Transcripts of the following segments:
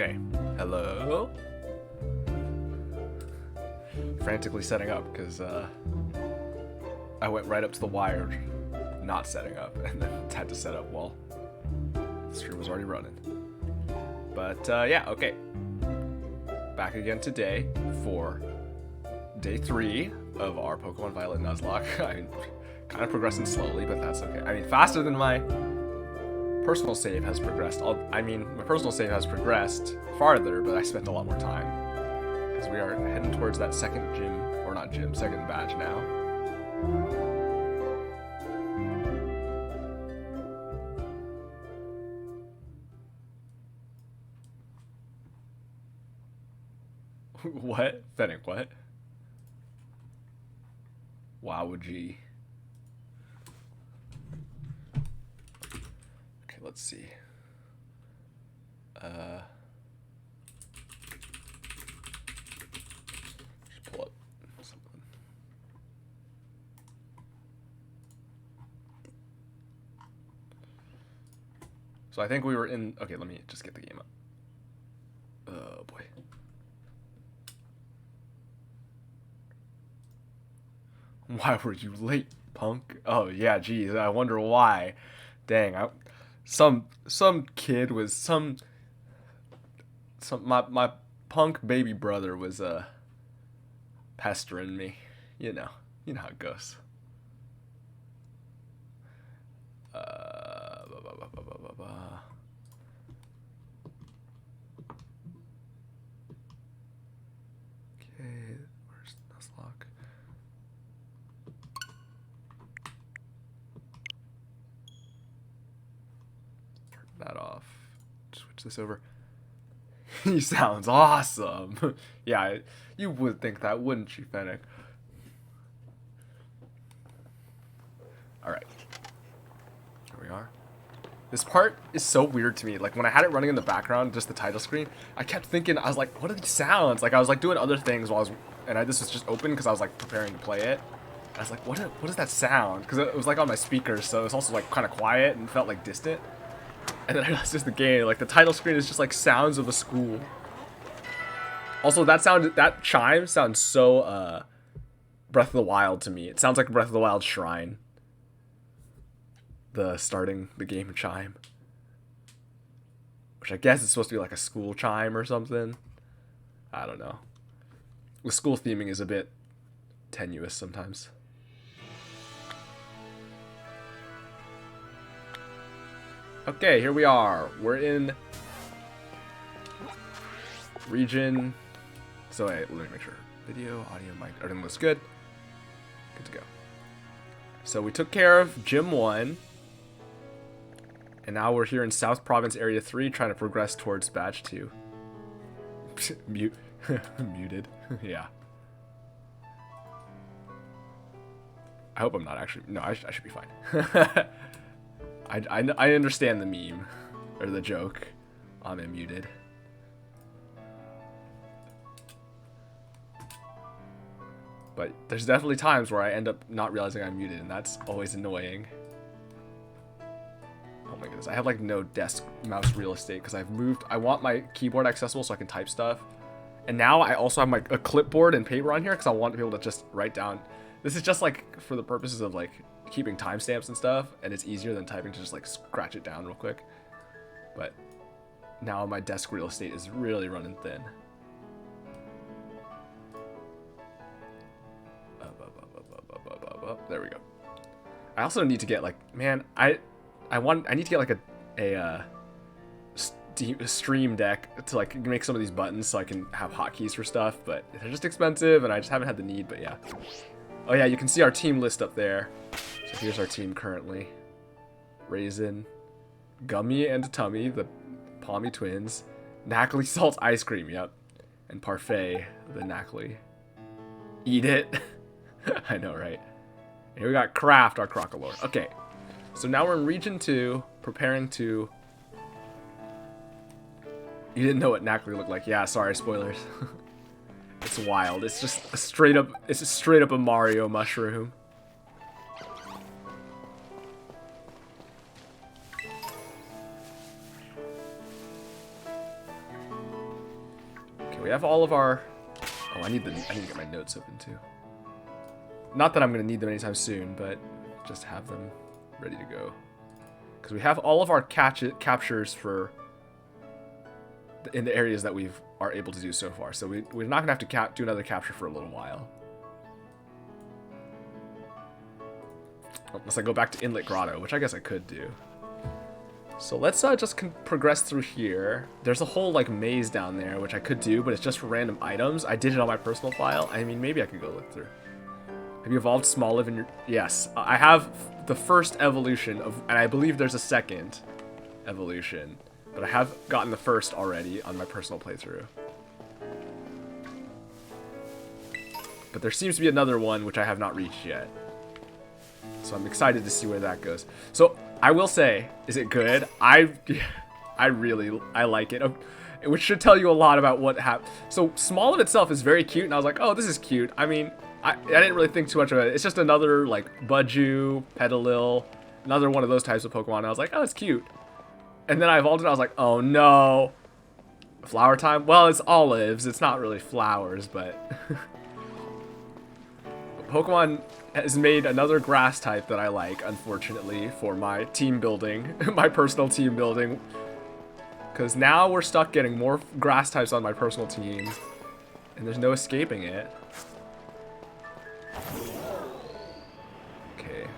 Okay. Hello? Frantically setting up because I went right up to the wire not setting up and then had to set up while the stream was already running. But yeah, okay. Back again today for day 3 of our Pokemon Violet Nuzlocke. I'm kind of progressing slowly, but that's okay. I mean, faster than my personal save has progressed. My personal save has progressed farther, but I spent a lot more time. Because we are heading towards that second second badge now. What? Fennec, what? Wow, gee. Okay, let's see. Just pull up something. So I think we were in... Okay, let me just get the game up. Oh, boy. Why were you late, punk? Oh, yeah, geez, I wonder why. Dang, some kid was my punk baby brother was pestering me. You know how it goes. Okay, where's Nuzlocke? Turn that off. Switch this over. He sounds awesome. Yeah, you would think that, wouldn't you, Fennec? Alright. Here we are. This part is so weird to me. Like, when I had it running in the background, just the title screen, I kept thinking, I was like, what are these sounds? Like, I was, like, doing other things while I was... And this was just open because I was, like, preparing to play it. And I was like, what is that sound? Because it was, like, on my speakers, so it was also, like, kind of quiet and felt, like, distant. And then I realized just the game, like, the title screen is just, like, sounds of a school. Also, that chime sounds so, Breath of the Wild to me. It sounds like a Breath of the Wild shrine. The starting the game chime. Which I guess is supposed to be like a school chime or something. I don't know. The school theming is a bit tenuous sometimes. Okay, here we are. We're in region. So wait, let me make sure. Video, audio, mic, everything looks good. Good to go. So we took care of Gym 1. And now we're here in South Province Area 3 trying to progress towards Badge 2. Muted. Yeah. I hope I'm not actually... No, I should be fine. I understand the meme. Or the joke. I'm muted. But there's definitely times where I end up not realizing I'm muted, and that's always annoying. Oh my goodness, I have like no desk mouse real estate because I've moved. I want my keyboard accessible so I can type stuff. And now I also have a clipboard and paper on here because I want to be able to just write down. This is just like for the purposes of like keeping timestamps and stuff, and it's easier than typing to just like scratch it down real quick. But now my desk real estate is really running thin. There we go. I also need to get like, man, I need to get like a stream deck to like make some of these buttons so I can have hotkeys for stuff, but they're just expensive and I just haven't had the need. But yeah. Oh yeah, you can see our team list up there. So here's our team currently. Raisin, Gummy and Tummy, the Palmy twins, Knackley Salt Ice Cream, yep, and Parfait, the Knackley. Eat it. I know, right? And here we got Craft, our Crocalor. Okay. So now we're in Region 2, preparing to... You didn't know what Knackley looked like. Yeah, sorry, spoilers. It's wild. It's just a straight up a Mario mushroom. Okay, we have all of our... Oh, I need to get my notes open too. Not that I'm going to need them anytime soon, but just have them ready to go. Because we have all of our captures for... in the areas that we are able to do so far. So we're not going to have to do another capture for a little while. Unless I go back to Inlet Grotto, which I guess I could do. So let's just progress through here. There's a whole like maze down there, which I could do, but it's just for random items. I did it on my personal file. I mean, maybe I could go look through. Have you evolved Smoliv in your... Yes, I have the first evolution of... And I believe there's a second evolution. But I have gotten the first already on my personal playthrough. But there seems to be another one which I have not reached yet. So I'm excited to see where that goes. So I will say, is it good? I like it. Which should tell you a lot about what happened. So Smoliv itself is very cute, and I was like, oh, this is cute. I mean, I didn't really think too much of it. It's just another like Budju, Petalil, another one of those types of Pokemon. And I was like, oh, it's cute. And then I evolved it, and I was like, oh no. Flower time? Well, it's olives. It's not really flowers, but... Pokemon has made another grass type that I like, unfortunately, for my team building. My personal team building. Because now we're stuck getting more grass types on my personal team. And there's no escaping it. Okay.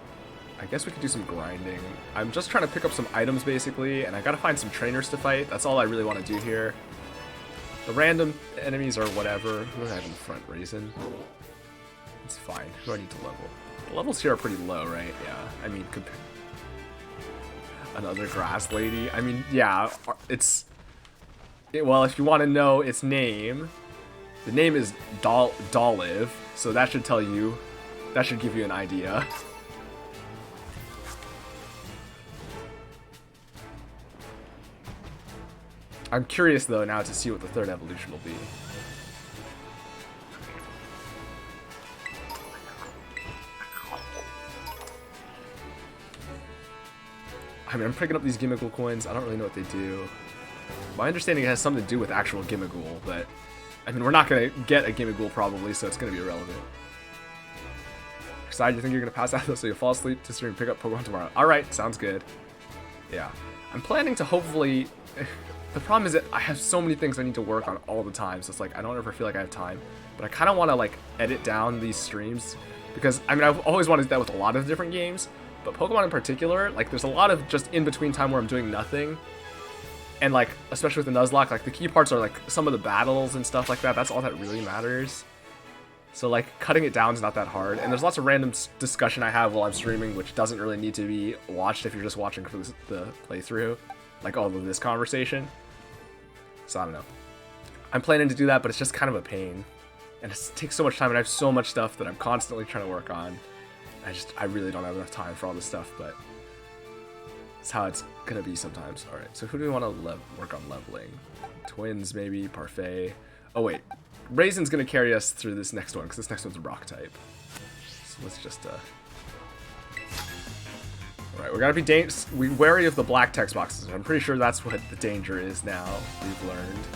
I guess we could do some grinding. I'm just trying to pick up some items, basically. And I gotta find some trainers to fight. That's all I really want to do here. The random enemies are whatever. Who do I have in front? Raisin? It's fine. Who do I need to level? The levels here are pretty low, right? Yeah. I mean, another grass lady. I mean, yeah. Well, if you want to know its name, the name is Doliv, so that should tell you. That should give you an idea. I'm curious though now to see what the third evolution will be. I mean, I'm picking up these Gimmighoul coins. I don't really know what they do. My understanding it has something to do with actual Gimmighoul, but... I mean, we're not going to get a Gimmighoul probably, so it's going to be irrelevant. Decide you think you're going to pass out, so you'll fall asleep to stream and pick up Pokemon tomorrow. Alright, sounds good. Yeah. I'm planning to hopefully... The problem is that I have so many things I need to work on all the time, so it's like, I don't ever feel like I have time. But I kind of want to, like, edit down these streams. Because, I mean, I've always wanted to do that with a lot of different games. But Pokemon in particular, like, there's a lot of just in-between time where I'm doing nothing. And, like, especially with the Nuzlocke, like, the key parts are, like, some of the battles and stuff like that. That's all that really matters. So, like, cutting it down is not that hard. And there's lots of random discussion I have while I'm streaming, which doesn't really need to be watched if you're just watching for the playthrough. Like, all of this conversation. So, I don't know. I'm planning to do that, but it's just kind of a pain. And it takes so much time, and I have so much stuff that I'm constantly trying to work on. I really don't have enough time for all this stuff, but it's how it's gonna be sometimes. All right, so who do we want to work on leveling? Twins, maybe, Parfait. Oh wait, Raisin's gonna carry us through this next one because this next one's a rock type. So let's just all right, we gotta be wary of the black text boxes. I'm pretty sure that's what the danger is now. We've learned.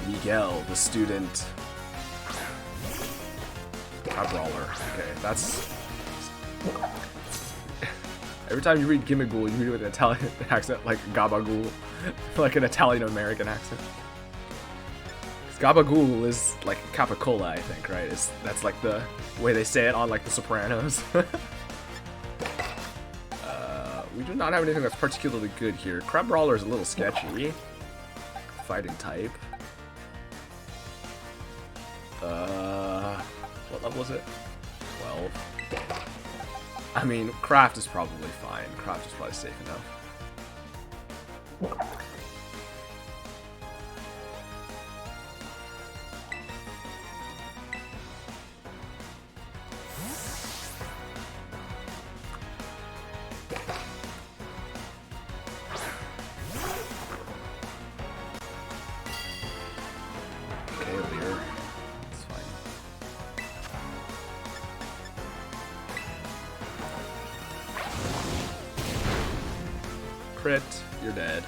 Miguel, the student. A brawler. Okay, that's... Every time you read Gimmighoul, you read it with an Italian accent, like Gabagool. Like an Italian-American accent. Gabagool is like Capicola, I think, right? That's like the way they say it on like The Sopranos. We do not have anything that's particularly good here. Crab Brawler is a little sketchy. Fighting type. What level is it? 12. I mean, Craft is probably fine. Craft is probably safe enough. Crit, you're dead.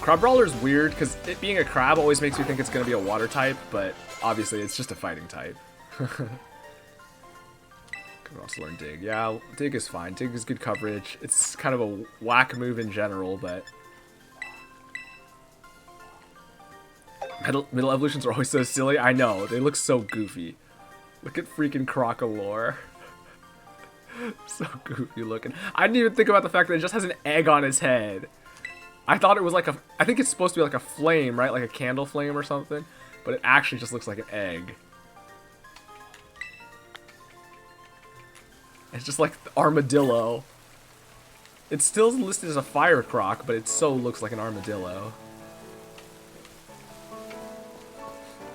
Crab Brawler is weird because it being a crab always makes me think it's going to be a water type, but obviously it's just a fighting type. Could also learn Dig. Yeah, Dig is fine. Dig is good coverage. It's kind of a whack move in general, but... Middle evolutions are always so silly. I know, they look so goofy. Look at freaking Crocalore. So goofy looking. I didn't even think about the fact that it just has an egg on its head. I thought it was like a... I think it's supposed to be like a flame, right? Like a candle flame or something. But it actually just looks like an egg. It's just like the armadillo. It's still listed as a fire croc, but it so looks like an armadillo.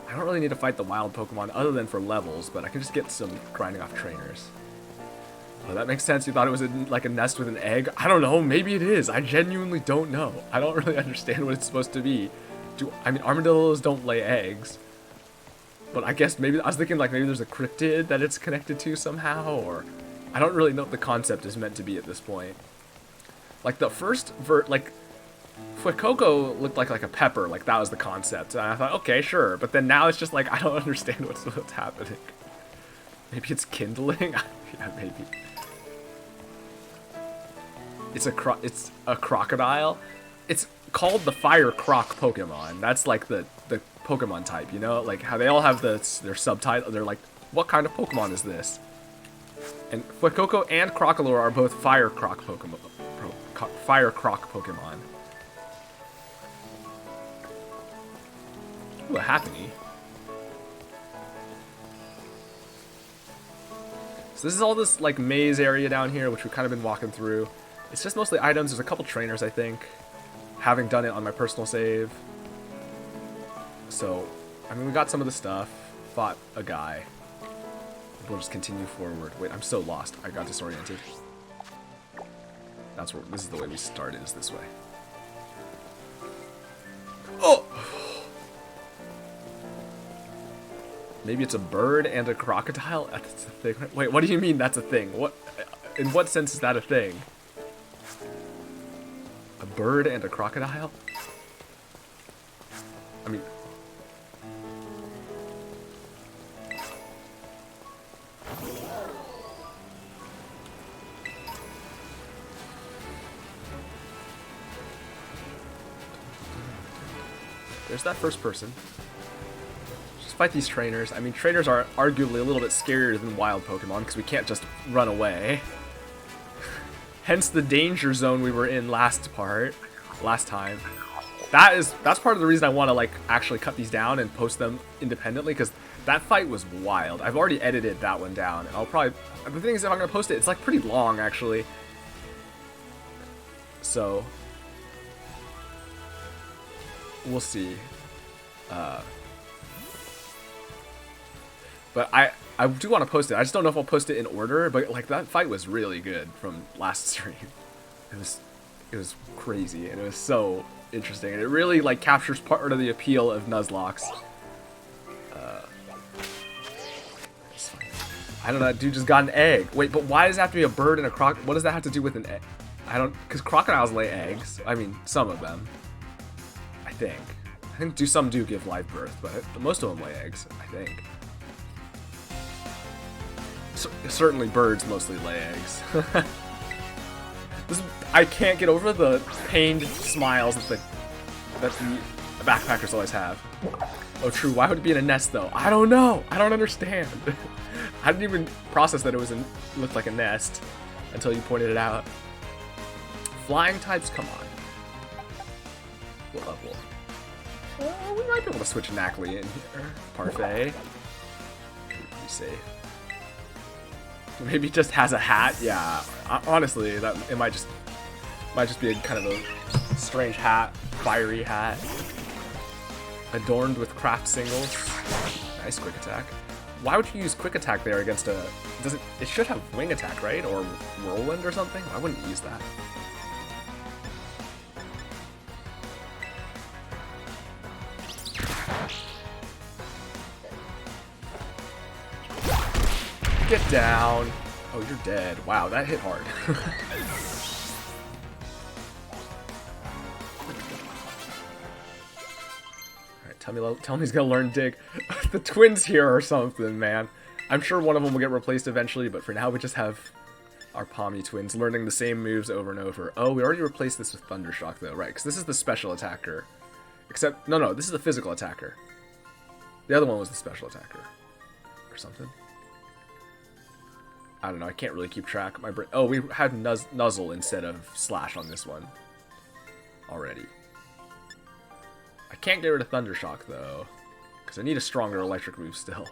I don't really need to fight the wild Pokemon other than for levels, but I can just get some grinding off trainers. Oh, that makes sense. You thought it was like a nest with an egg? I don't know. Maybe it is. I genuinely don't know. I don't really understand what it's supposed to be. I mean, armadillos don't lay eggs. But I guess maybe... I was thinking like maybe there's a cryptid that it's connected to somehow, or... I don't really know what the concept is meant to be at this point. Like the first like... Fuecoco looked like a pepper. Like that was the concept. And I thought, okay, sure. But then now it's just like, I don't understand what's happening. Maybe it's kindling? Yeah, maybe. It's a crocodile. It's called the Fire Croc Pokemon. That's like the Pokemon type, you know? Like how they all have their subtitle. They're like, what kind of Pokemon is this? And Fuecoco and Crocalore are both Fire Croc Pokemon. Fire Croc Pokemon. Ooh, a Happiny. So this is all this like maze area down here, which we've kind of been walking through. It's just mostly items. There's a couple trainers, I think, having done it on my personal save. So, I mean, we got some of the stuff. Fought a guy. We'll just continue forward. Wait, I'm so lost. I got disoriented. That's where. This is the way we started. Is this way? Oh. Maybe it's a bird and a crocodile? That's a thing. Wait, what do you mean that's a thing? What? In what sense is that a thing? A bird and a crocodile? I mean... There's that first person. Fight these trainers. I mean, trainers are arguably a little bit scarier than wild Pokemon because we can't just run away. Hence the danger zone we were in last time. That's part of the reason I want to like actually cut these down and post them independently, because that fight was wild. I've already edited that one down, and I'll probably... The thing is, if I'm gonna post it, it's like pretty long actually. So we'll see. But I do want to post it. I just don't know if I'll post it in order. But like that fight was really good from last stream. It was crazy, and it was so interesting, and it really like captures part of the appeal of Nuzlocke. I don't know. That dude just got an egg. Wait, but why does it have to be a bird and a croc? What does that have to do with an egg? I don't... Because crocodiles lay eggs. I mean, some of them. I think some do give live birth, but most of them lay eggs, I think. Certainly birds mostly lay eggs. I can't get over the pained smiles that the backpackers always have. Oh, true. Why would it be in a nest, though? I don't know. I don't understand. I didn't even process that it looked like a nest until you pointed it out. Flying types? Come on. What level? We might be able to switch MacLeod in here. Parfait. Pretty safe. Maybe it just has a hat. Yeah, honestly, it might just be a kind of a strange hat, fiery hat, adorned with craft singles. Nice quick attack. Why would you use quick attack there against a? It should have wing attack, right? Or whirlwind or something. Why wouldn't you use that? Get down. Oh, you're dead. Wow, that hit hard. Tell me he's gonna learn dig. The twins here or something, man. I'm sure one of them will get replaced eventually, but for now we just have our Pommy twins learning the same moves over and over. Oh, we already replaced this with Thundershock though, right? Because this is the special attacker. Except, no, this is the physical attacker. The other one was the special attacker. Or something. I don't know, I can't really keep track. Oh, we had Nuzzle instead of Slash on this one. Already. I can't get rid of Thundershock though. Because I need a stronger electric move still.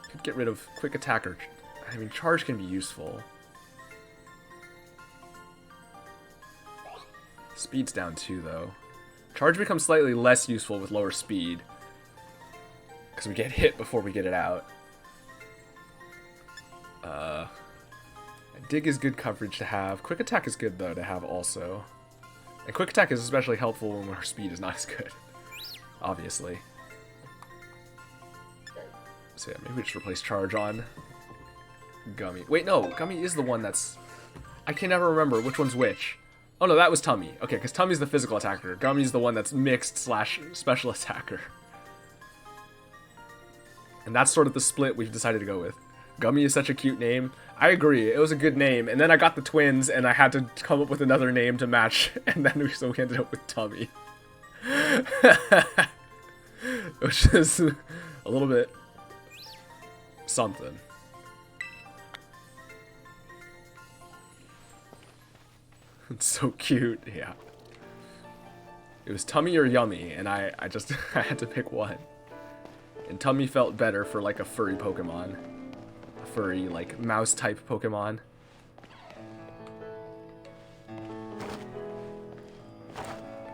Could get rid of Quick Attack or... I mean, Charge can be useful. Speed's down too though. Charge becomes slightly less useful with lower speed. Because we get hit before we get it out. Dig is good coverage to have. Quick Attack is good though to have also. And Quick Attack is especially helpful when our speed is not as good. Obviously. So yeah, maybe we just replace Charge on Gummy. Wait, no, Gummy is the one that's... I can never remember which one's which. Oh no, that was Tummy. Okay, because Tummy's the physical attacker. Gummy's the one that's mixed / special attacker. And that's sort of the split we've decided to go with. Gummy is such a cute name. I agree, it was a good name. And then I got the twins, and I had to come up with another name to match. And then we ended up with Tummy. Which is a little bit... something. It's so cute, yeah. It was Tummy or Yummy, and I just I had to pick one. And Tummy felt better for like a furry Pokemon. A furry, like, mouse type Pokemon.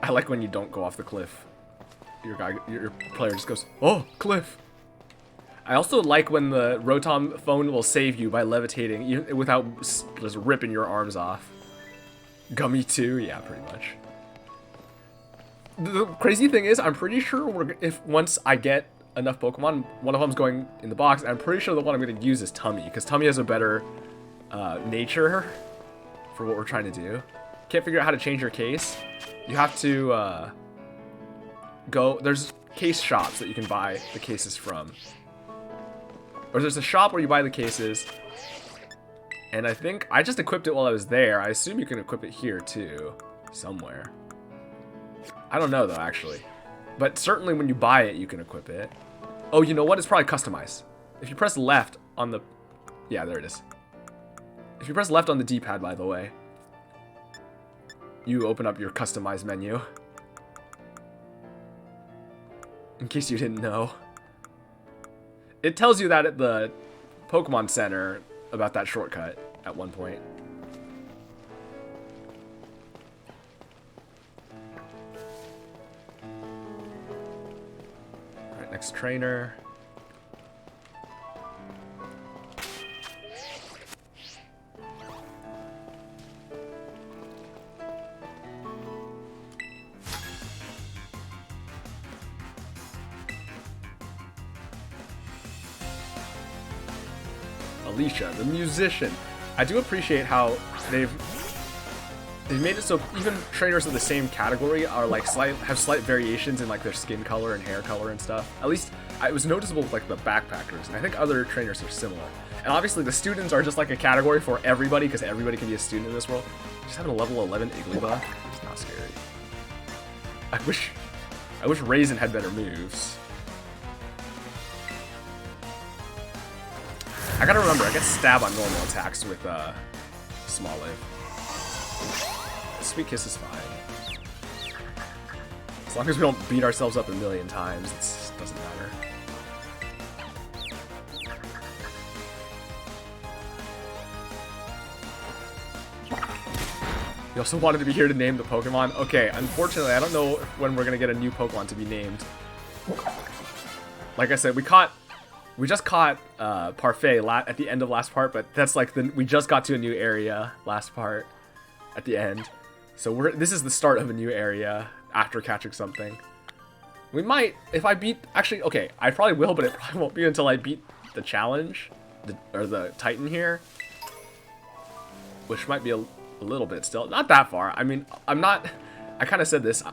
I like when you don't go off the cliff. Your player just goes, oh, cliff! I also like when the Rotom phone will save you by levitating without just ripping your arms off. Gummy too? Yeah, pretty much. The crazy thing is, I'm pretty sure once I get enough Pokemon, one of them's going in the box, I'm pretty sure the one I'm going to use is Tummy, because Tummy has a better nature for what we're trying to do. Can't figure out how to change your case. You have to there's case shops that you can buy the cases from. Or there's a shop where you buy the cases, and I think I just equipped it while I was there. I assume you can equip it here too, somewhere. I don't know though, actually. But certainly when you buy it, you can equip it. Oh, you know what? It's probably customized. If you press left on the... Yeah, there it is. If you press left on the D-pad, by the way, you open up your customized menu. In case you didn't know. It tells you that at the Pokemon Center about that shortcut at one point. Alright, next trainer. Alicia, the musician. I do appreciate how they've made it so even trainers of the same category are like have slight variations in like their skin color and hair color and stuff. At least it was noticeable with like the backpackers, and I think other trainers are similar. And obviously the students are just like a category for everybody, because everybody can be a student in this world. Just having a level 11 Igglybuff is not scary. I wish Raisin had better moves. I gotta remember, I get stab on normal attacks with Small Live. Sweet Kiss is fine. As long as we don't beat ourselves up a million times, it doesn't matter. You also wanted to be here to name the Pokemon? Okay, unfortunately, I don't know when we're gonna get a new Pokemon to be named. Like I said, we just caught Parfait at the end of last part, but that's like we just got to a new area last part at the end. So this is the start of a new area after catching something. We might, if I beat, actually, okay, I probably will, but it probably won't be until I beat the challenge, or the Titan here. Which might be a little bit still, not that far. I mean, I kind of said this,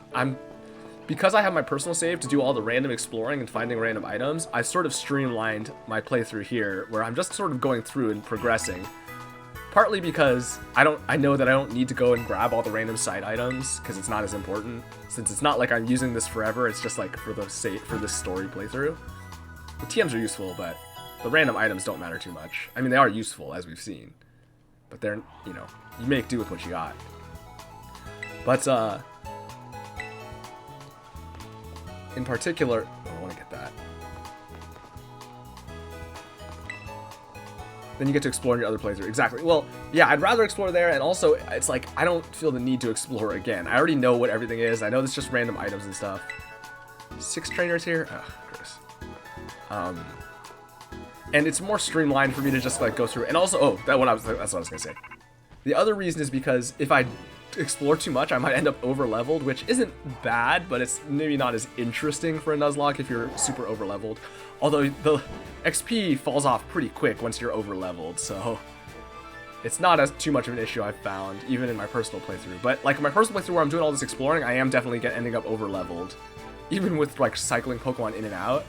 because I have my personal save to do all the random exploring and finding random items, I've sort of streamlined my playthrough here, where I'm just sort of going through and progressing. Partly because I know that I don't need to go and grab all the random side items, because it's not as important. Since it's not like I'm using this forever, it's just like for this story playthrough. The TMs are useful, but the random items don't matter too much. I mean, they are useful, as we've seen. But they're, you know, you make do with what you got. But, in particular, oh, I want to get that. Then you get to explore in your other playthrough. Exactly. Well, yeah, I'd rather explore there, and also, it's like, I don't feel the need to explore again. I already know what everything is. I know it's just random items and stuff. 6 trainers here? Ugh, gross. And it's more streamlined for me to just, like, go through. And also, oh, that's what I was gonna say. The other reason is because if I explore too much, I might end up over-leveled, which isn't bad, but it's maybe not as interesting for a Nuzlocke if you're super over-leveled. Although the XP falls off pretty quick once you're over-leveled, so it's not as too much of an issue I've found, even in my personal playthrough. But like in my personal playthrough where I'm doing all this exploring, I am definitely ending up over-leveled, even with like cycling Pokemon in and out.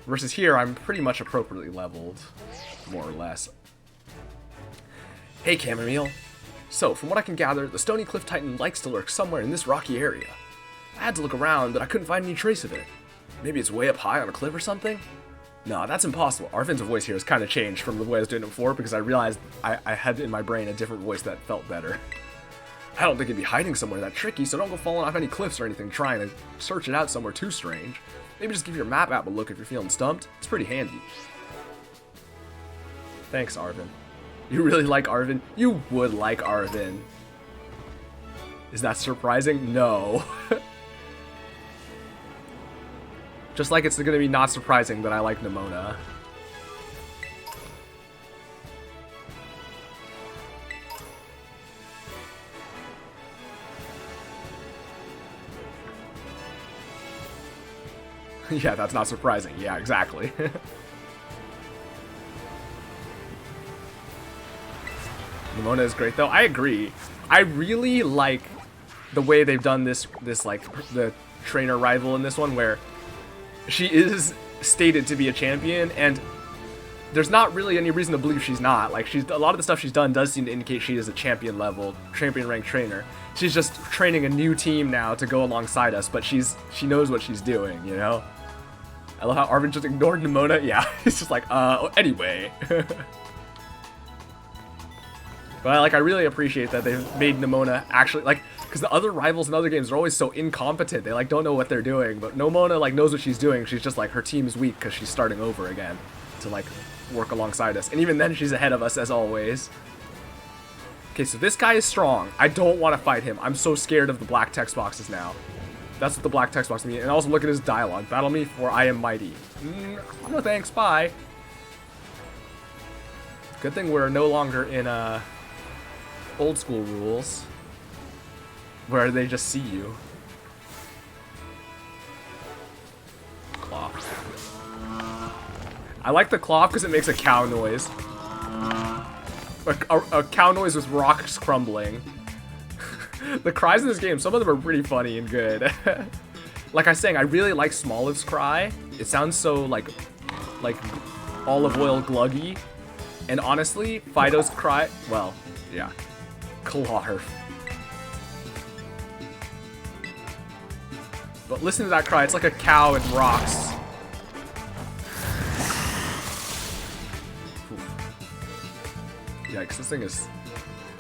Versus here, I'm pretty much appropriately leveled, more or less. Hey, Chamomile. So, from what I can gather, the Stony Cliff Titan likes to lurk somewhere in this rocky area. I had to look around, but I couldn't find any trace of it. Maybe it's way up high on a cliff or something? No, that's impossible. Arvin's voice here has kind of changed from the way I was doing it before because I realized I had in my brain a different voice that felt better. I don't think it'd be hiding somewhere that tricky, so don't go falling off any cliffs or anything trying to search it out somewhere too strange. Maybe just give your map app a look if you're feeling stumped. It's pretty handy. Thanks, Arvin. You really like Arvin? You would like Arvin. Is that surprising? No. Just like it's gonna be not surprising that I like Nemona. Yeah, that's not surprising. Yeah, exactly. Nemona is great though. I agree. I really like the way they've done this like the trainer rival in this one, where she is stated to be a champion, and there's not really any reason to believe she's not. Like a lot of the stuff she's done does seem to indicate she is a champion ranked trainer. She's just training a new team now to go alongside us, but she knows what she's doing, you know? I love how Arvin just ignored Nemona. Yeah, he's just like, anyway. But I really appreciate that they've made Nemona actually, like, because the other rivals in other games are always so incompetent. They, like, don't know what they're doing. But Nemona, like, knows what she's doing. She's just, like, her team's weak because she's starting over again to, like, work alongside us. And even then, she's ahead of us, as always. Okay, so this guy is strong. I don't want to fight him. I'm so scared of the black text boxes now. That's what the black text box means. And also look at his dialogue. Battle me, for I am mighty. No thanks, bye. Good thing we're no longer in, old school rules where they just see you. Klawf. I like the Klawf because it makes a cow noise. A cow noise with rocks crumbling. The cries in this game, some of them are pretty funny and good. Like I was saying, I really like Smoliv's cry. It sounds so like olive oil gluggy. And honestly, Fido's cry, well, yeah. Klawf. But listen to that cry, it's like a cow and rocks. Yikes, this thing is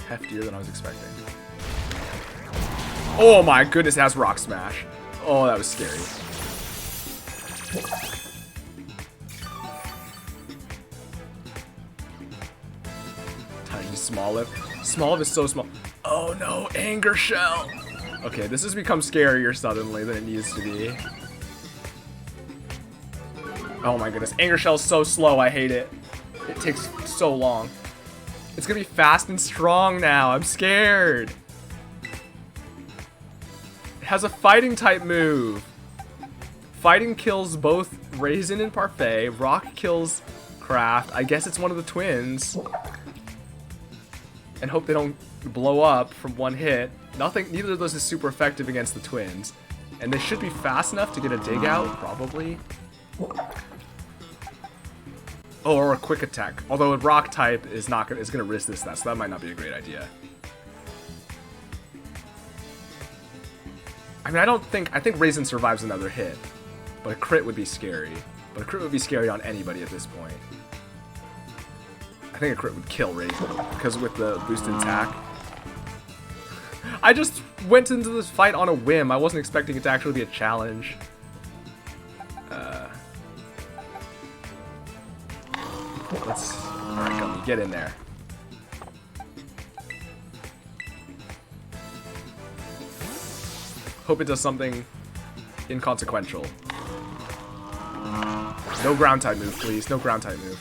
heftier than I was expecting. Oh my goodness, it has rock smash. Oh, that was scary. Tiny Smoliv. Smoliv is so small. Oh no, Anger Shell. Okay, this has become scarier suddenly than it needs to be. Oh my goodness, Anger Shell's so slow, I hate it. It takes so long. It's gonna be fast and strong now, I'm scared. It has a fighting type move. Fighting kills both Raisin and Parfait. Rock kills Craft. I guess it's one of the twins. And hope they don't blow up from one hit. Neither of those is super effective against the twins. And they should be fast enough to get a dig out, probably. Oh, or a quick attack. Although a rock type is gonna risk this, so that might not be a great idea. I mean, I think Raisin survives another hit, but a crit would be scary. But a crit would be scary on anybody at this point. I think a crit would kill Raisin, because with the boosted attack. I just went into this fight on a whim. I wasn't expecting it to actually be a challenge. Alright, Gummy, get in there. Hope it does something inconsequential. No ground type move, please. No ground type move.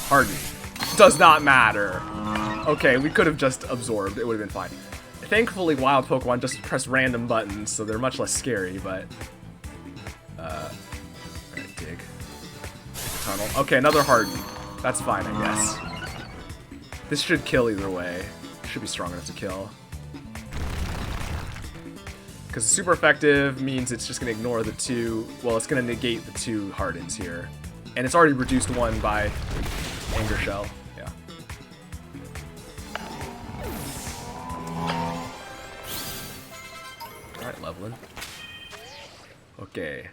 Harden. Does not matter. Okay, we could have just absorbed. It would have been fine. Thankfully, wild Pokemon just press random buttons, so they're much less scary, but... Alright, dig. Tunnel. Okay, another Harden. That's fine, I guess. This should kill either way. Should be strong enough to kill. Because super effective means it's just going to ignore the two... Well, it's going to negate the two Hardens here. And it's already reduced one by Anger Shell. Yeah. Alright, leveling. Okay.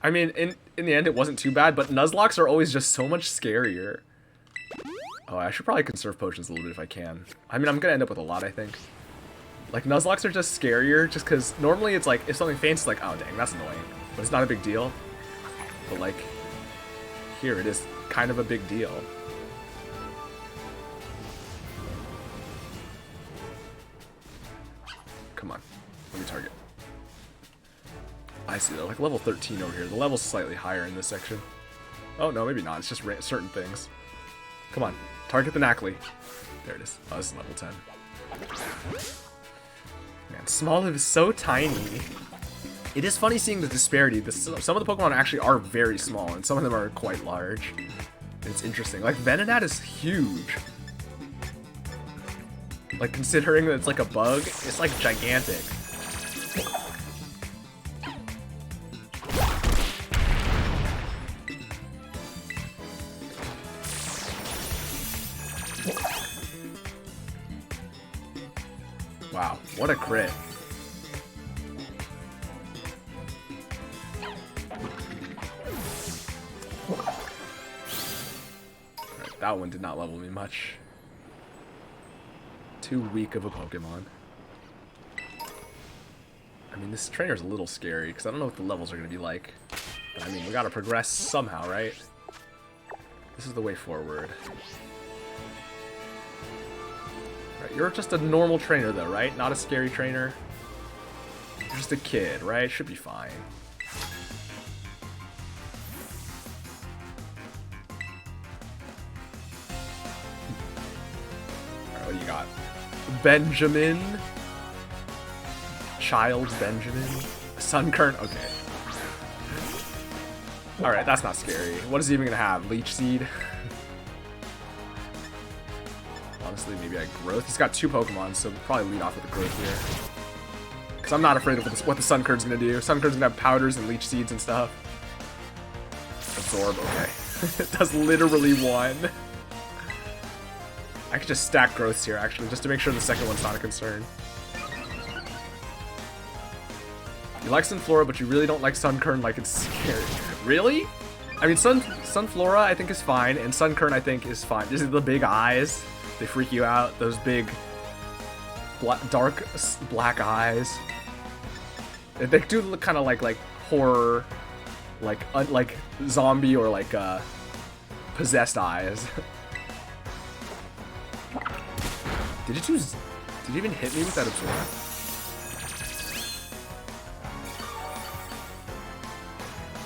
I mean, in the end, it wasn't too bad, but Nuzlocks are always just so much scarier. Oh, I should probably conserve potions a little bit if I can. I mean, I'm going to end up with a lot, I think. Like, Nuzlocks are just scarier just because normally it's like, if something faints, it's like, oh, dang, that's annoying. But it's not a big deal. But, like, here it is kind of a big deal. Come on. Let me target. I see, they're like level 13 over here. The level's slightly higher in this section. Oh, no, maybe not. It's just certain things. Come on. Target the Knackley. There it is. Oh, this is level 10. Man, Smoliv is so tiny. It is funny seeing the disparity. Some of the Pokemon actually are very small, and some of them are quite large. It's interesting. Like, Venonat is huge. Like, considering that it's like a bug, it's like gigantic. Wow, what a crit. Alright, that one did not level me much. Too weak of a Pokemon. I mean, this trainer's a little scary, because I don't know what the levels are going to be like. But I mean, we gotta progress somehow, right? This is the way forward. You're just a normal trainer, though, right? Not a scary trainer. You're just a kid, right? Should be fine. Alright, what do you got? Benjamin? Child Benjamin? Sunkern? Okay. Alright, that's not scary. What is he even gonna have? Leech Seed? Honestly, maybe I Growth. He's got two Pokemon, so we'll probably lead off with the Growth here. Because I'm not afraid of what the Sunkern's going to do. Sunkern's going to have Powders and Leech Seeds and stuff. Absorb, okay. It does literally one. I could just stack Growths here, actually, just to make sure the second one's not a concern. You like Sunflora, but you really don't like Sunkern like it's scary. Really? I mean, Sunflora, I think, is fine, and Sunkern, I think, is fine. Just the big eyes. They freak you out. Those big, dark, black eyes. They do look kind of like horror, like zombie or like possessed eyes. Did you even hit me with that absorb?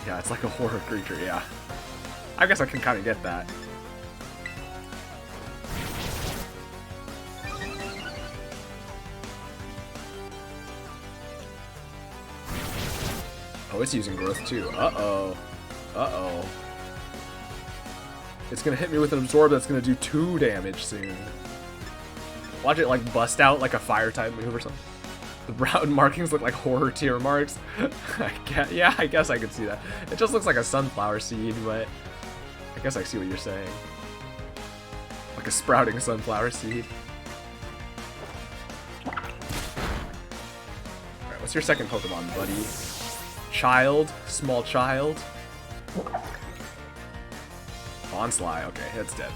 Yeah, it's like a horror creature. Yeah, I guess I can kind of get that. Oh, it's using Growth too. Uh-oh. Uh-oh. It's gonna hit me with an Absorb that's gonna do 2 damage soon. Watch it like bust out like a fire type move or something. The brown markings look like horror tier marks. Yeah, I guess I could see that. It just looks like a sunflower seed, but I guess I see what you're saying. Like a sprouting sunflower seed. Alright, what's your second Pokemon, buddy? Child? Small child? Bonsly, okay, that's dead.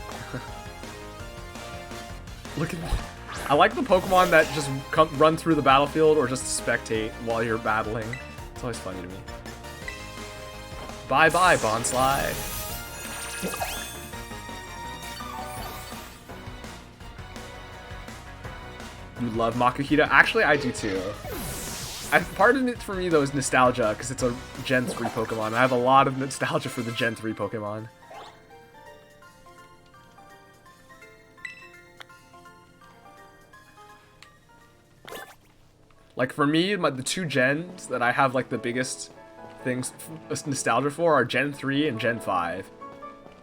Look at that. I like the Pokemon that just run through the battlefield or just spectate while you're battling. It's always funny to me. Bye-bye, Bonsly. You love Makuhita? Actually, I do too. Part of it for me, though, is nostalgia, because it's a Gen 3 Pokemon. I have a lot of nostalgia for the Gen 3 Pokemon. Like, for me, the two gens that I have, like, the biggest things nostalgia for are Gen 3 and Gen 5.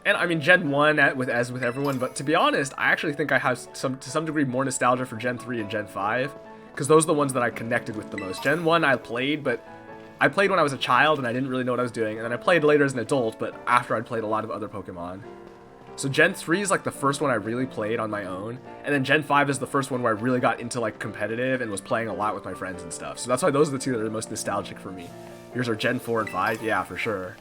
And, I mean, Gen 1, as with everyone, but to be honest, I actually think I have, to some degree, more nostalgia for Gen 3 and Gen 5. Because those are the ones that I connected with the most. Gen 1 I played, but I played when I was a child, and I didn't really know what I was doing. And then I played later as an adult, but after I'd played a lot of other Pokemon. So Gen 3 is like the first one I really played on my own, and then Gen 5 is the first one where I really got into like competitive and was playing a lot with my friends and stuff. So that's why those are the two that are the most nostalgic for me. Yours are Gen 4 and 5? Yeah, for sure.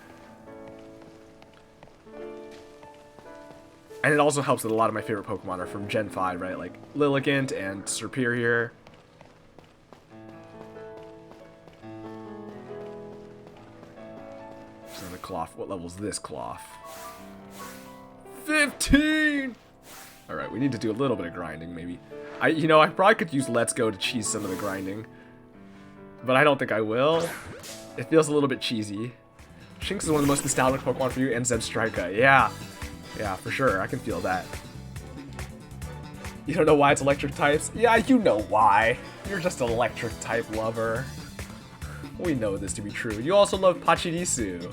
And it also helps that a lot of my favorite Pokemon are from Gen 5, right? Like Lilligant and Superior. So the Klawf. What level is this Klawf? 15! Alright, we need to do a little bit of grinding, maybe. I probably could use Let's Go to cheese some of the grinding. But I don't think I will. It feels a little bit cheesy. Shinx is one of the most nostalgic Pokemon for you, and Zebstrika. Yeah. Yeah, for sure. I can feel that. You don't know why it's electric types? Yeah, you know why. You're just an electric type lover. We know this to be true. You also love Pachirisu.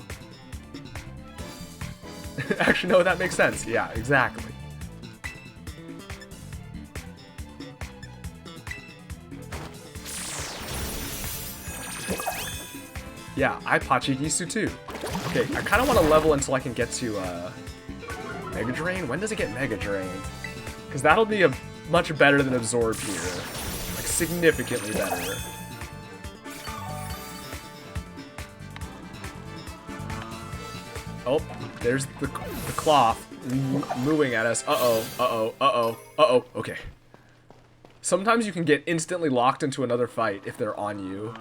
Actually, no, that makes sense. Yeah, exactly. Yeah, I Pachirisu too. Okay, I kind of want to level until I can get to Mega Drain. When does it get Mega Drain? Because that'll be much better than Absorb here. Like, significantly better. Oh, there's the Klawf mooing at us. Uh-oh. Okay. Sometimes you can get instantly locked into another fight if they're on you.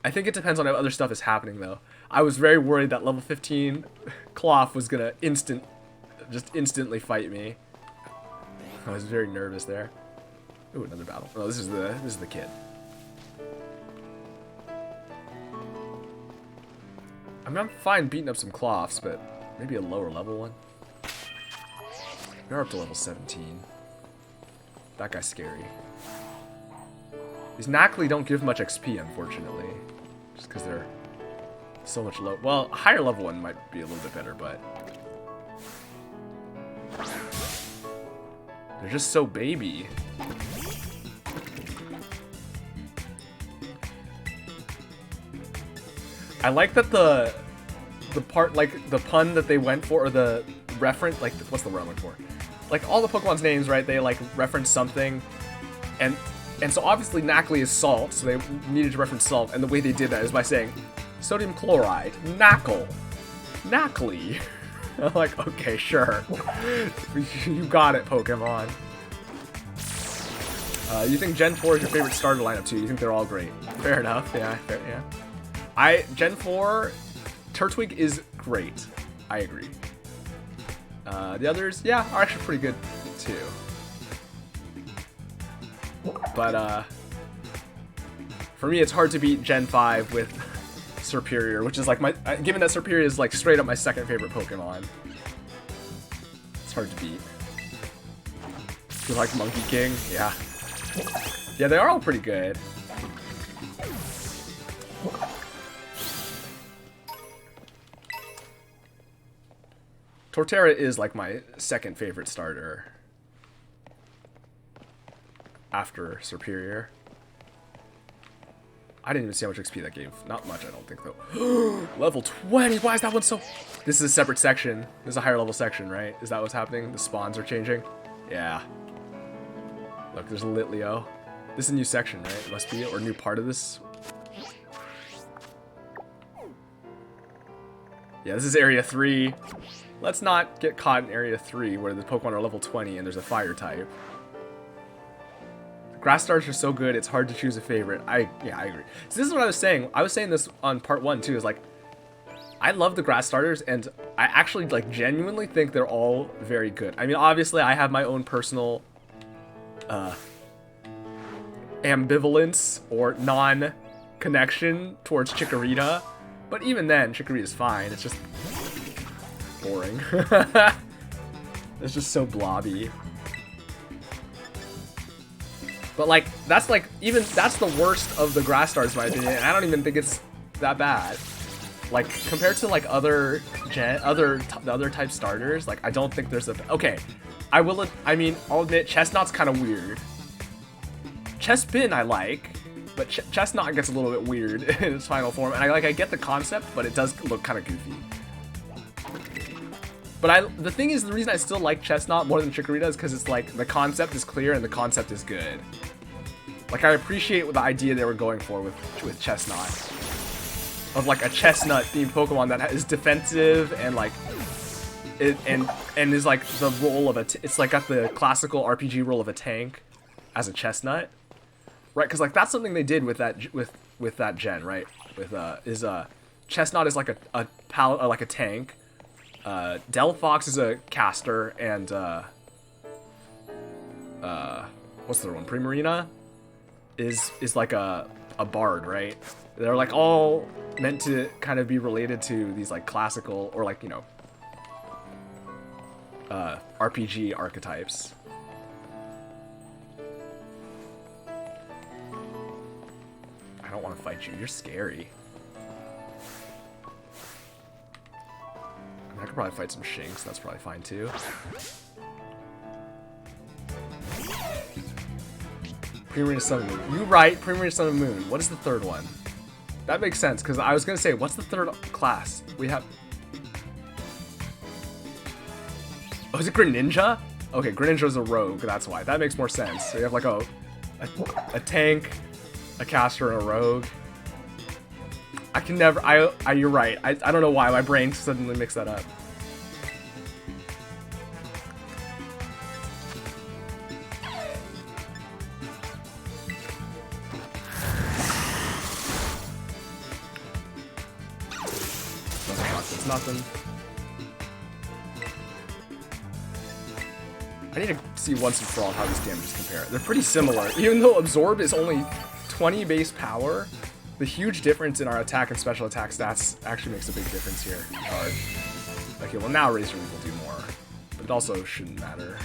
I think it depends on how other stuff is happening, though. I was very worried that level 15 Klawf was gonna just instantly fight me. I was very nervous there. Ooh, another battle. Oh, this is the kid. I mean, I'm fine beating up some Klawfs, but maybe a lower level one. You're up to level 17. That guy's scary. These MacLeod don't give much XP, unfortunately. Just because they're so much low. Well, a higher level one might be a little bit better, but they're just so baby. I like that the part, like, the pun that they went for, or the reference, like, what's the word I went for? Like, all the Pokemon's names, right, they, like, reference something, and so obviously Nacli is salt, so they needed to reference salt, and the way they did that is by saying, sodium chloride, Knackle, Nacli. I'm like, okay, sure. You got it, Pokemon. You think Gen 4 is your favorite starter lineup, too? You think they're all great? Fair enough, yeah, yeah. Gen 4, Turtwig is great. I agree. The others, yeah, are actually pretty good, too. But, for me, it's hard to beat Gen 5 with Superior, which is like given that Superior is like straight up my second favorite Pokemon. It's hard to beat. You like Monkey King? Yeah. Yeah, they are all pretty good. Torterra is like my second favorite starter after Superior. I didn't even see how much XP that gave. Not much, I don't think, though. Level 20! Why is that one so... This is a separate section. This is a higher level section, right? Is that what's happening? The spawns are changing? Yeah. Look, there's a Litleo. This is a new section, right? It must be, or a new part of this. Yeah, this is Area 3. Let's not get caught in Area 3, where the Pokemon are level 20 and there's a fire type. Grass starters are so good, it's hard to choose a favorite. Yeah, I agree. So this is what I was saying. I was saying this on part 1 too, is like, I love the grass starters, and I actually like genuinely think they're all very good. I mean, obviously I have my own personal ambivalence or non-connection towards Chikorita, but even then, Chikorita's fine. It's just boring. It's just so blobby. But like, that's the worst of the grass stars in my opinion, and I don't even think it's that bad. Like, compared to like other type starters, like I don't think there's a... Okay, I'll admit Chestnut's kind of weird. Chespin I like, but Chestnut gets a little bit weird in its final form, and I get the concept, but it does look kind of goofy. But the thing is, the reason I still like Chestnut more than Chikorita is because it's like, the concept is clear and the concept is good. Like, I appreciate the idea they were going for with Chestnut. Of like a Chestnut themed Pokemon that is defensive and like, and is like the role of it's like got the classical RPG role of a tank as a Chestnut. Right, because like that's something they did with that gen, right? Chestnut is like a tank. Delphox is a caster, and what's the other one? Primarina is like a bard, right? They're like all meant to kind of be related to these like classical or like, you know, RPG archetypes. I don't want to fight you. You're scary. I could probably fight some Shinx. That's probably fine too. Primarina Sun and Moon. You right, Primarina Sun and Moon. What is the third one? That makes sense, because I was going to say, what's the third class? We have... Oh, is it Greninja? Okay, Greninja's a rogue, that's why. That makes more sense. So you have like a tank, a caster, and a rogue. I can never... you're right. I don't know why my brain suddenly mixed that up. It's nothing. I need to see once and for all how these damages compare. They're pretty similar. Even though Absorb is only 20 base power, the huge difference in our attack and special attack stats actually makes a big difference here. Charge. Okay, well now Razor Leaf will do more, but it also shouldn't matter.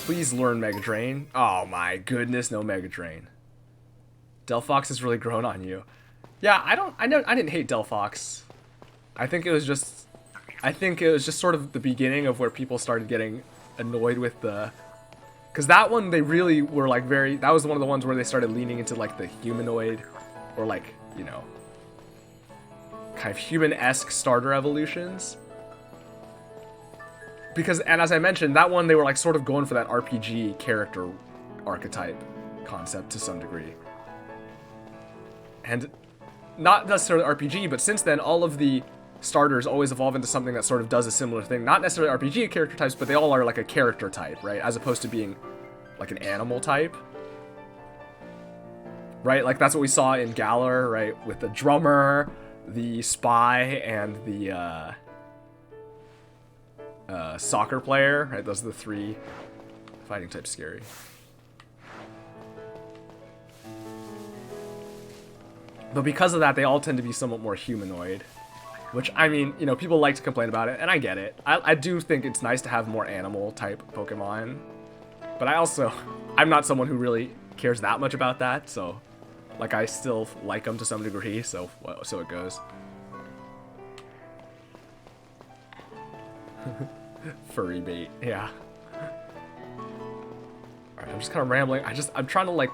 Please learn Mega Drain. Oh my goodness, no Mega Drain. Delphox has really grown on you. Yeah, I didn't hate Delphox. I think it was just sort of the beginning of where people started getting annoyed with the... Because that one, they really were like very... That was one of the ones where they started leaning into like the humanoid, or like, you know, kind of human-esque starter evolutions. Because, and as I mentioned, that one, they were like sort of going for that RPG character archetype concept to some degree. And not necessarily RPG, but since then, all of the starters always evolve into something that sort of does a similar thing. Not necessarily RPG character types, but they all are like a character type, right? As opposed to being like an animal type. Right? Like that's what we saw in Galar, right? With the drummer, the spy, and the soccer player, right? Those are the three fighting types. Scary. But because of that, they all tend to be somewhat more humanoid. Which, I mean, you know, people like to complain about it, and I get it. I do think it's nice to have more animal-type Pokemon. But I'm not someone who really cares that much about that, so... Like, I still like them to some degree, so it goes. Furry bait, yeah. Alright, I'm just kind of rambling. I'm trying to, like,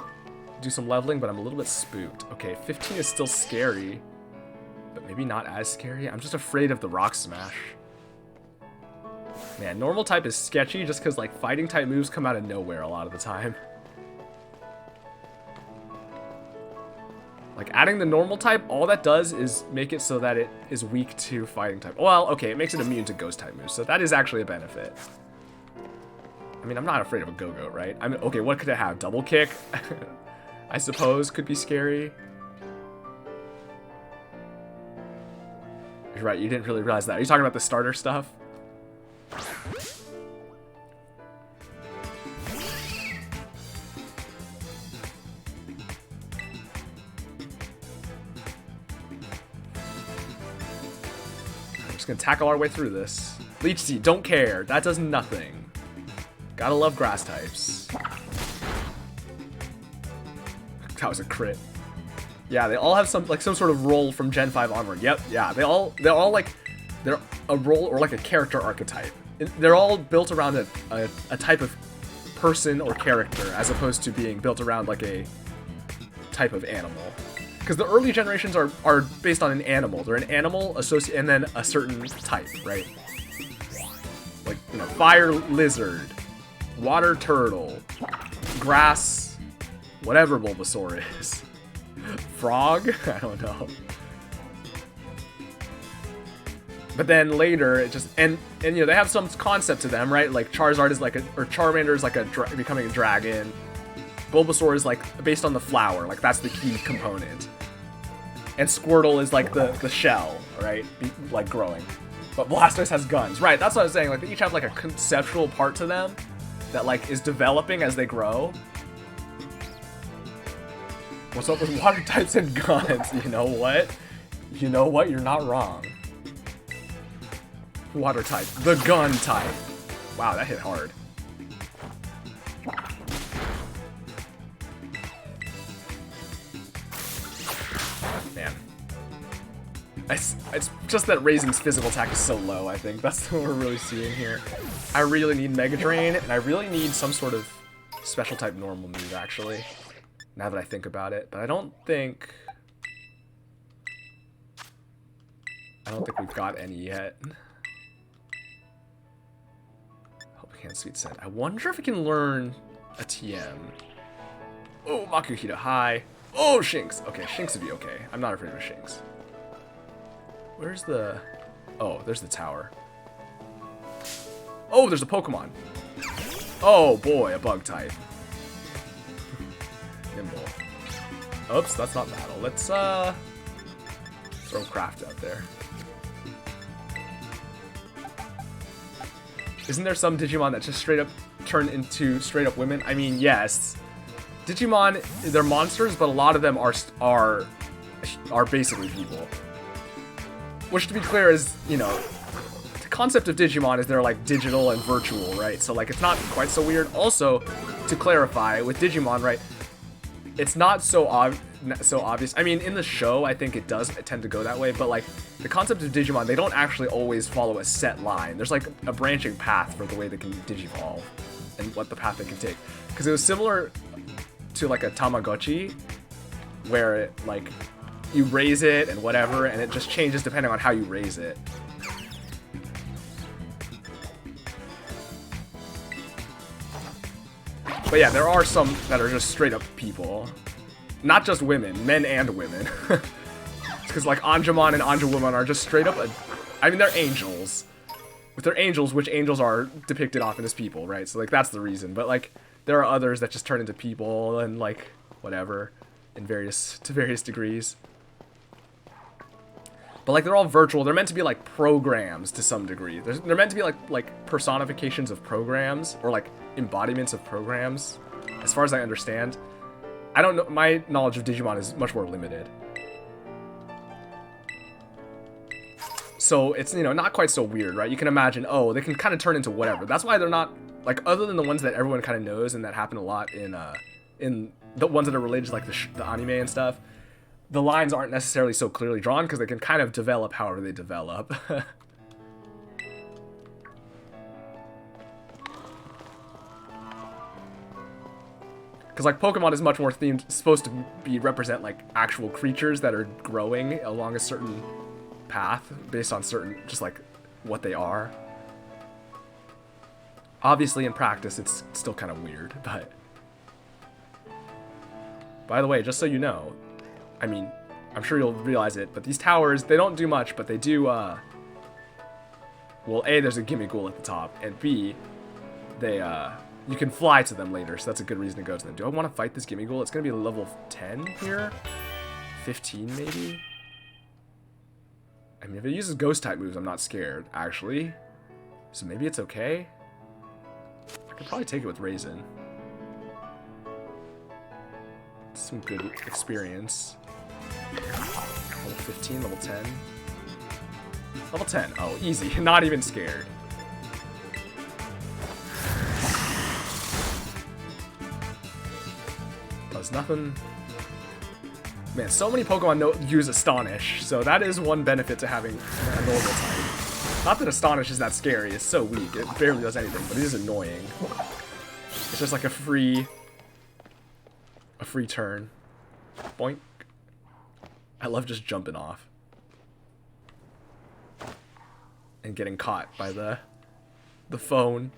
do some leveling, but I'm a little bit spooked. Okay, 15 is still scary, but maybe not as scary. I'm just afraid of the rock smash. Man, normal type is sketchy just because, like, fighting type moves come out of nowhere a lot of the time. Like, adding the normal type, all that does is make it so that it is weak to fighting type. Well, okay, it makes it immune to ghost type moves, so that is actually a benefit. I mean, I'm not afraid of a Go-Goat, right? I mean, okay, what could it have? Double kick? I suppose could be scary. You're right, you didn't really realize that. Are you talking about the starter stuff? Gonna tackle our way through this. Leech Seed, don't care. That does nothing. Gotta love grass types. That was a crit. Yeah, they all have some sort of role from Gen 5 onward. Yep, yeah. They're all like they're a role or like a character archetype. They're all built around a type of person or character as opposed to being built around like a type of animal. Because the early generations are based on an animal. They're an animal and then a certain type, right? Like, you know, fire lizard, water turtle, grass, whatever Bulbasaur is. Frog? I don't know. But then later, it just and you know, they have some concept to them, right? Like Charizard is like or Charmander is like becoming a dragon. Bulbasaur is like based on the flower, like that's the key component. And Squirtle is like the shell, right? Like growing. But Blastoise has guns. Right, that's what I was saying. Like they each have like a conceptual part to them that like is developing as they grow. What's up with water types and guns? You know what? You know what? You're not wrong. Water type. The gun type. Wow, that hit hard. Man. It's just that Raisin's physical attack is so low, I think. That's what we're really seeing here. I really need Mega Drain, and I really need some sort of special type normal move, actually. Now that I think about it. But I don't think we've got any yet. Hope we can Sweet Scent. I wonder if we can learn a TM. Oh, Makuhita high. Oh, Shinx. Okay, Shinx would be okay. I'm not afraid of Shinx. Where's the... Oh, there's the tower. Oh, there's a Pokemon. Oh, boy, a bug type. Nimble. Oops, that's not battle. Let's, throw Craft out there. Isn't there some Digimon that just straight up turn into straight up women? I mean, yes. Digimon, they're monsters, but a lot of them are basically people. Which, to be clear, is, you know, the concept of Digimon is they're like digital and virtual, right? So like it's not quite so weird. Also, to clarify, with Digimon, right, it's not so obvious. I mean, in the show, I think it does tend to go that way, but like the concept of Digimon, they don't actually always follow a set line. There's like a branching path for the way they can Digivolve and what the path they can take. Because it was similar to like a Tamagotchi, where it like you raise it and whatever, and it just changes depending on how you raise it. But yeah, there are some that are just straight up people. Not just women, men and women. Because like Anjumon and Anjawomon are just straight up, I mean, they're angels. With their angels, which angels are depicted often as people, right? So like that's the reason. But like there are others that just turn into people and like whatever to various degrees. But like they're all virtual. They're meant to be like programs to some degree. They're meant to be like personifications of programs or like embodiments of programs. As far as I understand, I don't know. My knowledge of Digimon is much more limited. So it's, you know, not quite so weird, right? You can imagine, oh, they can kind of turn into whatever. That's why they're not like, other than the ones that everyone kind of knows and that happen a lot in the ones that are related to like the anime and stuff. The lines aren't necessarily so clearly drawn because they can kind of develop however they develop. Because, like, Pokemon is much more themed, supposed to be represent, like, actual creatures that are growing along a certain path based on certain, just, like, what they are. Obviously, in practice, it's still kind of weird, but... By the way, just so you know, I mean, I'm sure you'll realize it, but these towers, they don't do much, but they do, well, A, there's a Gimmighoul at the top, and B, they, you can fly to them later, so that's a good reason to go to them. Do I want to fight this Gimmighoul? It's going to be level 10 here? 15, maybe? I mean, if it uses Ghost-type moves, I'm not scared, actually. So maybe it's okay? I could probably take it with Raisin. Some good experience. Level 15, level 10. Level 10. Oh, easy. Not even scared. Does nothing. Man, so many Pokemon use Astonish, so that is one benefit to having a normal type. Not that Astonish is that scary, it's so weak, it barely does anything, but it is annoying. It's just like a free turn. Boink. I love just jumping off. And getting caught by the phone.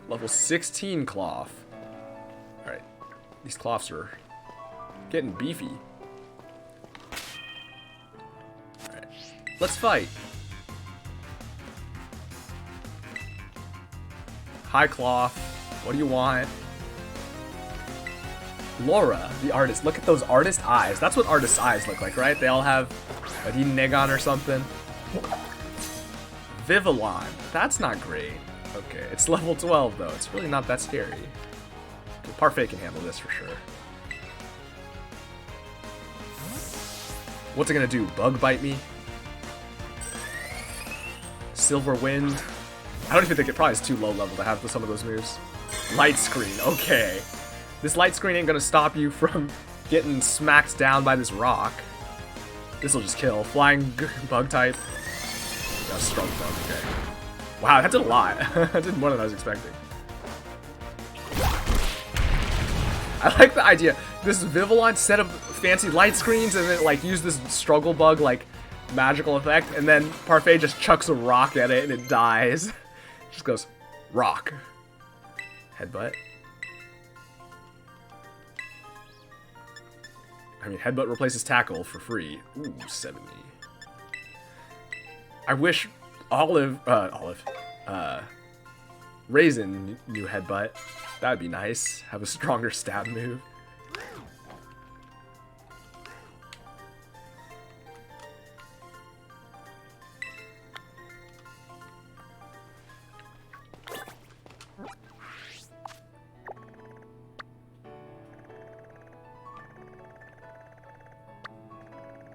Level 16 Klawf. Alright. These Klawfs are getting beefy. Alright. Let's fight. Hi, Klawf. What do you want? Laura, the artist. Look at those artist eyes. That's what artist eyes look like, right? They all have a Negon or something. Vivillon. That's not great. Okay, it's level 12 though. It's really not that scary. Parfait can handle this for sure. What's it gonna do? Bug bite me? Silver Wind? I don't even think it probably is too low level to have some of those moves. Light Screen, okay. This light screen ain't gonna stop you from getting smacked down by this rock. This'll just kill. Flying bug type. Yeah, strong bug, okay. Wow, that did a lot. That did more than I was expecting. I like the idea. This Vivillon set up fancy light screens and then like use this struggle bug like magical effect, and then Parfait just chucks a rock at it and it dies. Just goes, rock. Headbutt. I mean, Headbutt replaces Tackle for free. Ooh, 70. I wish Raisin knew Headbutt. That'd be nice. Have a stronger stab move.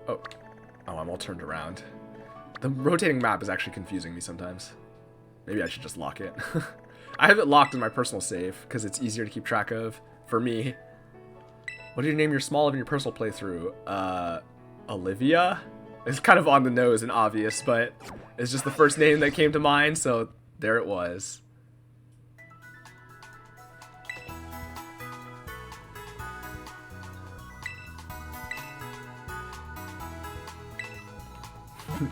Oh, I'm all turned around. The rotating map is actually confusing me sometimes. Maybe I should just lock it. I have it locked in my personal save because it's easier to keep track of for me. What do you name your small of in your personal playthrough? Olivia? It's kind of on the nose and obvious, but it's just the first name that came to mind, so there it was.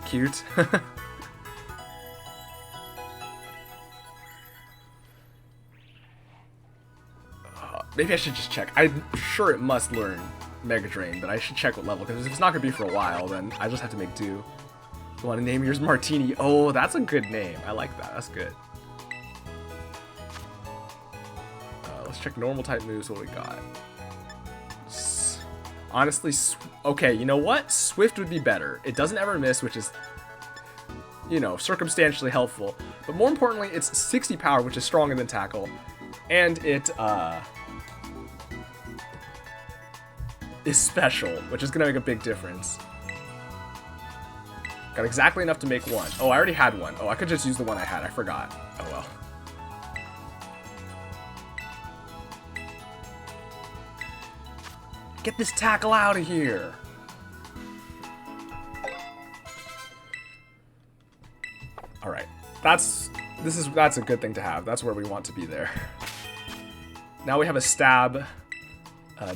Cute. Maybe I should just check. I'm sure it must learn Mega Drain, but I should check what level, because if it's not going to be for a while, then I just have to make do. You want to name yours Martini? Oh, that's a good name. I like that. That's good. Let's check normal type moves. What do we got? Honestly, okay, you know what? Swift would be better. It doesn't ever miss, which is, you know, circumstantially helpful. But more importantly, it's 60 power, which is stronger than Tackle. And it, is special, which is going to make a big difference. Got exactly enough to make one. Oh, I already had one. Oh, I could just use the one I had. I forgot. Oh, well. Get this Tackle out of here. All right. That's a good thing to have. That's where we want to be there. Now we have a stab,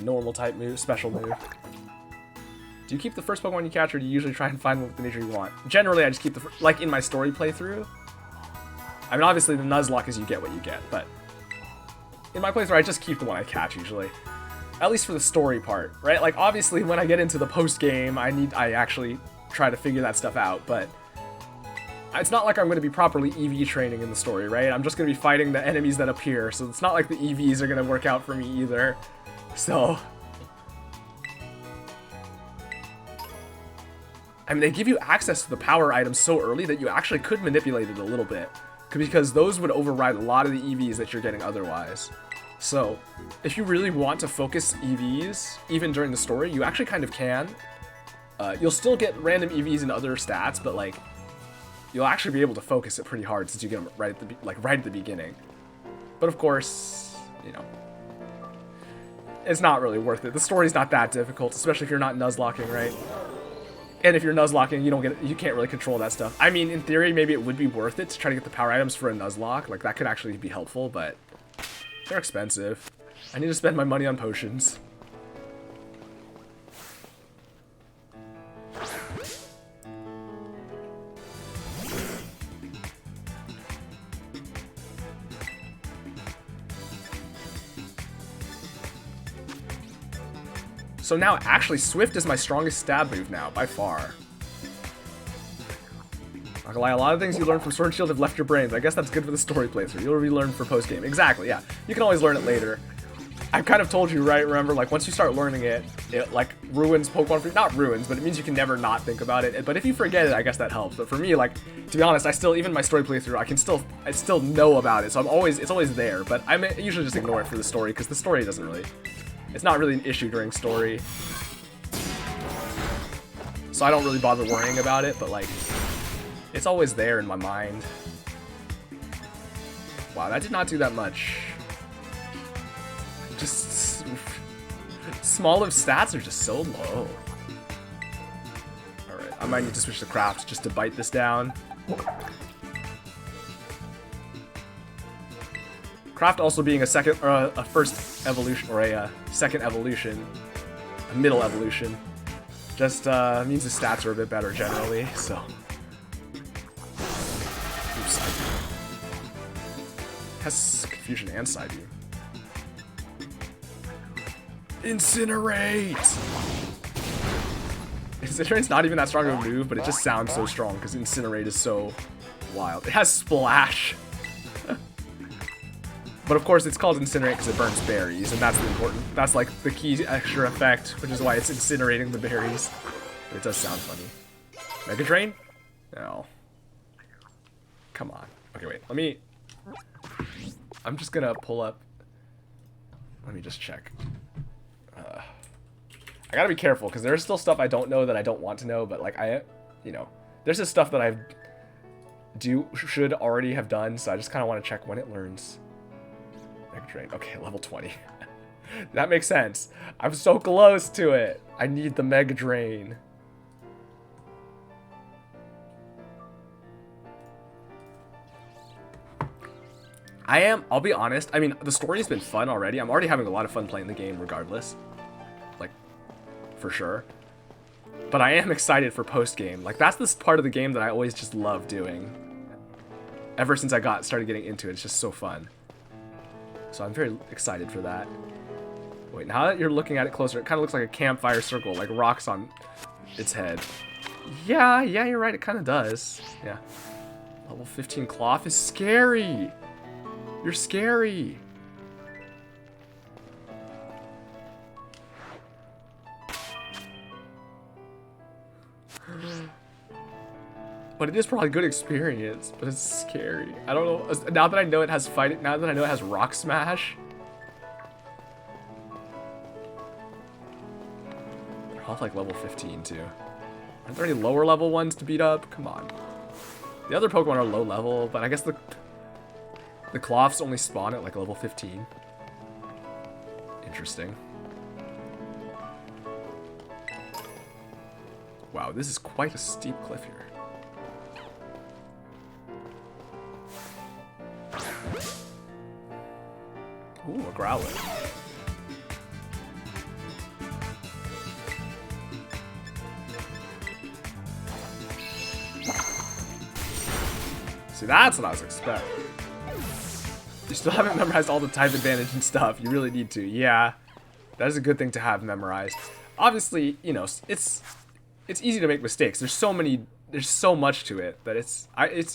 normal type move, special move. Do you keep the first Pokemon you catch, or do you usually try and find one with the nature you want? Generally, I just keep the like in my story playthrough. I mean, obviously the Nuzlocke is you get what you get, but in my playthrough, I just keep the one I catch usually. At least for the story part, right? Like, obviously, when I get into the post-game, I actually try to figure that stuff out, but it's not like I'm going to be properly EV training in the story, right? I'm just going to be fighting the enemies that appear, so it's not like the EVs are going to work out for me either. So, I mean, they give you access to the power items so early that you actually could manipulate it a little bit, because those would override a lot of the EVs that you're getting otherwise. So, if you really want to focus EVs, even during the story, you actually kind of can. You'll still get random EVs and other stats, but like, you'll actually be able to focus it pretty hard since you get them right at the beginning. But of course, you know, it's not really worth it. The story's not that difficult, especially if you're not Nuzlocking, right? And if you're Nuzlocking, you can't really control that stuff. I mean, in theory, maybe it would be worth it to try to get the power items for a Nuzlocke. Like, that could actually be helpful, but they're expensive. I need to spend my money on potions. So now, actually, Swift is my strongest stab move now, by far. Not gonna lie, a lot of things you learn from Sword and Shield have left your brains. I guess that's good for the story playthrough. You'll relearn for post-game. Exactly, yeah. You can always learn it later. I've kind of told you, right? Remember, like, once you start learning it, it, like, ruins Pokemon for you. Not ruins, but it means you can never not think about it. But if you forget it, I guess that helps. But for me, like, to be honest, even my story playthrough, I still know about it. So it's always there. But I usually just ignore it for the story, because the story doesn't really... It's not really an issue during story. So I don't really bother worrying about it, but like, it's always there in my mind. Wow, that did not do that much. Just small of stats are just so low. Alright, I might need to switch to Craft just to bite this down. Craft also being a second, or a first evolution, or a second evolution, a middle evolution, just means the stats are a bit better generally, so. Oops, has Confusion and Side View. Incinerate! Incinerate's not even that strong of a move, but it just sounds so strong because Incinerate is so wild. It has Splash! But of course, it's called Incinerate because it burns berries, and that's like the key extra effect, which is why it's incinerating the berries. But it does sound funny. Mega Drain? No. Come on. Okay, wait. I'm just gonna pull up. Let me just check. I gotta be careful because there's still stuff I don't know that I don't want to know, but like there's just stuff that I should already have done, so I just kind of want to check when it learns. Mega Drain. Okay, level 20. That makes sense. I'm so close to it. I need the Mega Drain. I'll be honest, I mean, the story's been fun already. I'm already having a lot of fun playing the game regardless. Like, for sure. But I am excited for post-game. Like, that's this part of the game that I always just love doing. Ever since I started getting into it, it's just so fun. So I'm very excited for that. Wait, now that you're looking at it closer, it kind of looks like a campfire circle, like rocks on its head. Yeah, you're right, it kind of does. Yeah. Level 15 Klawf is scary. You're scary. But it is probably a good experience, but it's scary. I don't know. Now that I know it has fighting, now that I know it has Rock Smash. They're all like level 15 too. Aren't there any lower level ones to beat up? Come on. The other Pokemon are low level, but I guess the Klawfs only spawn at like level 15. Interesting. Wow, this is quite a steep cliff here. Ooh, a growler. See, that's what I was expecting. You still haven't memorized all the type advantage and stuff. You really need to. Yeah, that is a good thing to have memorized. Obviously, you know, it's easy to make mistakes. There's so much to it that it's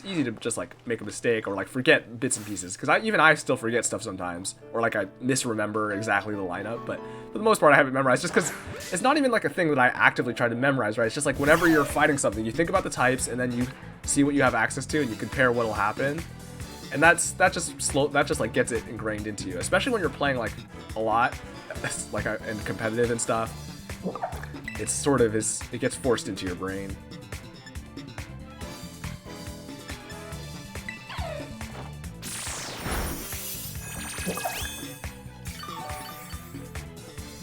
easy to just like make a mistake or like forget bits and pieces. Because even I still forget stuff sometimes, or like I misremember exactly the lineup. But for the most part, I have it memorized just because it's not even like a thing that I actively try to memorize, right? It's just like whenever you're fighting something, you think about the types and then you see what you have access to and you compare what'll happen. And that just like gets it ingrained into you, especially when you're playing like a lot, like and competitive and stuff. It's sort of it gets forced into your brain.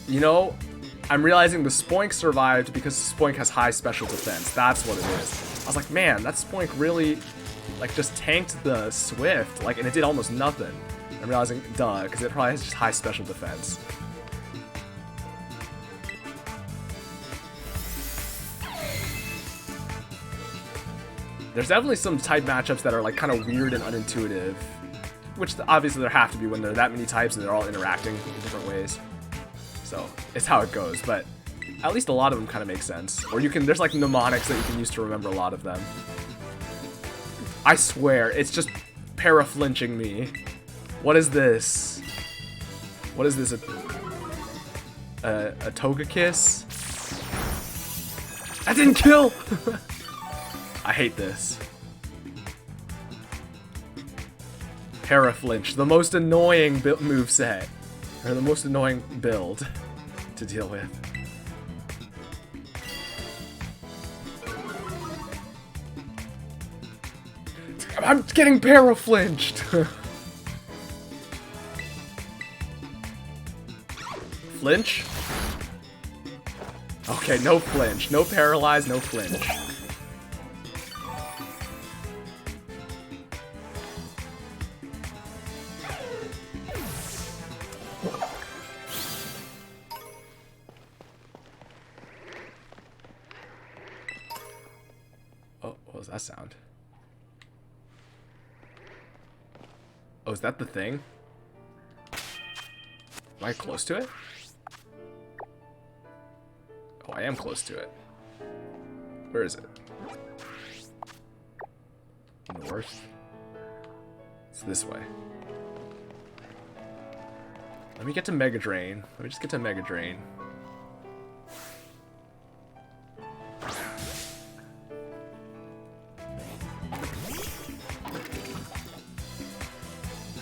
You know, I'm realizing the Spoink survived because Spoink has high special defense. That's what it is. I was like, man, that Spoink really, like, just tanked the Swift, like, and it did almost nothing. I'm realizing, duh, because it probably has just high special defense. There's definitely some type matchups that are, like, kind of weird and unintuitive, which obviously there have to be when there are that many types and they're all interacting in different ways. So, it's how it goes, but at least a lot of them kind of make sense. Or there's like mnemonics that you can use to remember a lot of them. I swear, it's just para-flinching me. What is this? What is this? A toga kiss? That didn't kill! I hate this. Para-flinch, the most annoying moveset. Or the most annoying build to deal with. I'm getting para-flinched! Flinch? Okay, no flinch. No paralyze, no flinch. What was that sound? Oh, is that the thing? Am I close to it? Oh, I am close to it. Where is it? North? It's this way. Let me get to Mega Drain. Let me just get to Mega Drain.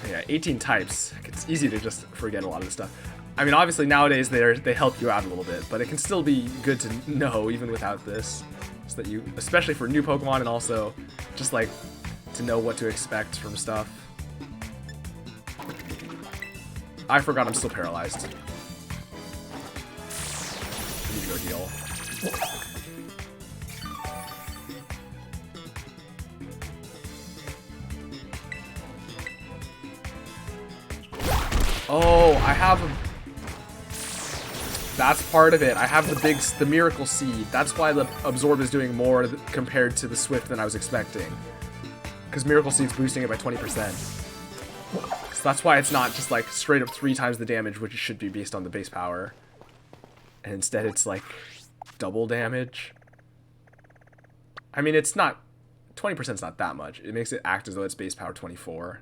Yeah, 18 types. It's easy to just forget a lot of this stuff. I mean, obviously nowadays they help you out a little bit, but it can still be good to know even without this, so that you, especially for new Pokemon, and also just like to know what to expect from stuff. I forgot I'm still paralyzed. I need to go heal. Oh, I have a... That's part of it. I have the Miracle Seed. That's why the Absorb is doing more compared to the Swift than I was expecting. Because Miracle Seed's boosting it by 20%. So that's why it's not just like straight up 3 times the damage, which it should be based on the base power. And instead it's like double damage. I mean, it's not... 20% is not that much. It makes it act as though it's base power 24.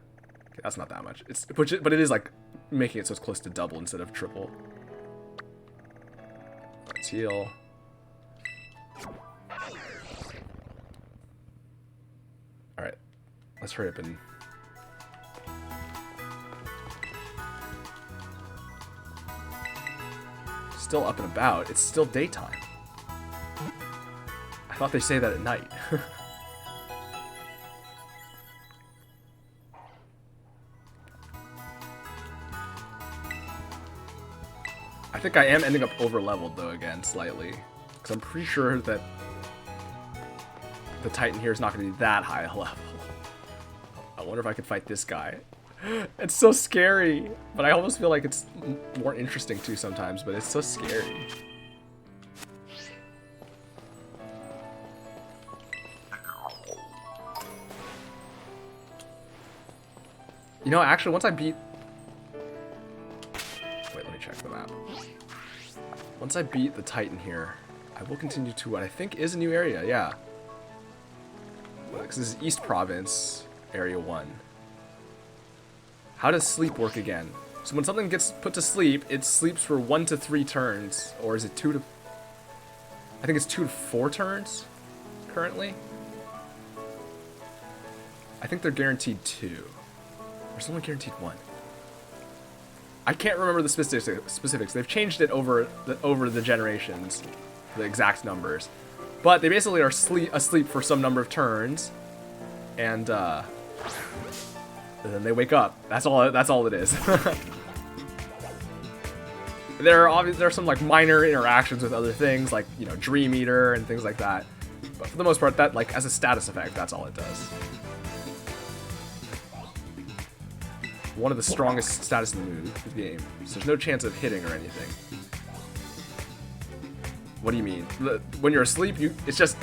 Okay, that's not that much. But it is like making it so it's close to double instead of triple. Let's heal. Alright. Let's hurry up and... Still up and about. It's still daytime. I thought they say that at night. I think I am ending up over-leveled, though, again, slightly. Because I'm pretty sure that the Titan here is not going to be that high a level. I wonder if I could fight this guy. It's so scary, but I almost feel like it's more interesting too sometimes, but it's so scary. You know, actually, once I beat... Wait, let me check the map. Once I beat the Titan here, I will continue to what I think is a new area, yeah. Because this is East Province, Area 1. How does sleep work again? So when something gets put to sleep, it sleeps for 1 to 3 turns. Or is it 2 to... I think it's 2 to 4 turns, currently. I think they're guaranteed 2. Or is only guaranteed 1? I can't remember the specifics. They've changed it over the generations, the exact numbers. But they basically are asleep for some number of turns, and then they wake up. That's all it is. There are some like minor interactions with other things, like, you know, Dream Eater and things like that. But for the most part, that, like, as a status effect, that's all it does. One of the strongest status in the game, so there's no chance of hitting or anything. What do you mean? When you're asleep, you just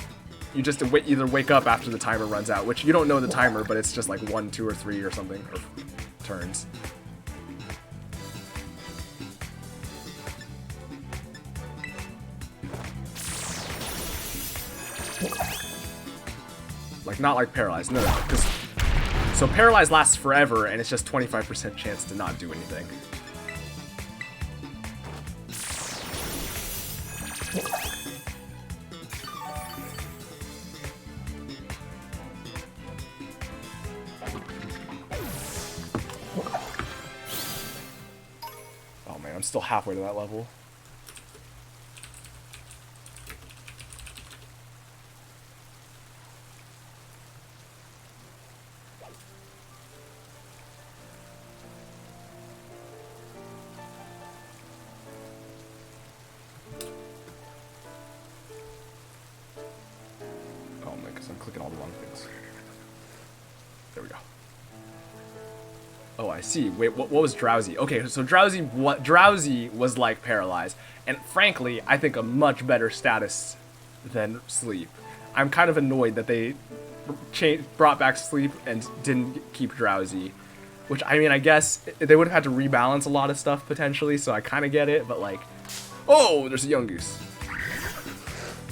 either wake up after the timer runs out, which you don't know the timer, but it's just like 1, 2, or 3 or something, or turns. Like, not like Paralyzed, no, because... So Paralyzed lasts forever, and it's just 25% chance to not do anything. Oh man, I'm still halfway to that level. I see. Wait, what was Drowsy? Okay, so Drowsy was like Paralyzed, and frankly, I think a much better status than Sleep. I'm kind of annoyed that they brought back Sleep and didn't keep Drowsy, which, I mean, I guess they would have had to rebalance a lot of stuff potentially, so I kind of get it, but like, oh, there's a young goose.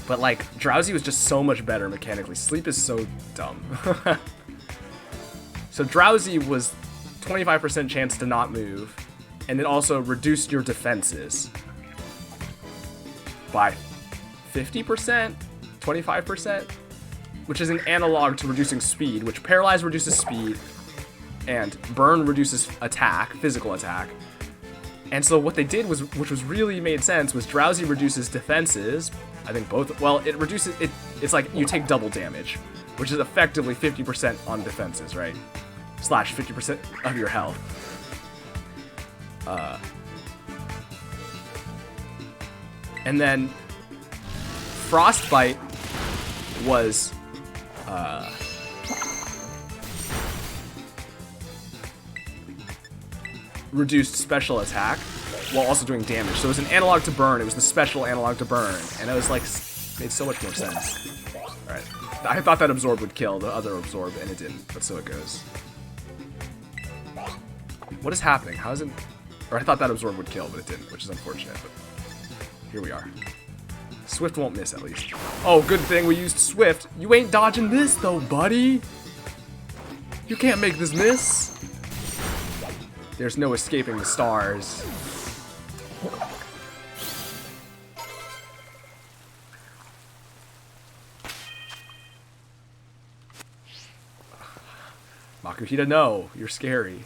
But like, Drowsy was just so much better mechanically. Sleep is so dumb. So Drowsy was 25% chance to not move, and it also reduced your defenses by 50%, 25%, which is an analog to reducing speed, which Paralyze reduces speed, and Burn reduces attack, physical attack. And so what they did was, which was really made sense, was Drowsy reduces defenses. I think both, well, it reduces, it's like you take double damage, which is effectively 50% on defenses, right? Slash 50% of your health. And then Frostbite was reduced special attack while also doing damage. So it was an analog to Burn. It was the special analog to Burn, and it was like made so much more sense. All right, I thought that Absorb would kill the other Absorb, and it didn't. But so it goes. What is happening? How is it? Or I thought that Absorb would kill, but it didn't, which is unfortunate. But here we are. Swift won't miss, at least. Oh, good thing we used Swift. You ain't dodging this, though, buddy. You can't make this miss. There's no escaping the stars. Makuhita, no. You're scary.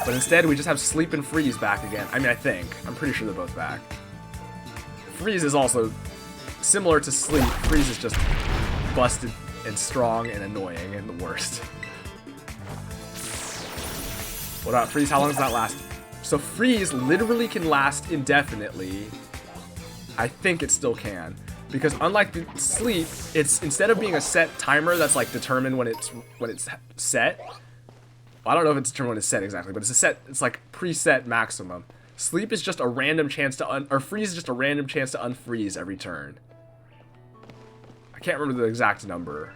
But instead, we just have Sleep and Freeze back again. I mean, I think. I'm pretty sure they're both back. Freeze is also similar to Sleep. Freeze is just busted and strong and annoying and the worst. What about Freeze? How long does that last? So freeze literally can last indefinitely. I think it still can. Because unlike the sleep, it's instead of being a set timer that's like determined when it's set. Well, I don't know if it's determined when it's set exactly, but it's like preset maximum. Sleep is just a random chance to or freeze is just a random chance to unfreeze every turn. I can't remember the exact number.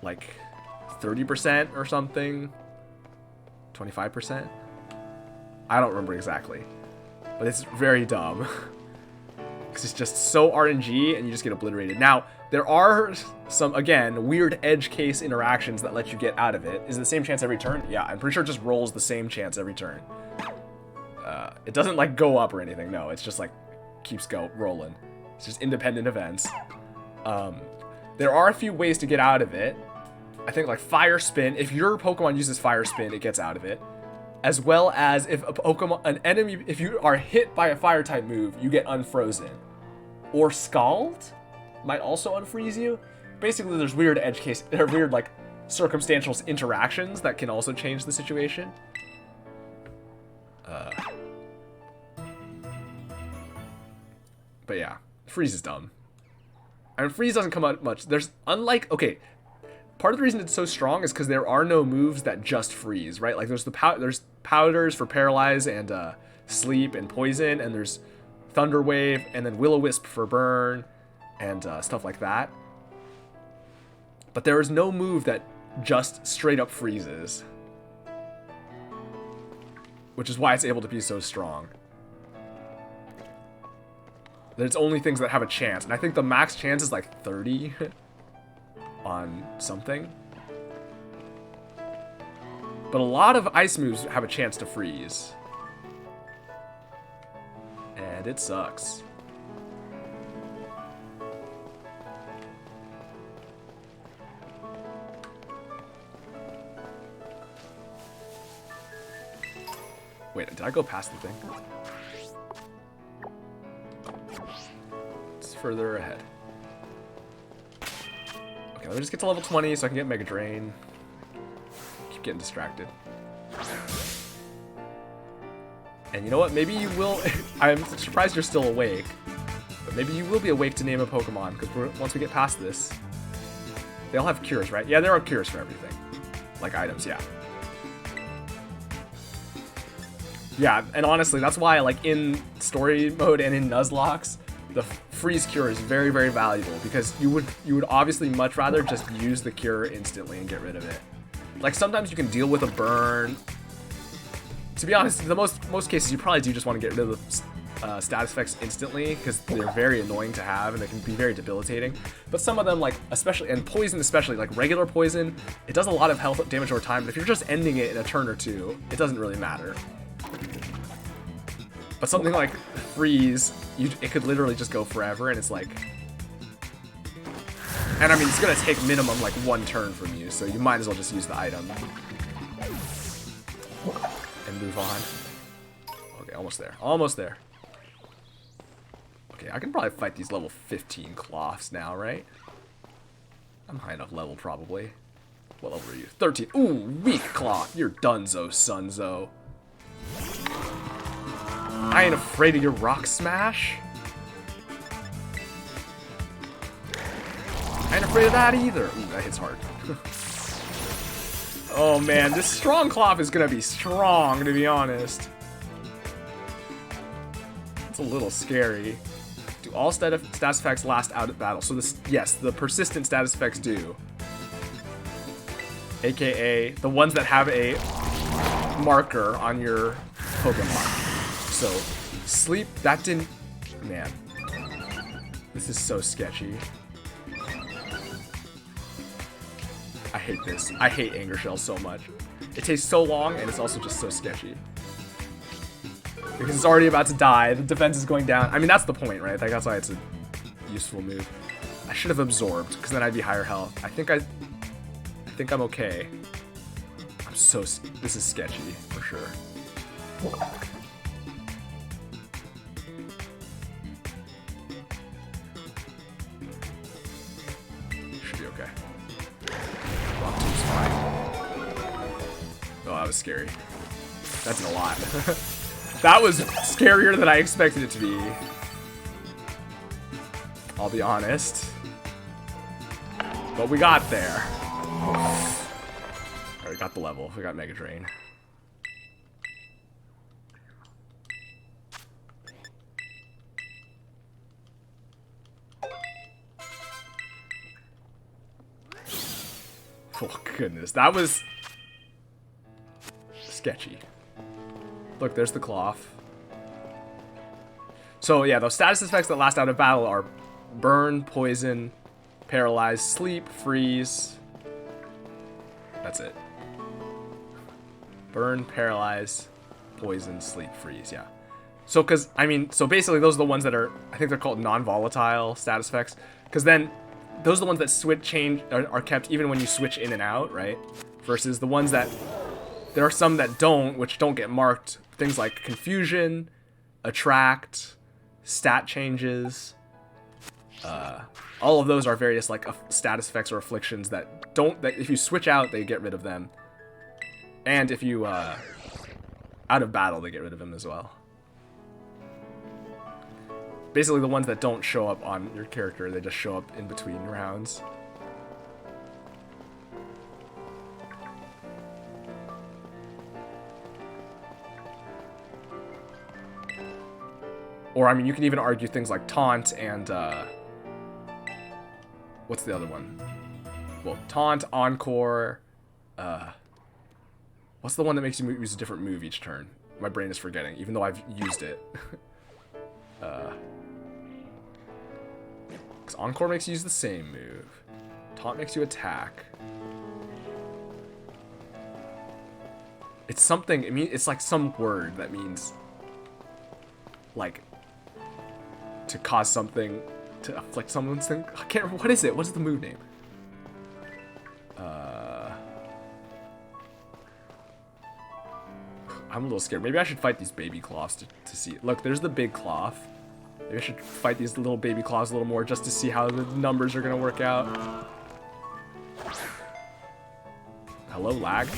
Like 30% or something. 25%. I don't remember exactly. But it's very dumb. Because it's just so RNG and you just get obliterated. Now, there are some, again, weird edge case interactions that let you get out of it. Is it the same chance every turn? Yeah, I'm pretty sure it just rolls the same chance every turn. It doesn't like go up or anything. No, it's just like keeps rolling. It's just independent events. There are a few ways to get out of it. I think like Fire Spin. If your Pokemon uses Fire Spin, it gets out of it. As well as if an enemy, if you are hit by a fire type move, you get unfrozen. Or Scald might also unfreeze you. Basically, there's weird edge case, there are weird like circumstantial interactions that can also change the situation. But yeah, freeze is dumb. I mean, freeze doesn't come out much. There's okay. Part of the reason it's so strong is because there are no moves that just freeze, right? Like there's there's powders for paralyze and sleep and poison, and there's thunder wave, and then will-o-wisp for burn and stuff like that. But there is no move that just straight up freezes, which is why it's able to be so strong. There's only things that have a chance, and I think the max chance is like 30. On something. But a lot of ice moves have a chance to freeze. And it sucks. Wait, did I go past the thing? It's further ahead. Okay, let me just get to level 20 so I can get Mega Drain. Keep getting distracted. And you know what? Maybe you will... I'm surprised you're still awake. But maybe you will be awake to name a Pokemon, because once we get past this... They all have cures, right? Yeah, there are cures for everything. Like items, yeah. Yeah, and honestly, that's why, like, in story mode and in Nuzlocke, the freeze cure is very, very valuable, because you would obviously much rather just use the cure instantly and get rid of it. Like sometimes you can deal with a burn. To be honest, the most cases you probably do just want to get rid of the status effects instantly, because they're very annoying to have and they can be very debilitating. But some of them, like especially, and poison especially, like regular poison, it does a lot of health damage over time. But if you're just ending it in a turn or two, it doesn't really matter. But something like freeze, it could literally just go forever, and it's like... And I mean, it's gonna take minimum like 1 turn from you, so you might as well just use the item. And move on. Okay, almost there. Almost there. Okay, I can probably fight these level 15 Klawfs now, right? I'm high enough level, probably. What level are you? 13. Ooh, weak Klawf. You're donezo, sonzo. I ain't afraid of your rock smash. I ain't afraid of that either. Ooh, that hits hard. Oh man, this strong Klawf is gonna be strong, to be honest. It's a little scary. Do all status effects last out of battle? So this, yes, the persistent status effects do. AKA the ones that have a marker on your Pokemon. So, sleep, that didn't... Man. This is so sketchy. I hate this. I hate Anger Shell so much. It takes so long, and it's also just so sketchy. Because it's already about to die, the defense is going down. I mean, that's the point, right? Like, that's why it's a useful move. I should have absorbed, because then I'd be higher health. I think I'm okay. I'm so... This is sketchy, for sure. was scary. That's a lot. That was scarier than I expected it to be. I'll be honest. But we got there. Alright, we got the level. We got Mega Drain. Oh goodness, that was sketchy. Look, there's the Klawf. So yeah, those status effects that last out of battle are burn, poison, paralyze, sleep, freeze. That's it. Burn, paralyze, poison, sleep, freeze, yeah. So, so basically those are the ones that are, I think they're called non-volatile status effects. Because then, those are the ones that are kept even when you switch in and out, right? Versus the ones that, there are some that don't, which don't get marked. Things like confusion, attract, stat changes. All of those are various like status effects or afflictions that if you switch out, they get rid of them. And if you, out of battle, they get rid of them as well. Basically, the ones that don't show up on your character, they just show up in between rounds. Or, I mean, you can even argue things like taunt and, what's the other one? Well, taunt, encore, what's the one that makes you use a different move each turn? My brain is forgetting, even though I've used it. Because encore makes you use the same move. Taunt makes you attack. It's something, it's like some word that means, like, to cause something, to afflict someone's thing. I can't remember, what is it? What is the move name? I'm a little scared. Maybe I should fight these baby Klawfs to see. Look, there's the big Klawf. Maybe I should fight these little baby Klawfs a little more just to see how the numbers are going to work out. Hello, lag?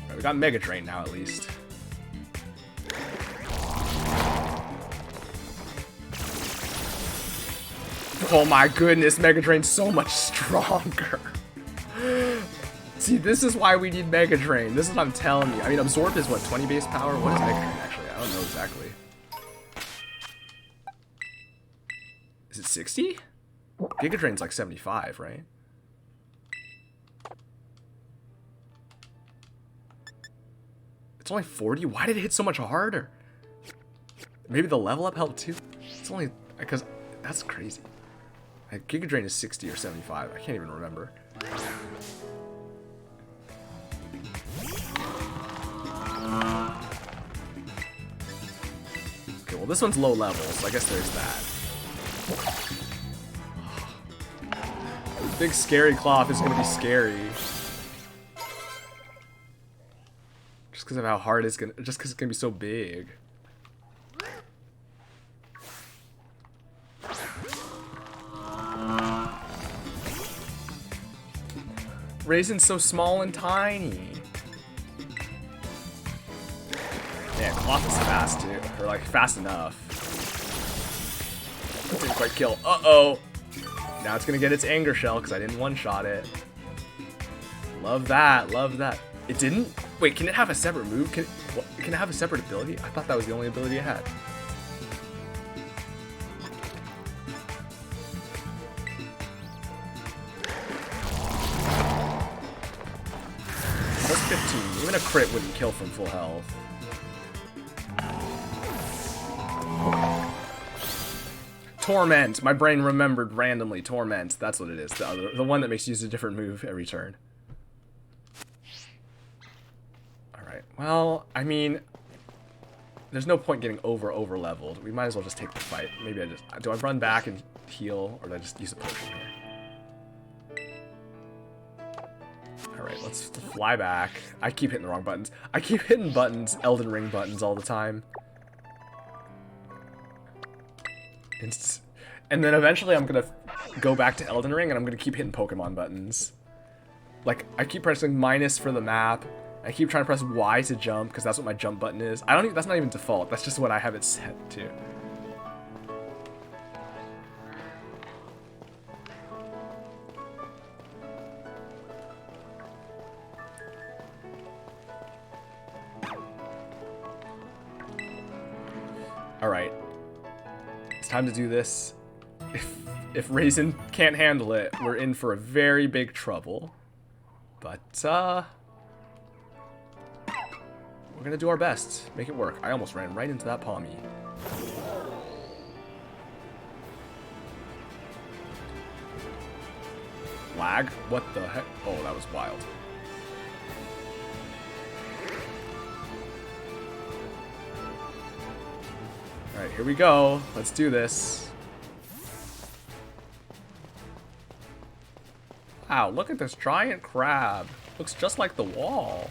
Right, we got Mega Drain now, at least. Oh my goodness, Mega Drain's so much stronger. See, this is why we need Mega Drain. This is what I'm telling you. I mean, Absorb is what, 20 base power? What is Mega Drain actually? I don't know exactly. Is it 60? Giga Drain's like 75, right? It's only 40? Why did it hit so much harder? Maybe the level up helped too? It's only, because that's crazy. Like, Giga Drain is 60 or 75. I can't even remember. Okay, well this one's low level, so I guess there's that. Big scary Klawf is gonna be scary. Just because of how hard it's gonna, just because it's gonna be so big. Raisin's so small and tiny. Yeah, Klawf is fast too, or like fast enough. Didn't quite kill. Uh-oh. Now it's gonna get its anger shell because I didn't one-shot it. Love that, love that. It didn't? Wait, can it have a separate move? Can it have a separate ability? I thought that was the only ability it had. Plus 15. Even a crit wouldn't kill from full health. Torment. My brain remembered randomly. Torment. That's what it is. The one that makes you use a different move every turn. Alright. Well, I mean, there's no point getting over leveled. We might as well just take the fight. Maybe do I run back and heal, or do I just use a potion here? Alright, let's fly back. I keep hitting the wrong buttons. I keep hitting buttons, Elden Ring buttons all the time. And then eventually I'm gonna go back to Elden Ring and I'm gonna keep hitting Pokemon buttons. Like, I keep pressing minus for the map. I keep trying to press Y to jump because that's what my jump button is. I don't even, that's not even default. That's just what I have it set to. All right, it's time to do this. If Raisin can't handle it, we're in for a very big trouble. But we're gonna do our best, make it work. I almost ran right into that Palmy. Lag? What the heck? Oh, that was wild. Alright, here we go. Let's do this. Wow, look at this giant crab. Looks just like the wall.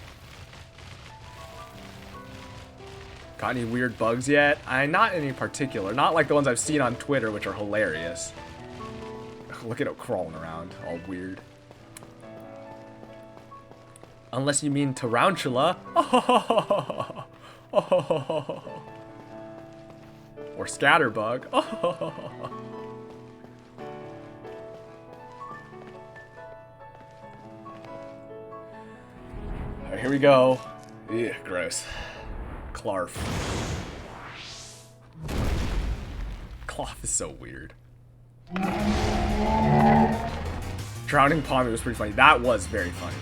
Got any weird bugs yet? Not any particular. Not like the ones I've seen on Twitter, which are hilarious. Look at it crawling around, all weird. Unless you mean tarantula. Or scatterbug. Alright, here we go. Ew, gross. Klawf. Klawf is so weird. Drowning Palmy was pretty funny. That was very funny.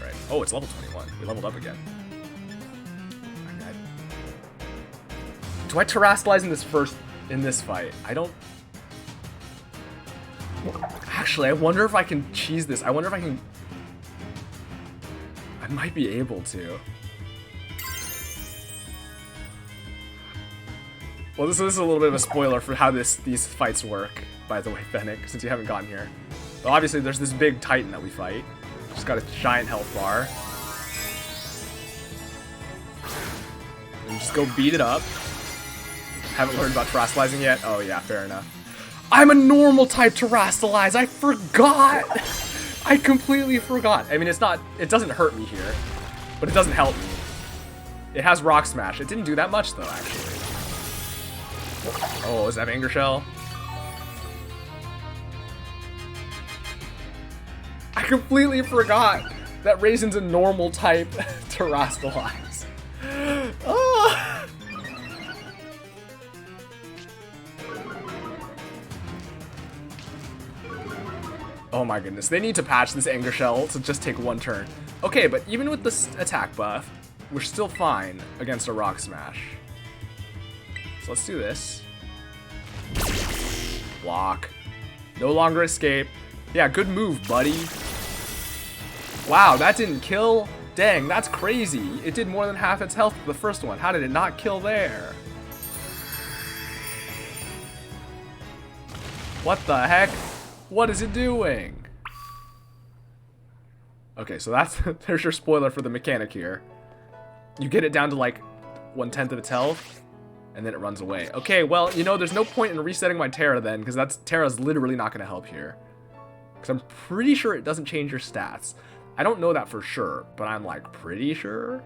Right. Oh, it's level 21. We leveled up again. Do I terrastalize in this fight? I don't... Actually, I wonder if I can cheese this. I wonder if I can... I might be able to. Well, this is a little bit of a spoiler for how these fights work, by the way, Fennec, since you haven't gotten here. Well, obviously, there's this big Titan that we fight. Just got a giant health bar. And just go beat it up. Haven't learned about terrastalizing yet? Oh yeah, fair enough. I'm a normal type terrastalize! I forgot! I completely forgot. I mean, it doesn't hurt me here, but it doesn't help me. It has Rock Smash. It didn't do that much though, actually. Oh, is that Anger Shell? I completely forgot that Raisin's a normal type terrastalize. Oh. Oh my goodness, they need to patch this Anger Shell to just take one turn. Okay, but even with this attack buff, we're still fine against a Rock Smash. So let's do this. Block. No longer escape. Yeah, good move, buddy. Wow, that didn't kill? Dang, that's crazy. It did more than half its health for the first one. How did it not kill there? What the heck? What is it doing? Okay, so that's there's your spoiler for the mechanic here. You get it down to like 1/10 of its health, and then it runs away. Okay, well, you know, there's no point in resetting my Terra then, because Terra's literally not going to help here. Because I'm pretty sure it doesn't change your stats. I don't know that for sure, but I'm like pretty sure.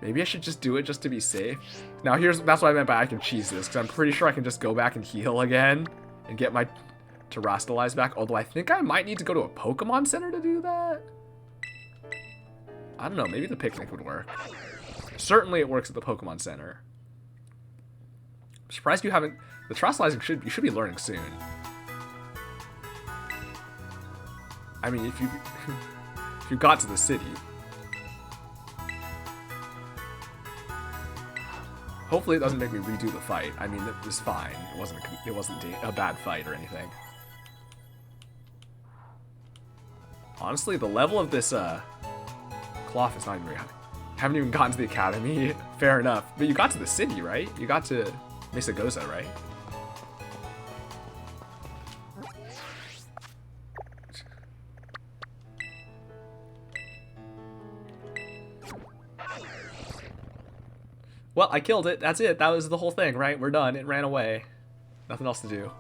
Maybe I should just do it just to be safe. Now that's what I meant by I can cheese this, because I'm pretty sure I can just go back and heal again and get my terrastalize back, although I think I might need to go to a Pokemon Center to do that. I don't know, maybe the picnic would work. Certainly it works at the Pokemon Center. I'm surprised you haven't... The terrastalizing you should be learning soon. I mean, if you got to the city. Hopefully it doesn't make me redo the fight. I mean, it was fine. It wasn't a bad fight or anything. Honestly, the level of this Klawf is not even very high. Haven't even gotten to the academy. Fair enough. But you got to the city, right? You got to Mesagoza, right? Well, I killed it. That's it. That was the whole thing, right? We're done. It ran away. Nothing else to do.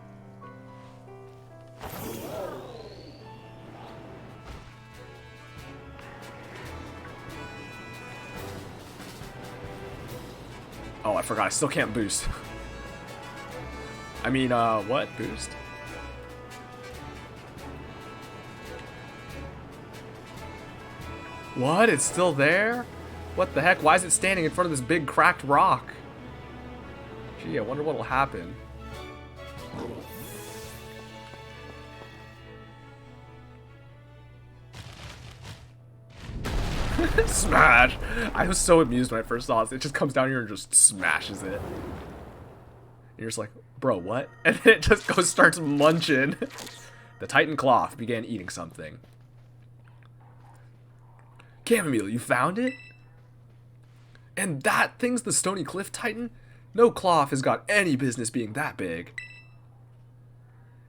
Oh, I forgot. I still can't boost. I mean, what? Boost? What? It's still there? What the heck? Why is it standing in front of this big cracked rock? Gee, I wonder what'll happen. Smash! I was so amused when I first saw it. It just comes down here and just smashes it. You're just like, bro, what? And then it just starts munching. The Titan Klawf began eating something. Chamomile, you found it? And that thing's the Stony Cliff Titan? No Klawf has got any business being that big.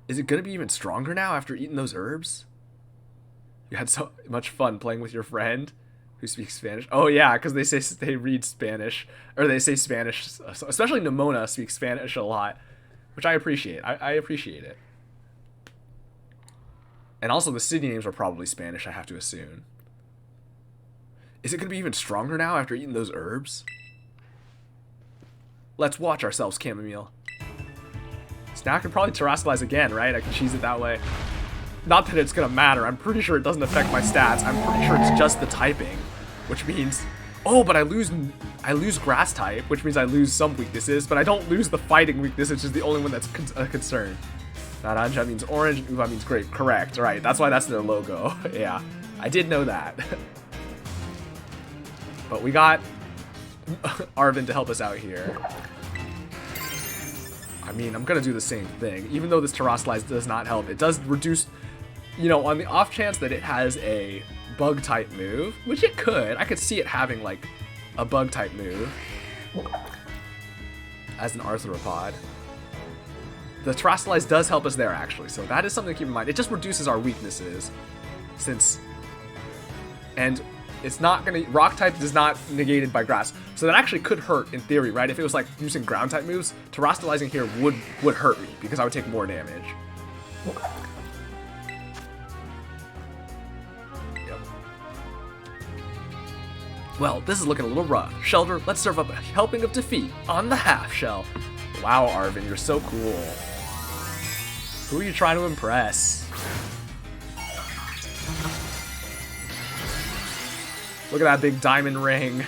Is it gonna be even stronger now after eating those herbs? You had so much fun playing with your friend who speaks Spanish. Oh yeah, because they read Spanish, or they say Spanish. Especially Nimona speaks Spanish a lot, which I appreciate. I appreciate it. And also the city names are probably Spanish, I have to assume. Is it going to be even stronger now after eating those herbs? Let's watch ourselves, Chamomile. So now I can probably terrestrialize again, right? I can cheese it that way. Not that it's going to matter. I'm pretty sure it doesn't affect my stats. I'm pretty sure it's just the typing. Which means... Oh, but I lose grass type, which means I lose some weaknesses. But I don't lose the fighting weakness, which is the only one that's a concern. Naranja means orange, and Uva means grape. Correct, right. That's why that's their logo. Yeah, I did know that. But we got Arven to help us out here. I mean, I'm going to do the same thing. Even though this Terrasilize does not help, it does reduce, you know, on the off chance that it has a bug type move, which it could. I could see it having, like, a bug type move as an arthropod. The Terrasilize does help us there, actually, so that is something to keep in mind. It just reduces our weaknesses, since... And... It's not gonna... Rock type is not negated by grass. So that actually could hurt, in theory, right? If it was, like, using ground type moves, terrestrializing here would hurt me, because I would take more damage. Yep. Well, this is looking a little rough. Shelter, let's serve up a helping of defeat on the half shell. Wow, Arven, you're so cool. Who are you trying to impress? Look at that big diamond ring.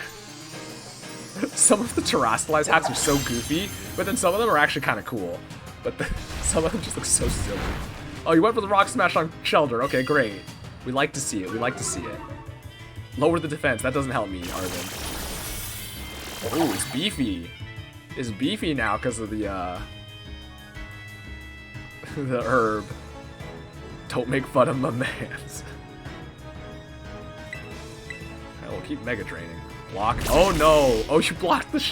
Some of the Terrasilize hats are so goofy, but then some of them are actually kind of cool. But some of them just look so silly. Oh, you went for the rock smash on Shelter. Okay, great. We like to see it. We like to see it. Lower the defense. That doesn't help me, Arven. Oh, it's beefy. It's beefy now because of the the herb. Don't make fun of my mans. We'll keep mega draining. Block. Oh no! Oh, you blocked the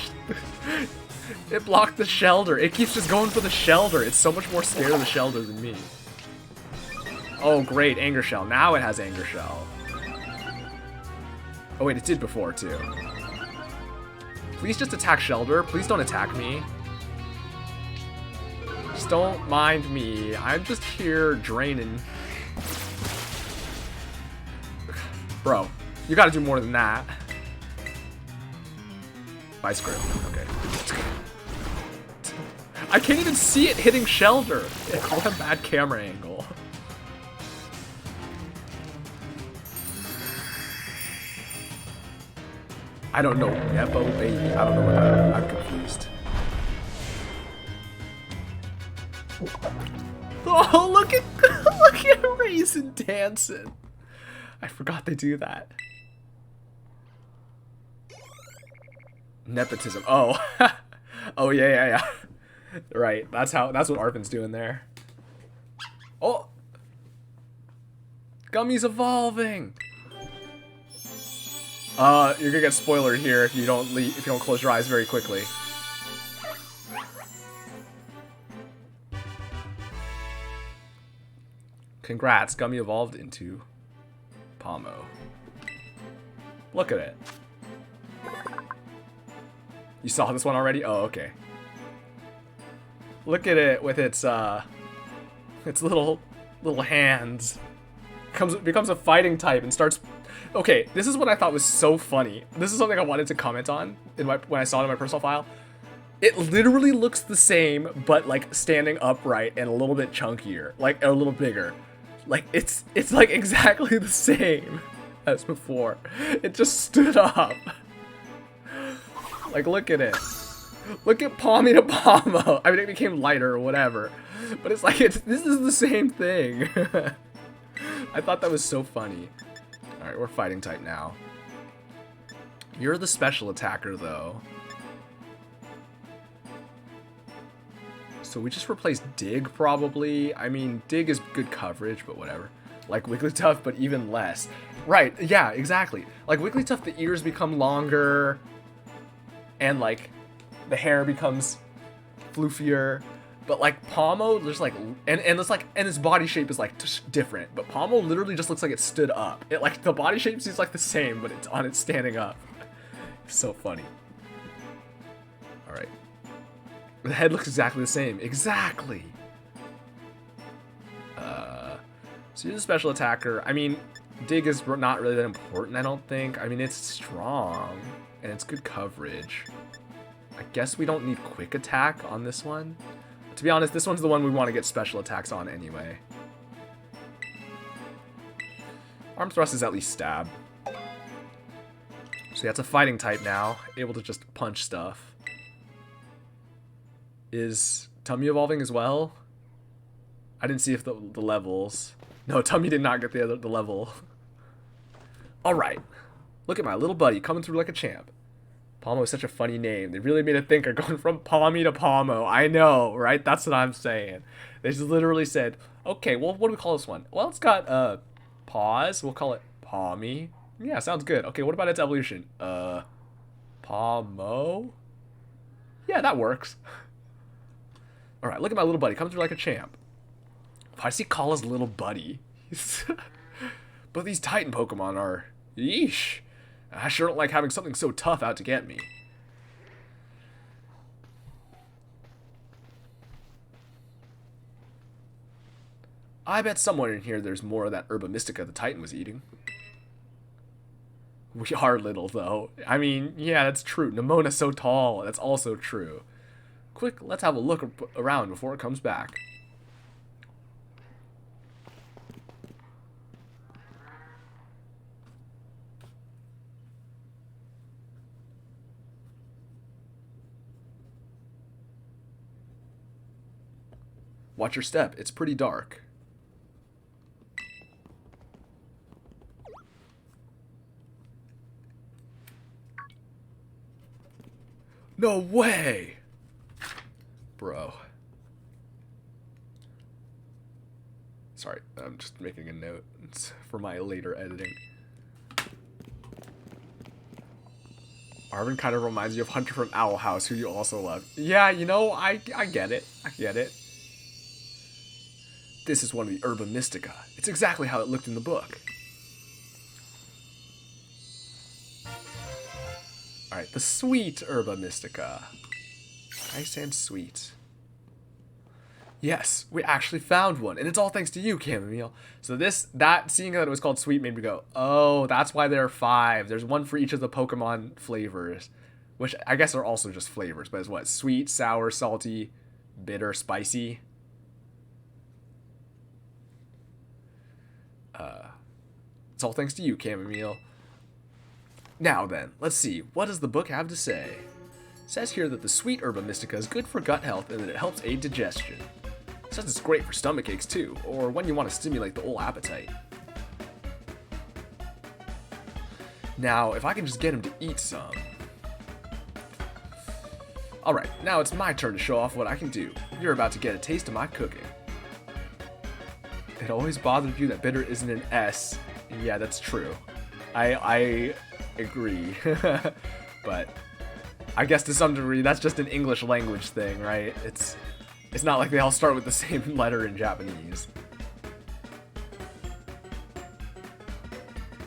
it blocked the Shelter. It keeps just going for the Shelter. It's so much more scared of the Shelter than me. Oh great, Anger Shell. Now it has Anger Shell. Oh wait, it did before too. Please just attack Shelter. Please don't attack me. Just don't mind me. I'm just here draining. Bro. You gotta do more than that. Vice grip. Okay. I can't even see it hitting Shelter. What a bad camera angle. I don't know. Yeppo baby. I don't know what that. I'm confused. Oh, look at Raisin dancing. I forgot they do that. Nepotism. Oh. Oh yeah. Right. That's what Arven's doing there. Oh. Gummy's evolving. You're gonna get spoilered here if you don't close your eyes very quickly. Congrats, Gummy evolved into Pomo. Look at it. You saw this one already? Oh, okay. Look at it with its little hands. Becomes a fighting type and starts. Okay, this is what I thought was so funny. This is something I wanted to comment on when I saw it in my personal file. It literally looks the same, but like standing upright and a little bit chunkier, like a little bigger. Like it's like exactly the same as before. It just stood up. Like look at it. Look at Palmy to Palmo. I mean, it became lighter or whatever, but it's like this is the same thing. I thought that was so funny. All right, we're fighting type now. You're the special attacker though. So we just replaced Dig probably. I mean, Dig is good coverage, but whatever. Like Wigglytuff, but even less. Right, yeah, exactly. Like Wigglytuff, the ears become longer, and like the hair becomes floofier. But like Palmo, there's like, and its body shape is like different. But Palmo literally just looks like it stood up. It like the body shape seems like the same, but it's on it standing up. It's so funny. All right. The head looks exactly the same. Exactly. So you're the special attacker. I mean, Dig is not really that important, I don't think. I mean, it's strong, and it's good coverage. I guess we don't need quick attack on this one. To be honest, this one's the one we want to get special attacks on anyway. Arm thrust is at least stab. So yeah, it's a fighting type now, able to just punch stuff. Is Tummy evolving as well? I didn't see if the levels. No, Tummy did not get the level. Alright. Look at my little buddy coming through like a champ. Palmo is such a funny name. They really made a thinker going from Palmy to Palmo. I know, right? That's what I'm saying. They just literally said, okay, well, what do we call this one? Well, it's got paws. We'll call it Palmy. Yeah, sounds good. Okay, what about its evolution? Palmo? Yeah, that works. Alright, look at my little buddy coming through like a champ. Why does he call his little buddy? But these Titan Pokemon are... Yeesh. I sure don't like having something so tough out to get me. I bet somewhere in here there's more of that Herba Mystica the Titan was eating. We are little, though. I mean, yeah, that's true. Nemona's so tall. That's also true. Quick, let's have a look around before it comes back. Watch your step. It's pretty dark. No way! Bro. Sorry, I'm just making a note for my later editing. Arvin kind of reminds you of Hunter from Owl House, who you also love. Yeah, you know, I get it. I get it. This is one of the Herba Mystica. It's exactly how it looked in the book. Alright, the sweet Herba Mystica. Nice and sweet. Yes, we actually found one, and it's all thanks to you, Chamomile. So seeing that it was called sweet made me go, oh, that's why there are 5. There's one for each of the Pokemon flavors, which I guess are also just flavors, but it's what? Sweet, sour, salty, bitter, spicy. It's all thanks to you, Chamomile. Now then, let's see. What does the book have to say? It says here that the sweet Herba Mystica is good for gut health and that it helps aid digestion. It says it's great for stomach aches too, or when you want to stimulate the old appetite. Now, if I can just get him to eat some. Alright, now it's my turn to show off what I can do. You're about to get a taste of my cooking. It always bothered you that bitter isn't an S. Yeah, that's true. I agree. But I guess to some degree that's just an English language thing, right? It's not like they all start with the same letter in Japanese.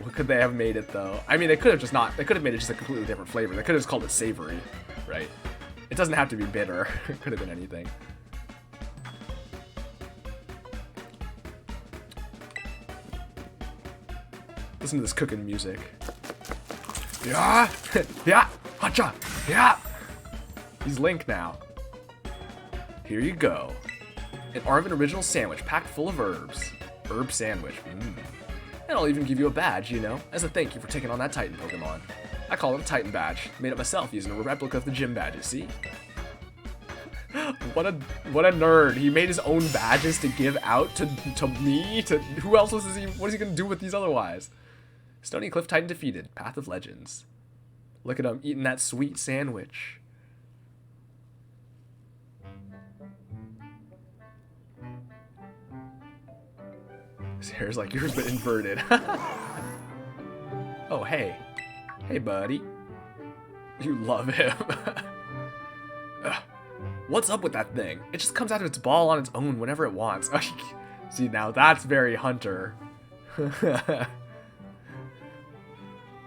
What could they have made it though? I mean, they could have made it just a completely different flavor. They could have just called it savory, right? It doesn't have to be bitter. It could have been anything. Listen to this cooking music. Yeah! Yeah! Hacha! Yeah! He's Link now. Here you go. An Arvin original sandwich packed full of herbs. Herb sandwich. Mmm. And I'll even give you a badge, you know, as a thank you for taking on that Titan Pokemon. I call it a Titan badge. Made it myself using a replica of the gym badges, see? What a nerd. He made his own badges to give out to me? To who else what is he gonna do with these otherwise? Stony Cliff Titan defeated. Path of Legends. Look at him eating that sweet sandwich. His hair's like yours, but inverted. Oh, hey. Hey, buddy. You love him. What's up with that thing? It just comes out of its ball on its own whenever it wants. See, now that's very Hunter.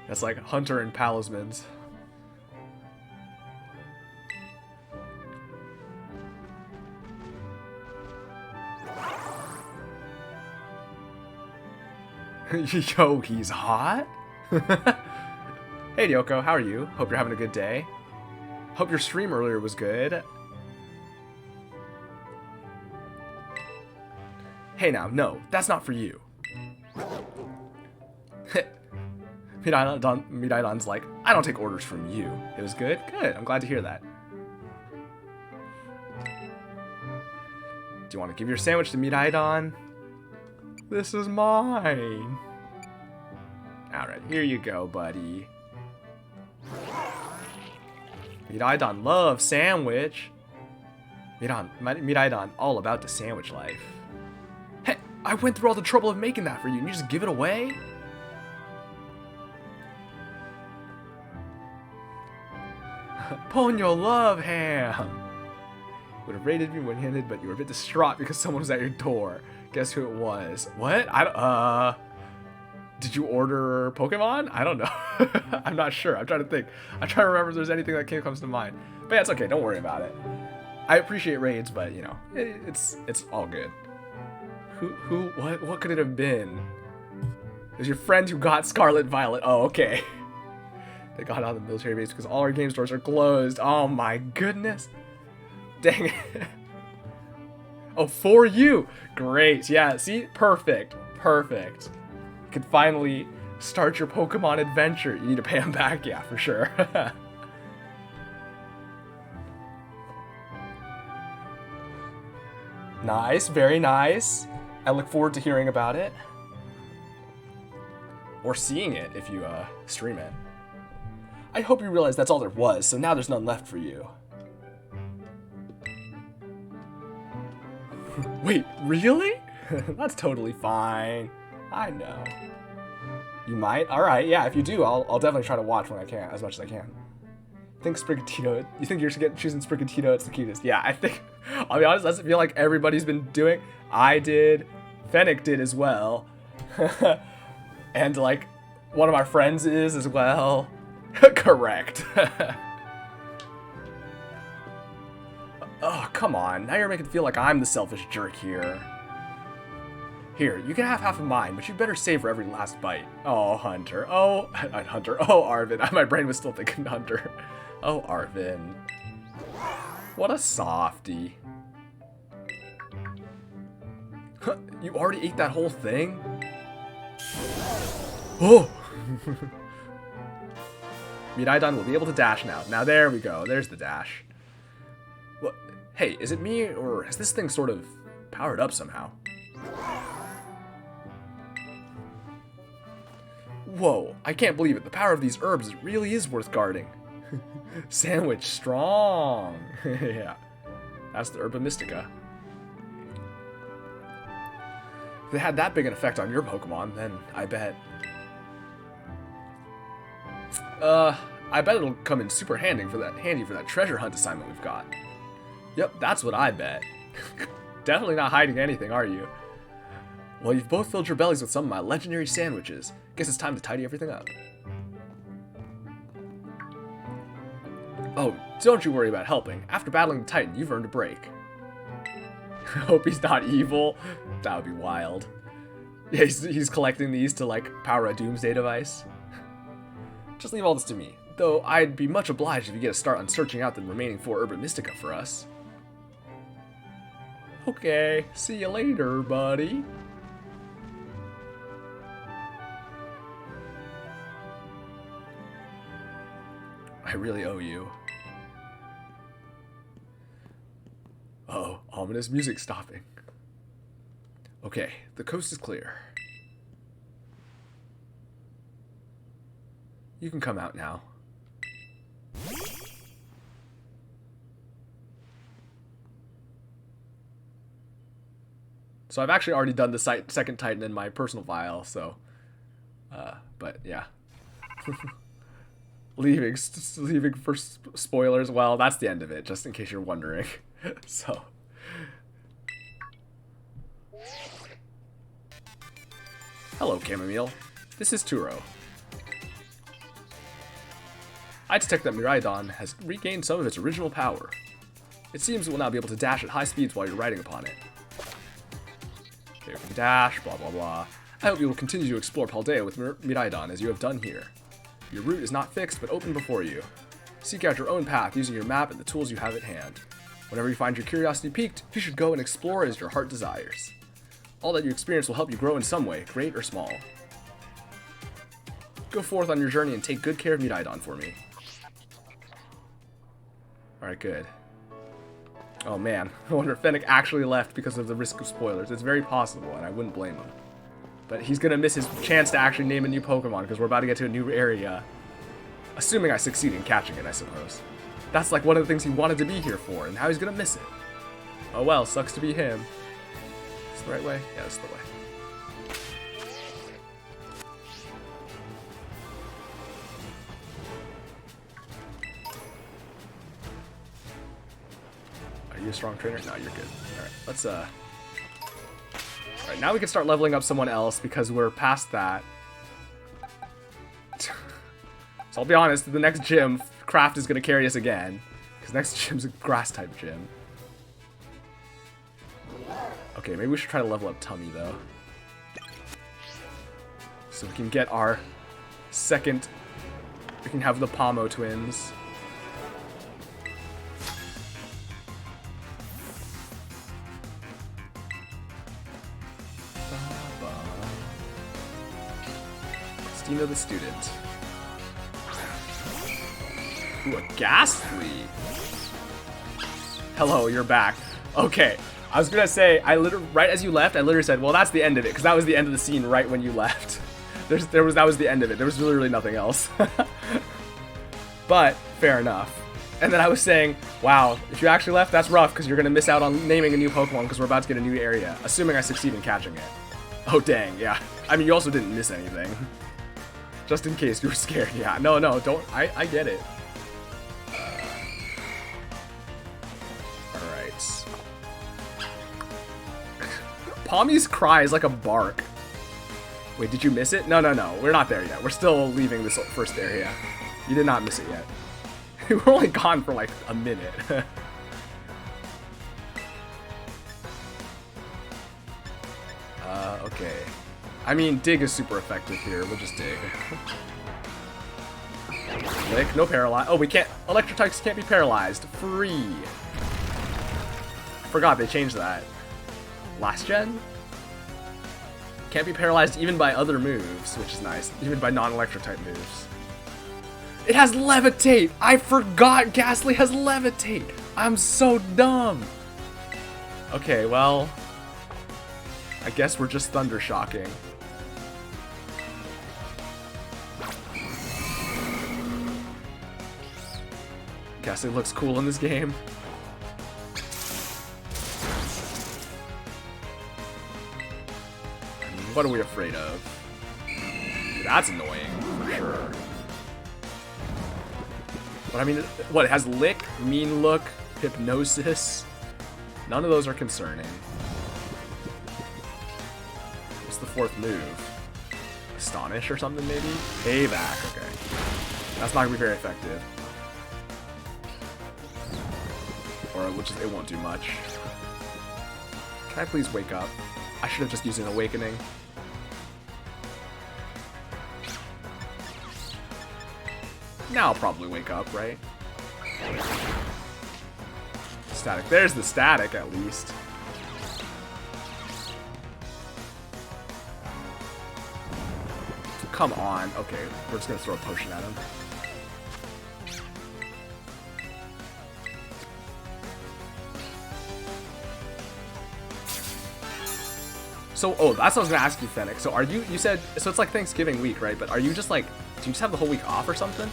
That's like Hunter and Palismans. Yo, he's hot? Hey Ryoko, how are you? Hope you're having a good day. Hope your stream earlier was good. Hey now, no, that's not for you. Midaidon's like, I don't take orders from you. It was good? Good, I'm glad to hear that. Do you want to give your sandwich to Midaidon? This is mine. Alright, here you go, buddy. Midaidon loves sandwich. Midaidon all about the sandwich life. Hey, I went through all the trouble of making that for you and you just give it away? Ponyo love ham. Would have rated me one-handed, but you were a bit distraught because someone was at your door. Guess who it was? What? Did you order Pokemon? I don't know. I'm not sure. I'm trying to think. I'm trying to remember if there's anything that comes to mind. But yeah, it's okay. Don't worry about it. I appreciate raids, but you know, it's all good. What could it have been? It was your friend who got Scarlet Violet. Oh, okay. They got out of the military base because all our game stores are closed. Oh my goodness. Dang it. Oh, for you. Great. Yeah, see? Perfect. Perfect. You can finally start your Pokemon adventure. You need to pay him back. Yeah, for sure. Nice. Very nice. I look forward to hearing about it. Or seeing it if you stream it. I hope you realize that's all there was, so now there's none left for you. Wait, really? That's totally fine. I know. You might? Alright, yeah, if you do, I'll definitely try to watch when I can, as much as I can. You think you're choosing Sprigatito, it's the cutest. Yeah, I think, I'll be honest, that's what I feel like everybody's been doing. I did, Fennec did as well. And like, one of my friends is as well. Correct. Oh, come on. Now you're making it feel like I'm the selfish jerk here. Here, you can have half of mine, but you better savor every last bite. Oh, Hunter. Oh, Hunter. Oh, Arvin. My brain was still thinking Hunter. Oh, Arvin. What a softie. You already ate that whole thing? Oh! Midaidon will be able to dash now. Now there we go. There's the dash. What? Hey, is it me, or has this thing sort of powered up somehow? Whoa, I can't believe it. The power of these herbs really is worth guarding. Sandwich strong. Yeah, that's the Herba Mystica. If they had that big an effect on your Pokemon, then I bet... I bet it'll come in super handy for that treasure hunt assignment we've got. Yep, that's what I bet. Definitely not hiding anything, are you? Well, you've both filled your bellies with some of my legendary sandwiches. Guess it's time to tidy everything up. Oh, don't you worry about helping. After battling the Titan, you've earned a break. Hope he's not evil. That would be wild. Yeah, he's collecting these to, like, power a doomsday device. Just leave all this to me. Though I'd be much obliged if you get a start on searching out the remaining 4 Urban Mystica for us. Okay, see you later, buddy. I really owe you. Oh, ominous music stopping. Okay, the coast is clear. You can come out now. So I've actually already done the second Titan in my personal file, so... but yeah. leaving for spoilers. Well, that's the end of it, just in case you're wondering. So... Hello, Chamomile. This is Turo. I detect that Miraidon has regained some of its original power. It seems it will now be able to dash at high speeds while you're riding upon it. Okay, from dash, blah blah blah. I hope you will continue to explore Paldea with Miraidon as you have done here. Your route is not fixed, but open before you. Seek out your own path using your map and the tools you have at hand. Whenever you find your curiosity piqued, you should go and explore as your heart desires. All that you experience will help you grow in some way, great or small. Go forth on your journey and take good care of Miraidon for me. Alright, good. Oh man, I wonder if Fennec actually left because of the risk of spoilers. It's very possible, and I wouldn't blame him. But he's gonna miss his chance to actually name a new Pokemon because we're about to get to a new area. Assuming I succeed in catching it, I suppose. That's like one of the things he wanted to be here for, and how he's gonna miss it. Oh well, sucks to be him. Is this the right way? Yeah, this is the way. Are you a strong trainer? No, you're good. Alright, let's Alright, now we can start leveling up someone else because we're past that. So I'll be honest, the next gym, Craft is going to carry us again. Because next gym's a grass-type gym. Okay, maybe we should try to level up Tummy, though. So we can get our second... We can have the Pomo twins. Christina the student. Ooh, a Ghastly. Hello, you're back. Okay, I was gonna say, right as you left, I literally said, well, that's the end of it, because that was the end of the scene right when you left. That was the end of it. There was literally nothing else. But, fair enough. And then I was saying, wow, if you actually left, that's rough, because you're gonna miss out on naming a new Pokemon, because we're about to get a new area, assuming I succeed in catching it. Oh, dang, yeah. I mean, you also didn't miss anything. Just in case you were scared. Yeah, no, don't. I get it. Alright. Pommy's cry is like a bark. Wait, did you miss it? No. We're not there yet. We're still leaving this first area. You did not miss it yet. We're only gone for like a minute. Okay. I mean, Dig is super effective here. We'll just Dig. Lick, no paralyze. Oh, we can't. Electric types can't be paralyzed. Free. Forgot they changed that. Last gen? Can't be paralyzed even by other moves, which is nice. Even by non-electric type moves. It has Levitate! I forgot Ghastly has Levitate! I'm so dumb! Okay, well... I guess we're just Thunder Shocking. Ghastly looks cool in this game. I mean, what are we afraid of? That's annoying, for sure. But I mean, what, it has Lick, Mean Look, Hypnosis? None of those are concerning. What's the fourth move? Astonish or something, maybe? Payback, okay. That's not gonna be very effective. Or it won't do much. Can I please wake up? I should have just used an Awakening. Now I'll probably wake up, right? Static. There's the static, at least. Come on. Okay, we're just gonna throw a potion at him. So, oh, that's what I was gonna ask you, Fennec. So are you said, so it's like Thanksgiving week, right? But are you just like, do you just have the whole week off or something?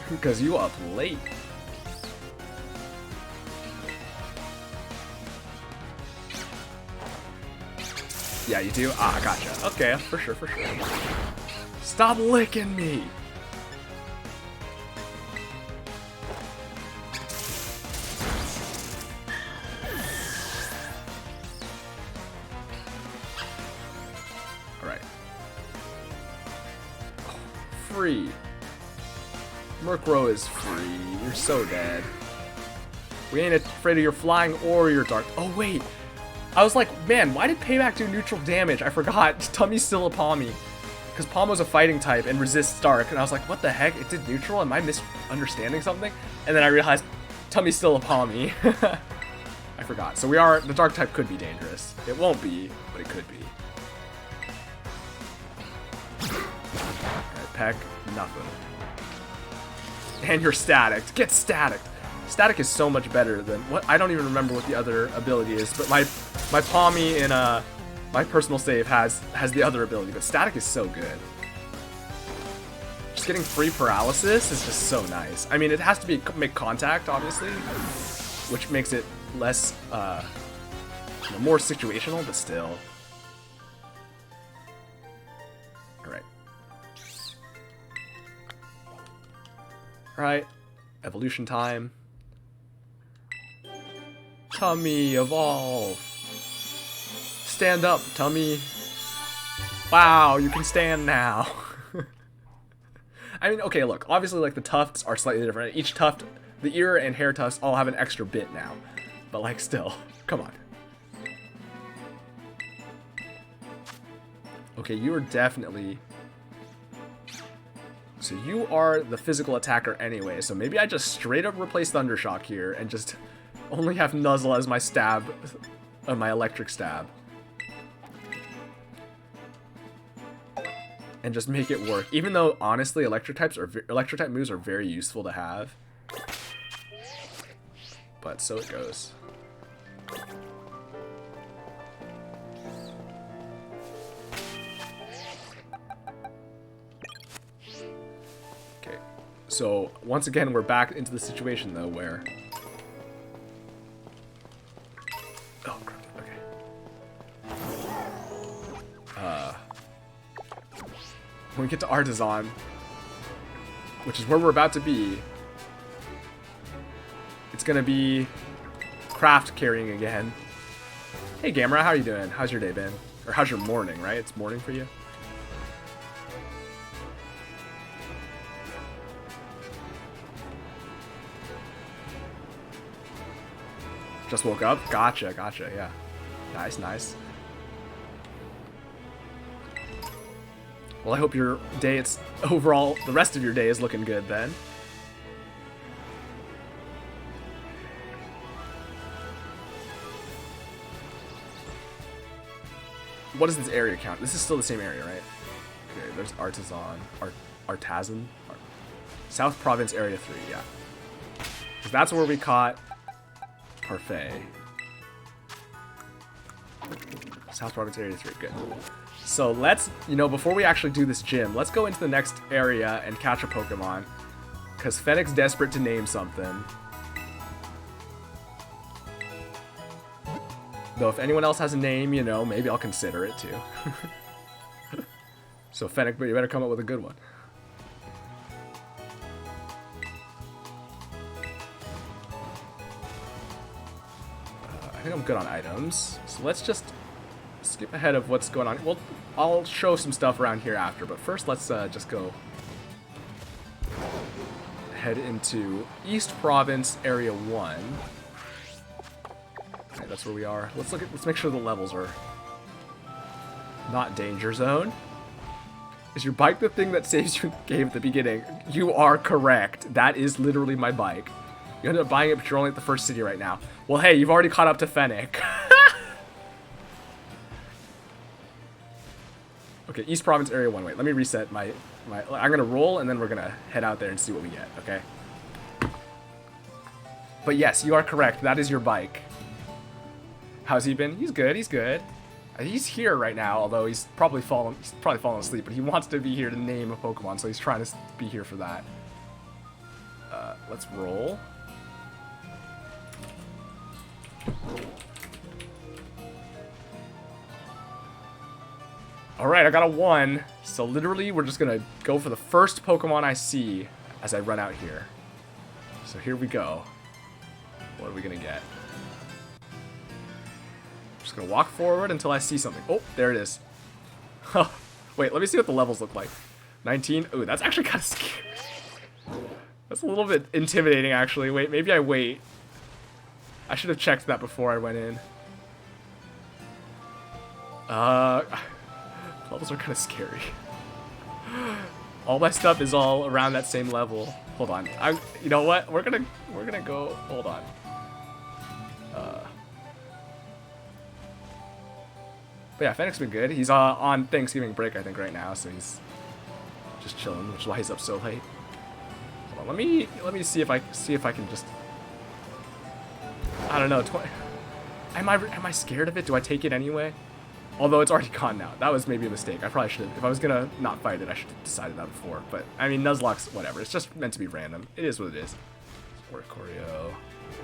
Because you up late. Yeah, you do? Ah, gotcha. Okay, for sure, for sure. Stop licking me! Alright. Oh, free. Murkrow is free. You're so dead. We ain't afraid of your flying or your dark. Oh, wait. I was like, man, why did Payback do neutral damage? I forgot. Tummy's still a Palmy. Because Palmo's a fighting type and resists dark. And I was like, what the heck? It did neutral? Am I misunderstanding something? And then I realized Tummy's still a Palmy. I forgot. So the dark type could be dangerous. It won't be, but it could be. Alright, Peck, nothing. And you're staticked. Get staticked. Static is so much better than what I don't even remember what the other ability is, but my Palmy in my personal save has the other ability, but static is so good. Just getting free paralysis is just so nice. I mean, it has to make contact, obviously, which makes it less more situational, but still. All right, evolution time. Tummy, evolve. Stand up, Tummy. Wow, you can stand now. I mean, okay, look, obviously, like, the tufts are slightly different. Each tuft, the ear and hair tufts all have an extra bit now. But, like, still, come on. Okay, you are definitely... So you are the physical attacker anyway, so maybe I just straight up replace Thundershock here and just only have Nuzzle as my stab, my electric stab. And just make it work. Even though, honestly, electric type moves are very useful to have. But so it goes. Okay. So, once again, we're back into the situation, though, where... Oh, crap. Okay. When we get to Artisan, which is where we're about to be, it's gonna be craft carrying again. Hey Gamera, how are you doing? How's your day been? Or how's your morning, right? It's morning for you? Just woke up? Gotcha, gotcha, yeah. Nice, nice. Well, I hope your day, overall, the rest of your day is looking good then. What is this area count? This is still the same area, right? Okay, there's Artisan? South Province Area 3, yeah. Because that's where we caught Parfait. South Province Area 3, good. So let's, before we actually do this gym, let's go into the next area and catch a Pokemon. Because Fennec's desperate to name something. Though if anyone else has a name, maybe I'll consider it too. So Fennec, but you better come up with a good one. I think I'm good on items. So let's just skip ahead of what's going on. Well, I'll show some stuff around here after, but first let's just go head into East Province Area 1. Okay, that's where we are. Let's make sure the levels are not danger zone. Is your bike the thing that saves you in the game at the beginning? You are correct. That is literally my bike. You ended up buying it, but you're only at the first city right now. Well, hey, you've already caught up to Fennec. Okay, East Province Area 1. Wait, let me reset my... I'm going to roll, and then we're going to head out there and see what we get, okay? But yes, you are correct. That is your bike. How's he been? He's good. He's good. He's here right now, although he's probably fallen asleep, but he wants to be here to name a Pokemon, so he's trying to be here for that. Let's roll. Alright, I got a 1. So literally, we're just going to go for the first Pokemon I see as I run out here. So here we go. What are we going to get? Just going to walk forward until I see something. Oh, there it is. Wait, let me see what the levels look like. 19. Ooh, that's actually kind of scary. That's a little bit intimidating, actually. Wait, maybe I wait. I should have checked that before I went in. Levels are kind of scary. All my stuff is all around that same level. Hold on. You know what? We're gonna go. Hold on. But yeah, Fennec's been good. He's on Thanksgiving break, I think, right now, so he's just chilling, which is why he's up so late. Hold on. Let me see if I can just. I don't know. Am I scared of it? Do I take it anyway? Although it's already gone now. That was maybe a mistake. I probably should have. If I was gonna not fight it, I should have decided that before. But I mean, Nuzlocke's whatever. It's just meant to be random. It is what it is. Oricorio.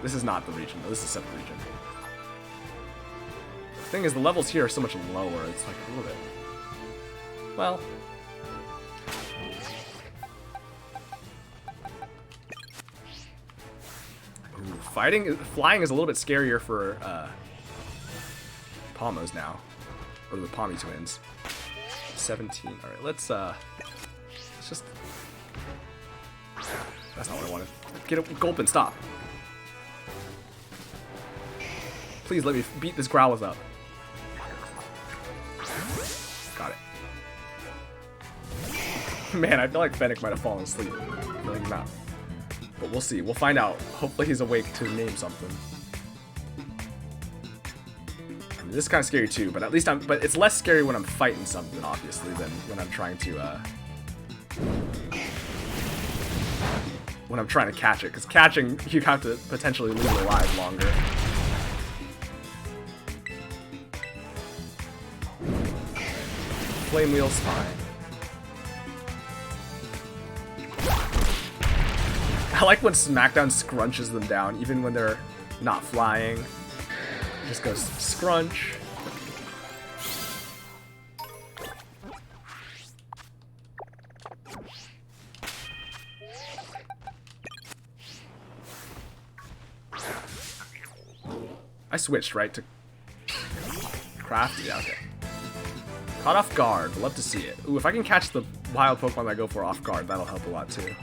This is not the region though. This is a separate region. The thing is, the levels here are so much lower. It's like a little bit. Well. Ooh, flying is a little bit scarier for Palmos now. Or the Palmy twins. 17. Alright, let's just... That's not what I wanted. Get it, Gulpin, stop. Please let me beat this Growlithe up. Got it. Man, I feel like Fennec might have fallen asleep. I feel like he's not. But we'll see. We'll find out. Hopefully he's awake to name something. This is kind of scary too, but at least but it's less scary when I'm fighting something, obviously, than when I'm trying to catch it. Because catching, you have to potentially leave it alive longer. Flame Wheel's fine. I like when Smackdown scrunches them down, even when they're not flying. Just goes scrunch. I switched, right, to craft? Yeah, okay. Caught off guard. Love to see it. Ooh, if I can catch the wild Pokemon that I go for off guard, that'll help a lot too.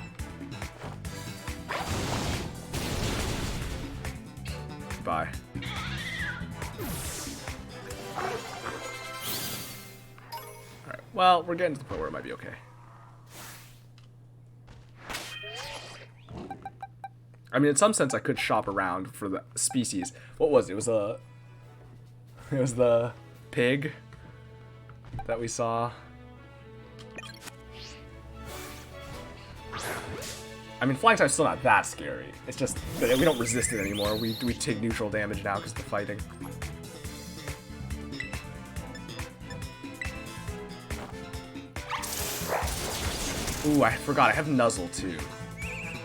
Bye. Alright, well, we're getting to the point where it might be okay. I mean, in some sense, I could shop around for the species. What was it? It was the pig that we saw. I mean, flying type's still not that scary. It's just that we don't resist it anymore. We take neutral damage now because of the fighting. Ooh, I forgot. I have Nuzzle too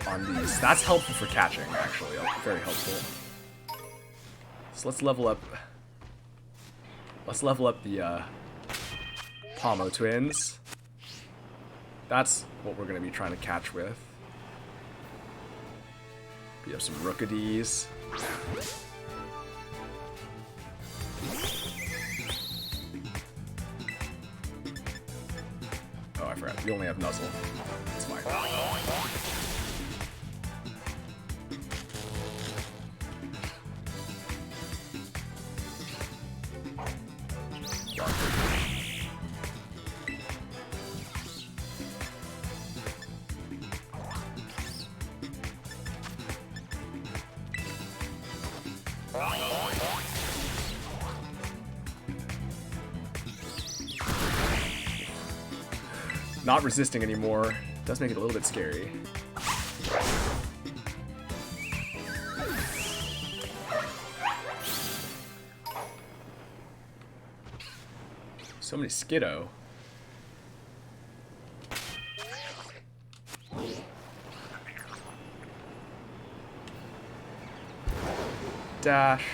on these. That's helpful for catching, actually. Very helpful. So let's level up. Let's level up the Palmo twins. That's what we're going to be trying to catch with. We have some Rookadies. Oh, I forgot. We only have Nuzzle. That's fine. not resisting anymore does make it a little bit scary. So many Skiddo. Dash.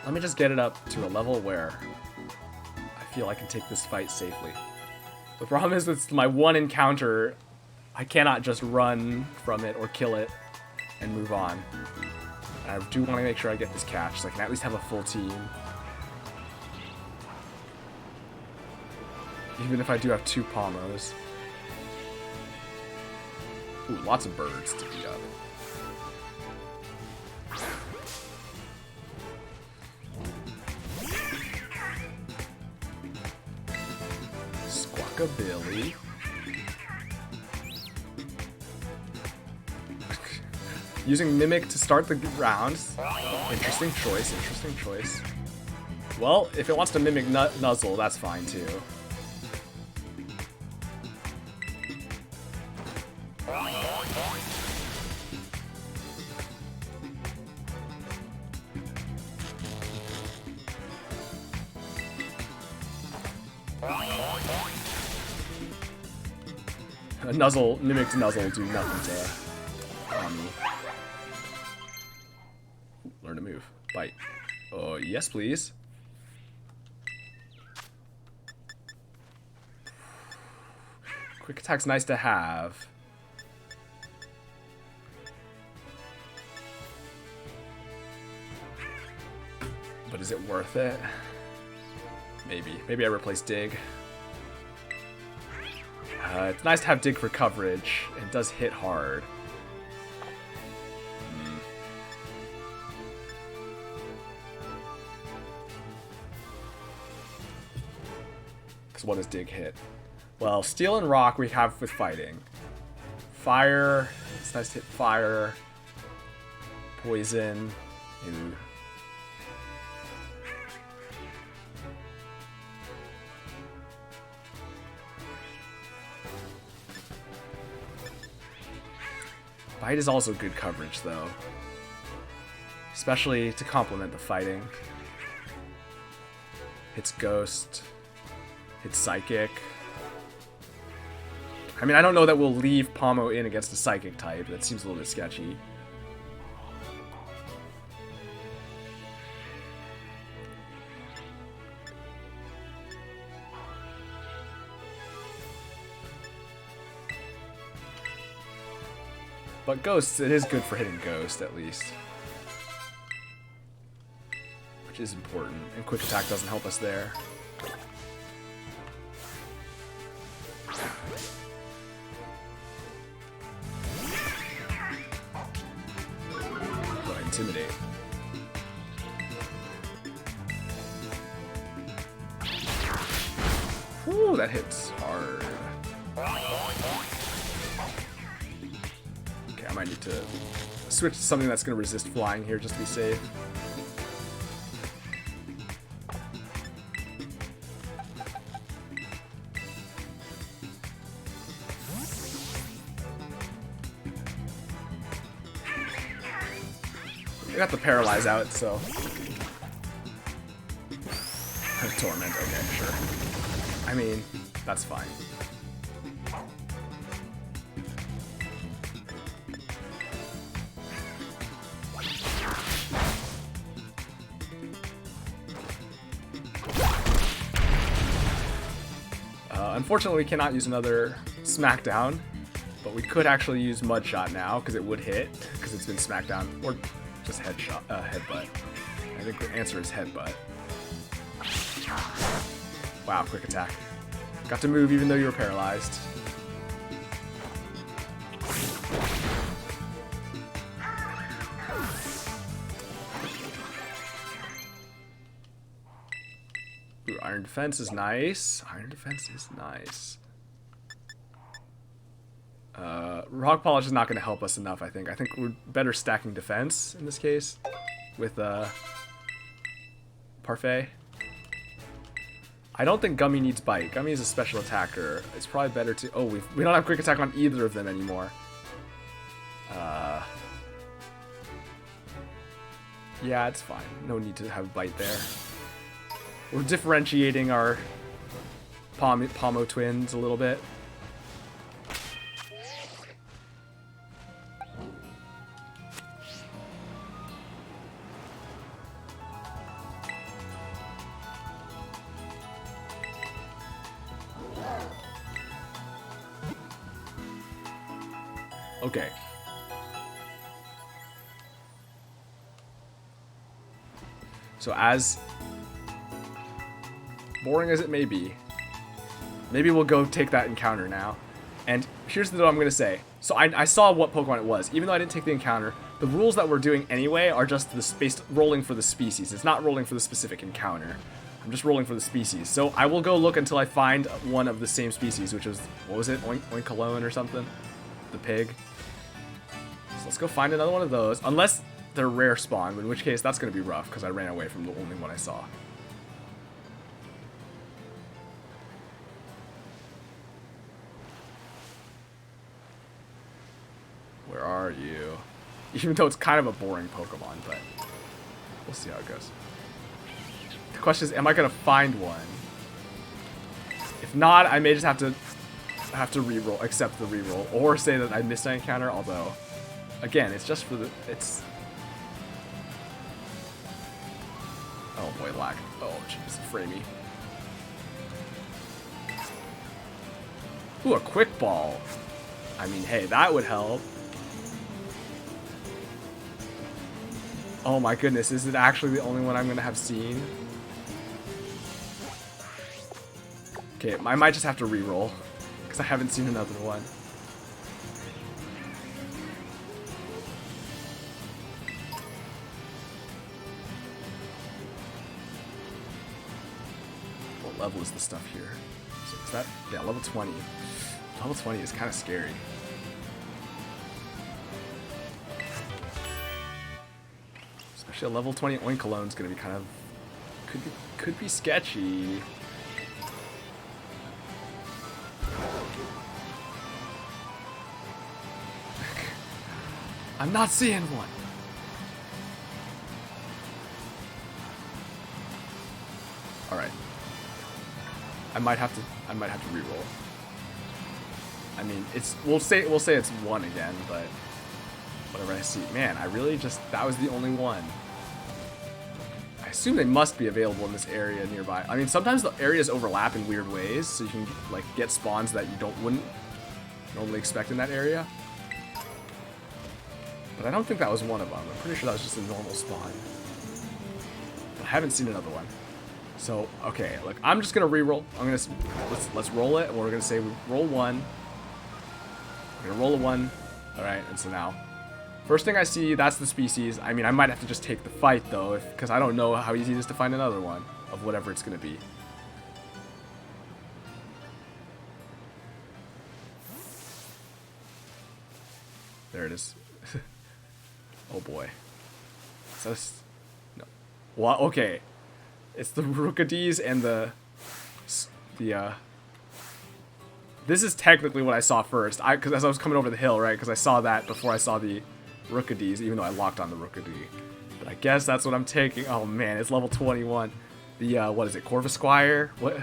Let me just get it up to a level where I feel I can take this fight safely. The problem is it's my one encounter. I cannot just run from it or kill it and move on. I do want to make sure I get this catch so I can at least have a full team. Even if I do have 2 Pommos. Ooh, lots of birds to beat up. Squawkabilly. Using Mimic to start the round. Interesting choice, interesting choice. Well, if it wants to mimic Nuzzle, that's fine too. Nuzzle, mimicked Nuzzle do nothing to me. Learn to move. Bite. Oh, yes, please. Quick attack's nice to have. But is it worth it? Maybe. Maybe I replace Dig. It's nice to have Dig for coverage. It does hit hard. Because what does Dig hit? Well, Steel and Rock we have with fighting. Fire. It's nice to hit fire. Poison. Ooh. Bite is also good coverage, though. Especially to complement the fighting. Hits Ghost. Hits Psychic. I mean, I don't know that we'll leave Pommo in against a Psychic type. That seems a little bit sketchy. But Ghosts, it is good for hitting Ghost, at least. Which is important. And Quick Attack doesn't help us there. But Intimidate. Whew, that hits hard. I might need to switch to something that's going to resist flying here just to be safe. I got the Paralyze out, so... Torment, okay, sure. I mean, that's fine. Unfortunately, we cannot use another Smackdown, but we could actually use Mudshot now because it would hit because it's been Smackdown, or just Headbutt. I think the answer is Headbutt. Wow, Quick Attack. Got to move even though you were paralyzed. Ooh, Ooh, Iron Defense is nice. Iron Defense is nice. Rock Polish is not going to help us enough, I think. I think we're better stacking defense in this case with Parfait. I don't think Gummy needs Bite. Gummy is a special attacker. It's probably better to... Oh, we don't have Quick Attack on either of them anymore. Yeah, it's fine. No need to have Bite there. We're differentiating our Pomo twins a little bit. Okay. So as boring as it may be, maybe we'll go take that encounter now. And here's what I'm going to say. So I saw what Pokemon it was. Even though I didn't take the encounter, the rules that we're doing anyway are just rolling for the species. It's not rolling for the specific encounter. I'm just rolling for the species. So I will go look until I find one of the same species, which was, what was it? Oinkalone or something? The pig. So let's go find another one of those. Unless they're rare spawn, in which case that's going to be rough because I ran away from the only one I saw. Where are you? Even though it's kind of a boring Pokemon, but we'll see how it goes. The question is, am I going to find one? If not, I may just have to reroll, accept the reroll, or say that I missed an encounter, although, again, it's just for the, it's... Oh boy, lag. Oh jeez, framey. Ooh, a quick ball. I mean, hey, that would help. Oh my goodness, is it actually the only one I'm gonna have seen? Okay, I might just have to re-roll, because I haven't seen another one. What level is the stuff here? So is that, yeah, level 20. Level 20 is kind of scary. Especially a level 20 Oinkalone is going to be kind of, could be sketchy. I'm not seeing one. All right. I might have to reroll. I mean, we'll say it's one again, but whatever I see. Man, I really just, that was the only one. I assume they must be available in this area nearby. I mean, sometimes the areas overlap in weird ways, so you can like get spawns that you wouldn't normally expect in that area. But I don't think that was one of them. I'm pretty sure that was just a normal spawn. But I haven't seen another one. So, okay, look, I'm just gonna re-roll. Let's roll it, and we're gonna say we roll one. We're gonna roll a one. Alright, and so now, first thing I see, that's the species. I mean, I might have to just take the fight, though, because I don't know how easy it is to find another one of whatever it's gonna be. There it is. Oh boy. So no. Well, okay. It's the Rookadies and the this is technically what I saw first. Because as I was coming over the hill, right? Because I saw that before I saw the Rookadies, even though I locked on the Rookadee. But I guess that's what I'm taking. Oh man, it's level 21. The what is it? Corvisquire? What?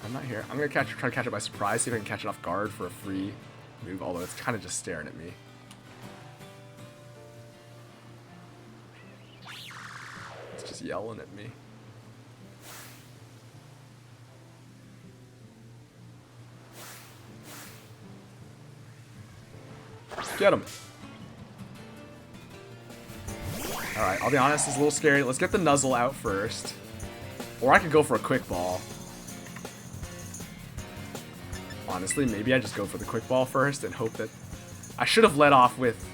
I'm not here. I'm gonna try to catch it by surprise. See if I can catch it off guard for a free move. Although it's kind of just staring at me. It's just yelling at me. Get him. Alright, I'll be honest, it's a little scary. Let's get the Nuzzle out first. Or I could go for a quick ball. Honestly, maybe I just go for the quick ball first and hope that... I should have led off with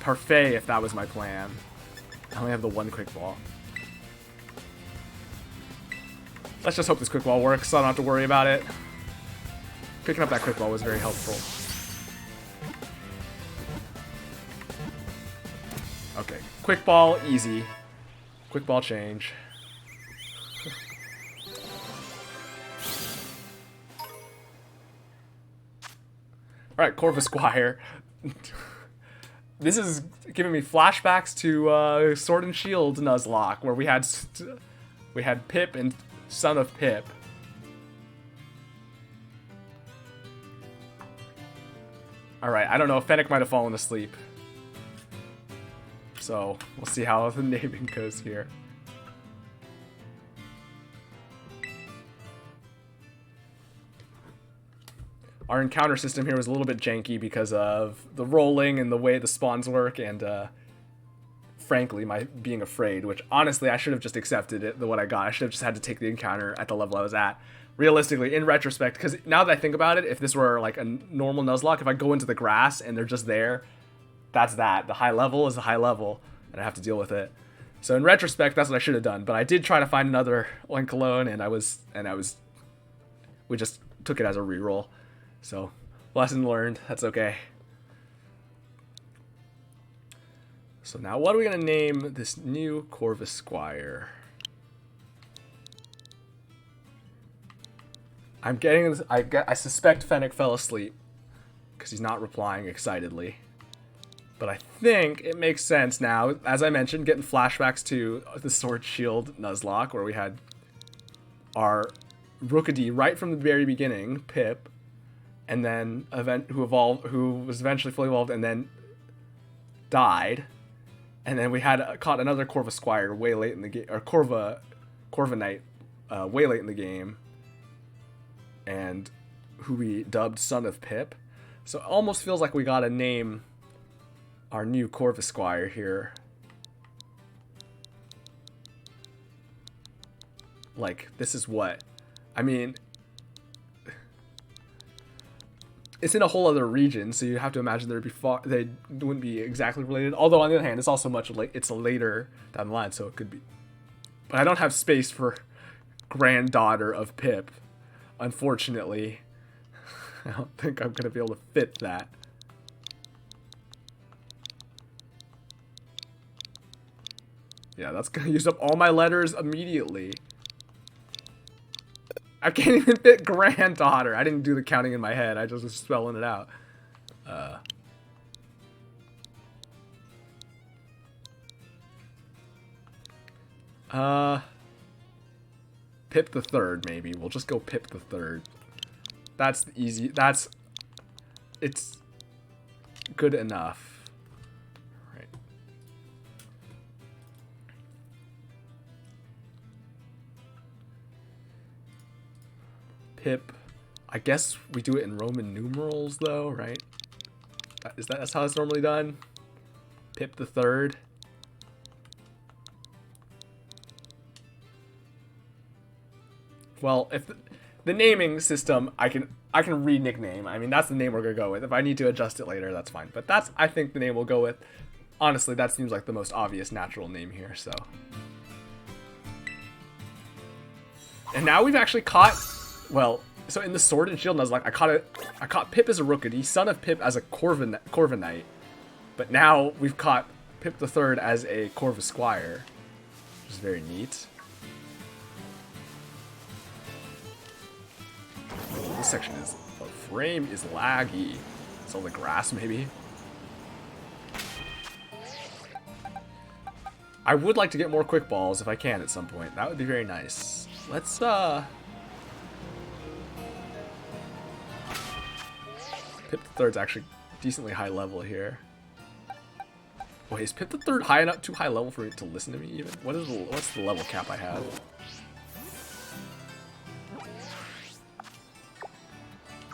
parfait if that was my plan. I only have the one quick ball. Let's just hope this quick ball works so I don't have to worry about it. Picking up that quick ball was very helpful. Okay, quick ball, easy. Quick ball change. Alright, Corvus Squire. This is giving me flashbacks to Sword and Shield Nuzlocke, where we had Pip and Son of Pip. Alright, I don't know, Fennec might have fallen asleep. So, we'll see how the naming goes here. Our encounter system here was a little bit janky because of the rolling and the way the spawns work, and frankly, my being afraid, which honestly I should have just accepted it, what I got. I should have just had to take the encounter at the level I was at. Realistically, in retrospect, because now that I think about it, if this were like a normal Nuzlocke, if I go into the grass and they're just there, that's that. The high level is the high level, and I have to deal with it. So in retrospect, that's what I should have done. But I did try to find another one cologne, and we just took it as a reroll. So, lesson learned. That's okay. So now, what are we gonna name this new Corvus Squire? I suspect Fennec fell asleep because he's not replying excitedly. But I think it makes sense now, as I mentioned, getting flashbacks to the Sword Shield Nuzlocke, where we had our Rookedy right from the very beginning, Pip, and then who was eventually fully evolved and then died. And then we had caught another Corvus Squire way late in the game, or Corviknight way late in the game, and who we dubbed Son of Pip. So it almost feels like we gotta name our new Corvus Squire here. Like, this is what? I mean, it's in a whole other region, so you have to imagine they wouldn't be exactly related. Although on the other hand, it's also it's later down the line, so it could be. But I don't have space for granddaughter of Pip, unfortunately. I don't think I'm gonna be able to fit that. Yeah, that's gonna use up all my letters immediately. I can't even fit granddaughter. I didn't do the counting in my head. I just was spelling it out. Pip the Third, maybe. We'll just go Pip the Third. That's easy. It's good enough. Right. Pip. I guess we do it in Roman numerals, though, right? That's how it's normally done? Pip the Third. Well, if the naming system, I can re-nickname. I mean, that's the name we're gonna go with. If I need to adjust it later, that's fine. But that's, I think, the name we'll go with. Honestly, that seems like the most obvious natural name here, so. And now we've actually caught, well, so in the Sword and Shield Nuzlocke, I caught Pip as a Rookedy, Son of Pip as a Corviknight. But now we've caught Pip the Third as a Corvus Squire, which is very neat. Oh, this section is, the frame is laggy. It's all the grass, maybe. I would like to get more quick balls if I can at some point. That would be very nice. Let's, Pip the Third's actually decently high level here. Wait, is Pip the Third high enough, too high level for it to listen to me even? What's the level cap I have?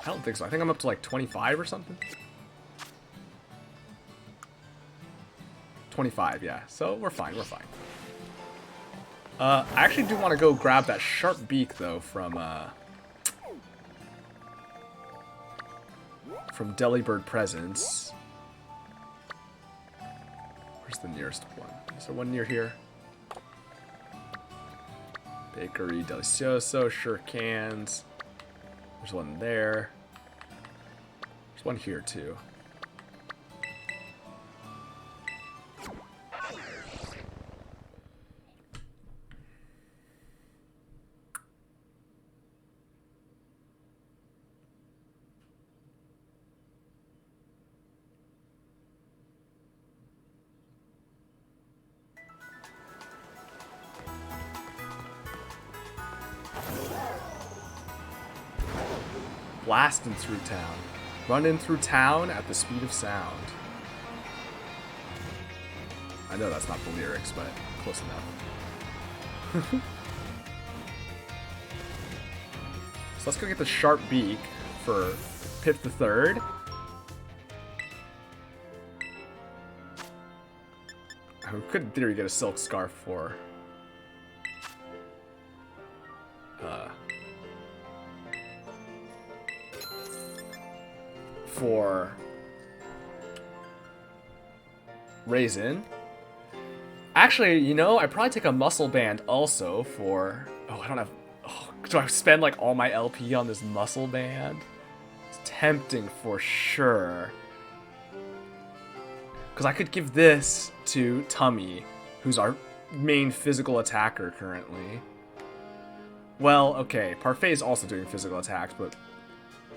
I don't think so. I think I'm up to like 25 or something. 25, yeah. So we're fine, we're fine. I actually do want to go grab that sharp beak though from Delibird Presence. Where's the nearest one? Is there one near here? Bakery Delicioso, sure cans. There's one there. There's one here too. Blasting through town. Running through town at the speed of sound. I know that's not the lyrics, but close enough. So let's go get the sharp beak for Pip the Third. We could, in theory, get a silk scarf for Raisin. Actually, you know, I'd probably take a muscle band also for... Oh, I don't have... Oh, do I spend, like, all my LP on this muscle band? It's tempting for sure. Because I could give this to Tummy, who's our main physical attacker currently. Well, okay, Parfait is also doing physical attacks, but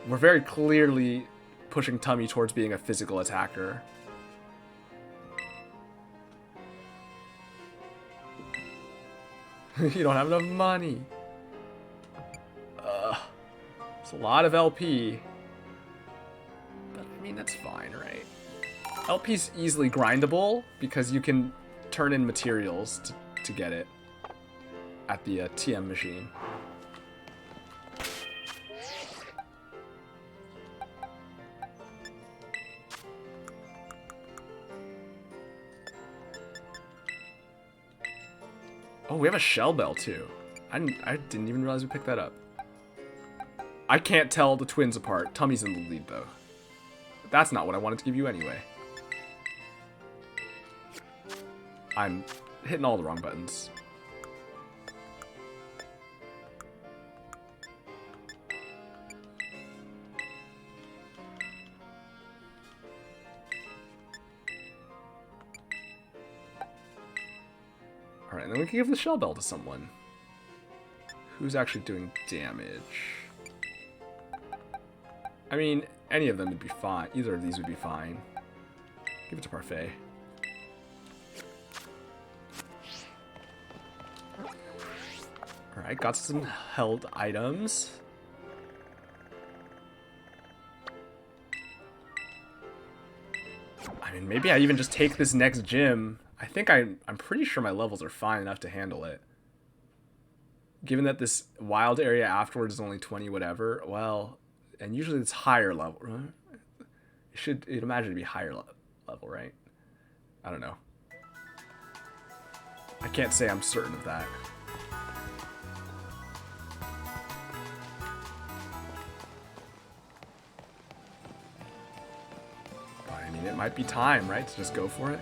we're very clearly pushing Tummy towards being a physical attacker. You don't have enough money. It's a lot of LP. But, I mean, that's fine, right? LP's easily grindable because you can turn in materials to get it at the TM machine. Oh, we have a shell bell too. I didn't even realize we picked that up. I can't tell the twins apart. Tummy's in the lead though. That's not what I wanted to give you anyway. I'm hitting all the wrong buttons. Alright, and then we can give the shell bell to someone who's actually doing damage. I mean, any of them would be fine. Either of these would be fine. Give it to Parfait. Alright, got some held items. I mean, maybe I even just take this next gym. I think I'm pretty sure my levels are fine enough to handle it. Given that this wild area afterwards is only 20 whatever, well, and usually it's higher level. You'd imagine it'd be higher level, right? I don't know. I can't say I'm certain of that. But I mean, it might be time, right, to just go for it.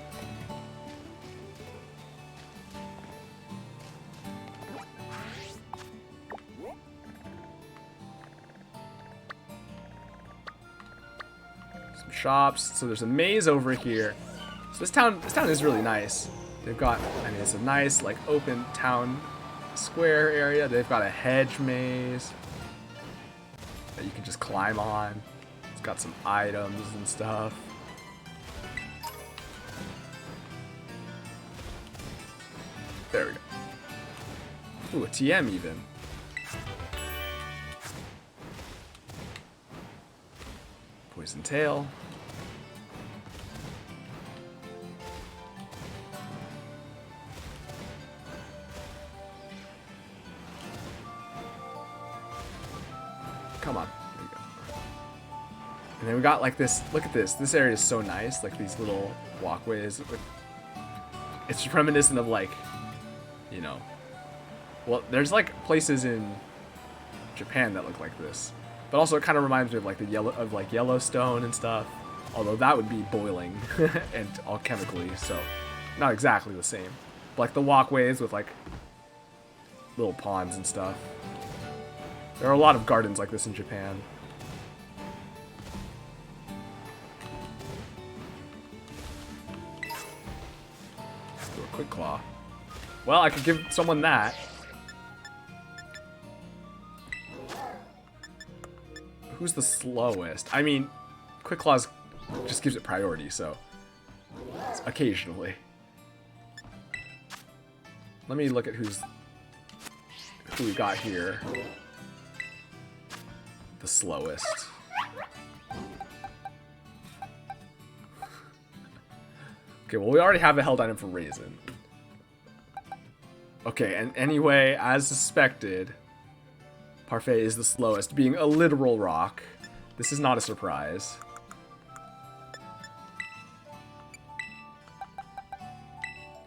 Shops. So there's a maze over here. So this town is really nice. They've got, I mean, it's a nice like open town square area. They've got a hedge maze that you can just climb on. It's got some items and stuff. There we go. Ooh, a TM even. Poison tail. Come on. There you go. And then we got like this. Look at this. This area is so nice. Like these little walkways. It's reminiscent of like, you know. Well, there's like places in Japan that look like this. But also it kind of reminds me of like Yellowstone and stuff. Although that would be boiling and all chemically. So Not exactly the same. But, like the walkways with like little ponds and stuff. There are a lot of gardens like this in Japan. Let's do a quick claw. Well, I could give someone that. Who's the slowest? I mean, quick claws just gives it priority, so occasionally. Let me look at who we got here. The slowest. Okay, well, we already have a held item for Raisin. Okay, and anyway, as suspected, Parfait is the slowest, being a literal rock. This is not a surprise.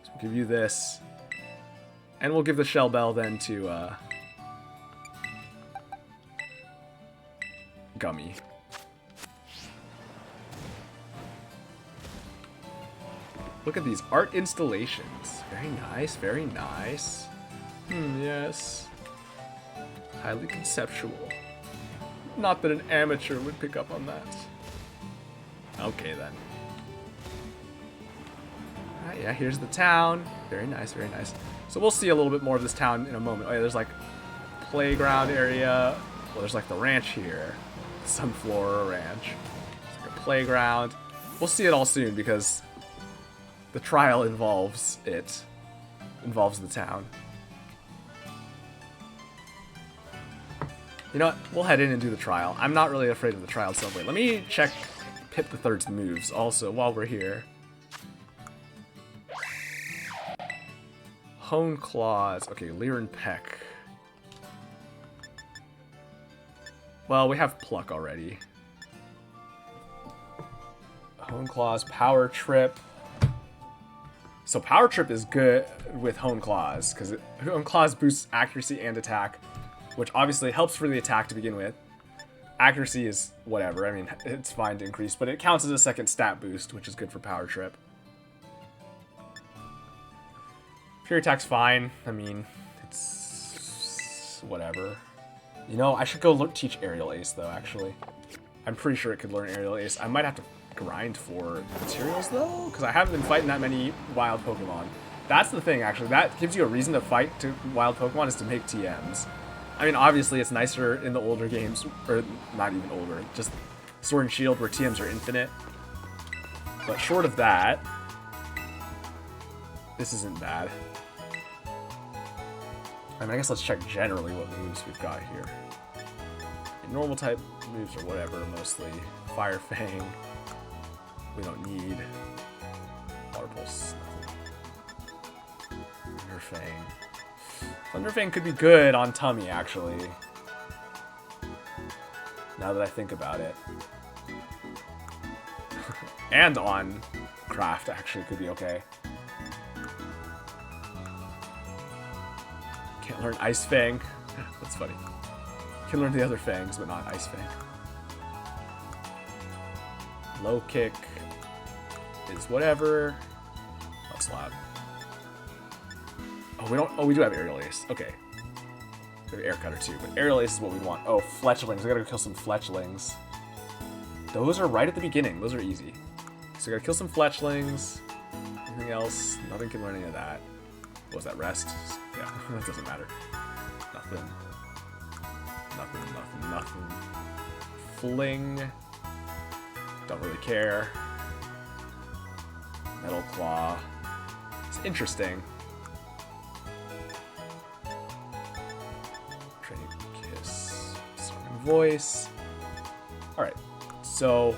So we'll give you this. And we'll give the Shell Bell then to Gummy. Look at these art installations. Very nice, very nice. Yes. Highly conceptual. Not that an amateur would pick up on that. Okay, then. Alright, yeah, here's the town. Very nice, very nice. So we'll see a little bit more of this town in a moment. Oh, yeah, there's like playground area. Well, there's like the ranch here. Sunflower Ranch. It's like a playground. We'll see it all soon because the trial involves it. Involves the town. You know what? We'll head in and do the trial. I'm not really afraid of the trial itself. Wait, let me check Pip the Third's moves also while we're here. Hone Claws. Okay, Leer and Peck. Well, we have Pluck already. Hone Claws, Power Trip. So Power Trip is good with Hone Claws, because Hone Claws boosts accuracy and attack, which obviously helps for the attack to begin with. Accuracy is whatever, I mean, it's fine to increase, but it counts as a second stat boost, which is good for Power Trip. Fury Attack's fine, I mean, it's whatever. You know, I should go teach Aerial Ace, though, actually. I'm pretty sure it could learn Aerial Ace. I might have to grind for materials, though, because I haven't been fighting that many wild Pokemon. That's the thing, actually. That gives you a reason to fight wild Pokemon, is to make TMs. I mean, obviously, it's nicer in the older games, or not even older, just Sword and Shield, where TMs are infinite. But short of that, this isn't bad. I mean, I guess let's check generally what moves we've got here. Normal type moves or whatever, mostly. Fire Fang. We don't need. Water Pulse. Thunder Fang. Thunder Fang could be good on Tummy, actually. Now that I think about it. And on Craft, actually, could be okay. Can't learn Ice Fang. That's funny. Can learn the other Fangs, but not Ice Fang. Low Kick is whatever. That's loud. Oh, we don't. Oh, we do have Aerial Ace. Okay. We have Air Cutter too, but Aerial Ace is what we want. Oh, Fletchlings. We gotta kill some Fletchlings. Those are right at the beginning. Those are easy. So we gotta kill some Fletchlings. Anything else? Nothing can learn any of that. What was that? Rest? Yeah, that doesn't matter. Nothing. Nothing. Fling. Don't really care. Metal Claw. It's interesting. Training Kiss. Storming Voice. Alright. So,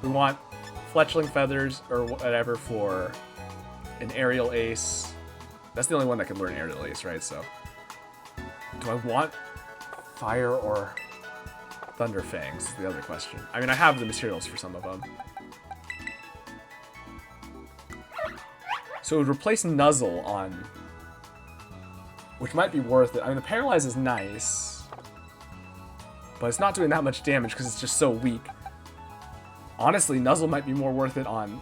we want Fletchling Feathers or whatever for an Aerial Ace. That's the only one that can learn Aerial Ace, right? So, do I want Fire or Thunder Fangs is the other question. I mean, I have the materials for some of them. So it would replace Nuzzle on... which might be worth it. I mean, the Paralyze is nice. But it's not doing that much damage because it's just so weak. Honestly, Nuzzle might be more worth it on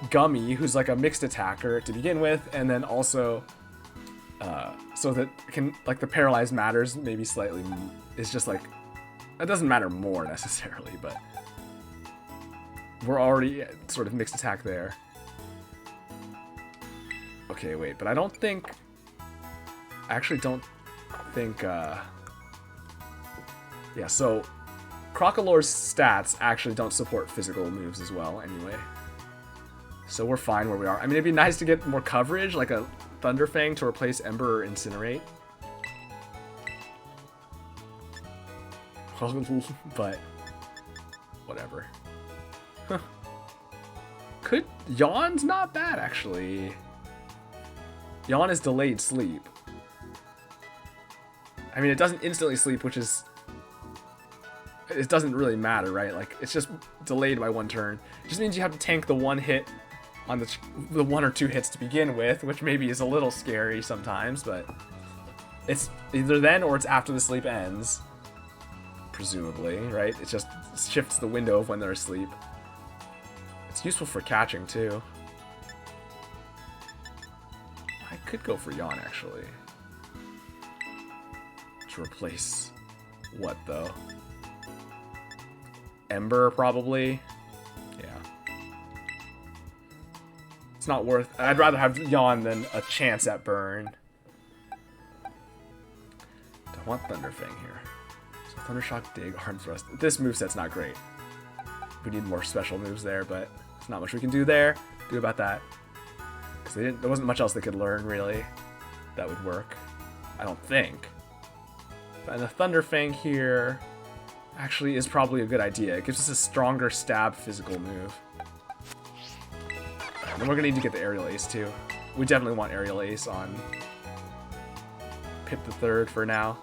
Gummy, who's like a mixed attacker to begin with, and then also so that can like the paralyzed matters maybe slightly is just like that doesn't matter more necessarily, but we're already sort of mixed attack there. Okay, wait, but I actually don't think yeah, so Crocolore's stats actually don't support physical moves as well anyway. So we're fine where we are. I mean, it'd be nice to get more coverage, like a Thunderfang to replace Ember or Incinerate. But whatever. Huh. Yawn's not bad, actually. Yawn is delayed sleep. I mean, it doesn't instantly sleep, which is... It doesn't really matter, right? Like, it's just delayed by 1 turn. It just means you have to tank the 1 hit on the 1 or 2 hits to begin with, which maybe is a little scary sometimes, but it's either then or it's after the sleep ends, presumably, right? It just shifts the window of when they're asleep. It's useful for catching, too. I could go for Yawn, actually. To replace what, though? Ember, probably. Yeah. It's not worth... I'd rather have Yawn than a chance at burn. Don't want Thunderfang here. So Thundershock, Dig, Arm Thrust. This moveset's not great. We need more special moves there, but there's not much we can do about that. Because there wasn't much else they could learn, really, that would work. I don't think. And the Thunderfang here actually is probably a good idea. It gives us a stronger stab physical move. And then we're gonna need to get the Aerial Ace too. We definitely want Aerial Ace on Pip the Third for now.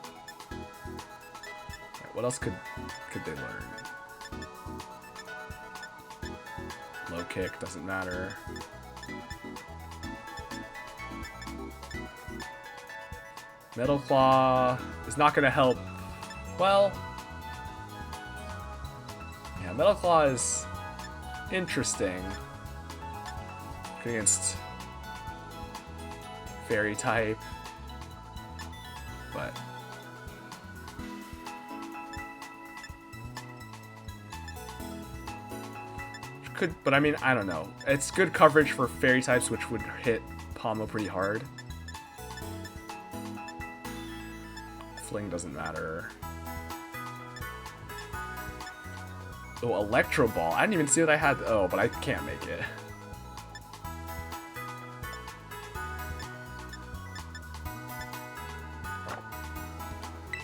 Right, what else could they learn? Low kick doesn't matter. Metal Claw is not gonna help. Well, yeah, Metal Claw is interesting against Fairy type, but but I mean, I don't know. It's good coverage for Fairy types, which would hit Pomo pretty hard. Fling doesn't matter. Oh, Electro Ball. I didn't even see what I had. Oh, but I can't make it.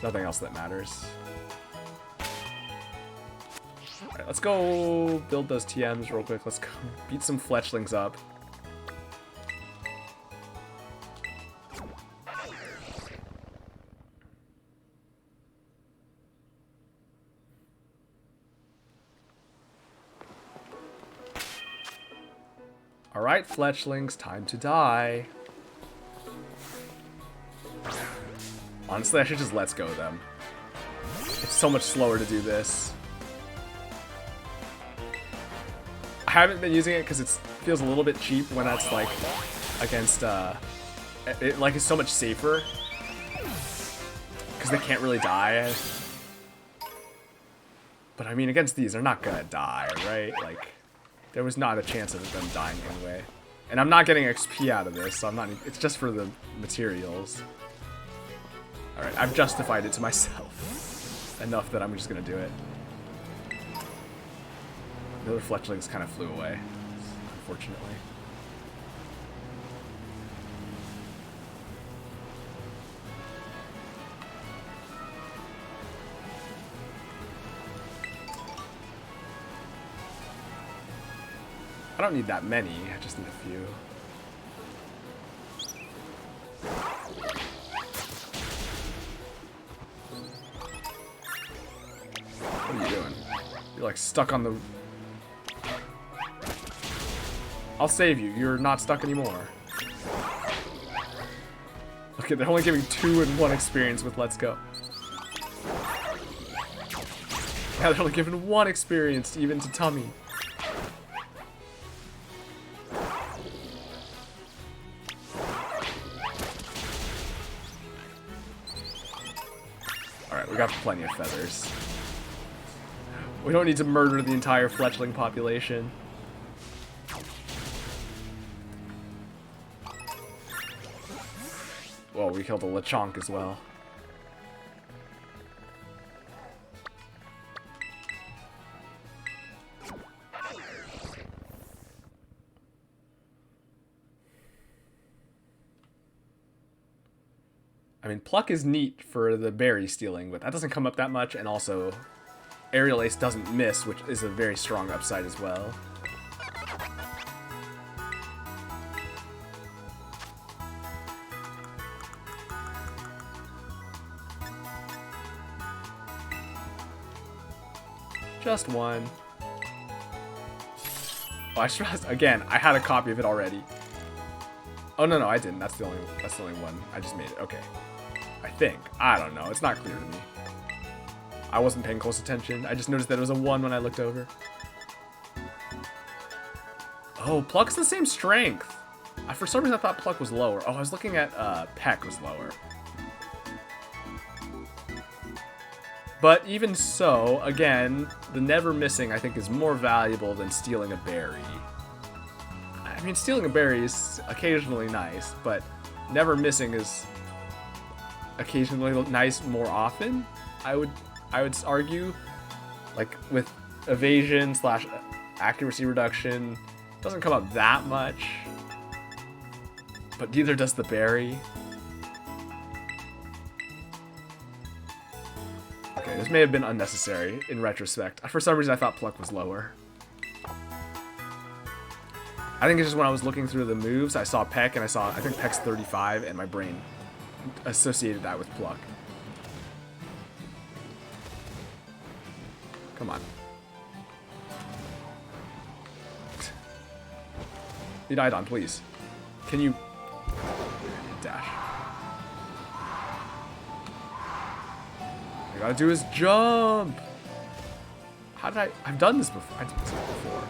Nothing else that matters. Alright, let's go build those TMs real quick. Let's go beat some Fletchlings up. Alright, Fletchlings, time to die. Honestly, I should just let's go them. It's so much slower to do this. I haven't been using it because it feels a little bit cheap when that's like against it like is so much safer because they can't really die. But I mean, against these, they're not gonna die, right? Like, there was not a chance of them dying anyway. And I'm not getting XP out of this, so I'm not. It's just for the materials. Alright, I've justified it to myself enough that I'm just gonna do it. The other Fletchlings kind of flew away, unfortunately. I don't need that many, I just need a few. What are you doing? You're like stuck on the... I'll save you. You're not stuck anymore. Okay, they're only giving 2 and 1 experience with Let's Go. Yeah, they're only giving 1 experience even to Tummy. got plenty of feathers. We don't need to murder the entire fletchling population. Well, we killed a Lechonk as well. I mean, Pluck is neat for the berry stealing, but that doesn't come up that much, and also Aerial Ace doesn't miss, which is a very strong upside as well. Just one. Oh, I stressed again. I had a copy of it already. Oh no, I didn't. That's the only one. I just made it. Okay. I think. I don't know. It's not clear to me. I wasn't paying close attention. I just noticed that it was a 1 when I looked over. Oh, Pluck's the same strength. For some reason I thought Pluck was lower. Oh, I was looking at Peck was lower. But even so, again, the never missing I think is more valuable than stealing a berry. I mean, stealing a berry is occasionally nice, but never missing is occasionally nice more often. I would argue, like with evasion / accuracy reduction, doesn't come up that much, but neither does the berry. Okay, this may have been unnecessary in retrospect. For some reason I thought Pluck was lower. I think it's just when I was looking through the moves, I saw Peck and I think Peck's 35 and my brain associated that with Pluck. Come on. Need Idon, please. Can you dash? All I gotta do is jump. How did I've done this before. I did this before.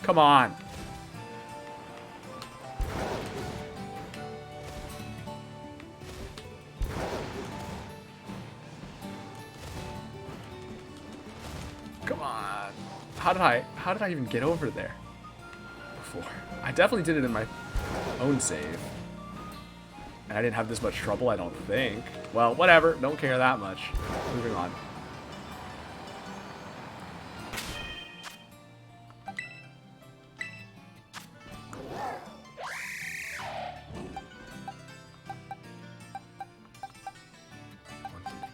Come on. Come on. How did I even get over there before? I definitely did it in my own save. And I didn't have this much trouble, I don't think. Well, whatever. Don't care that much. Moving on.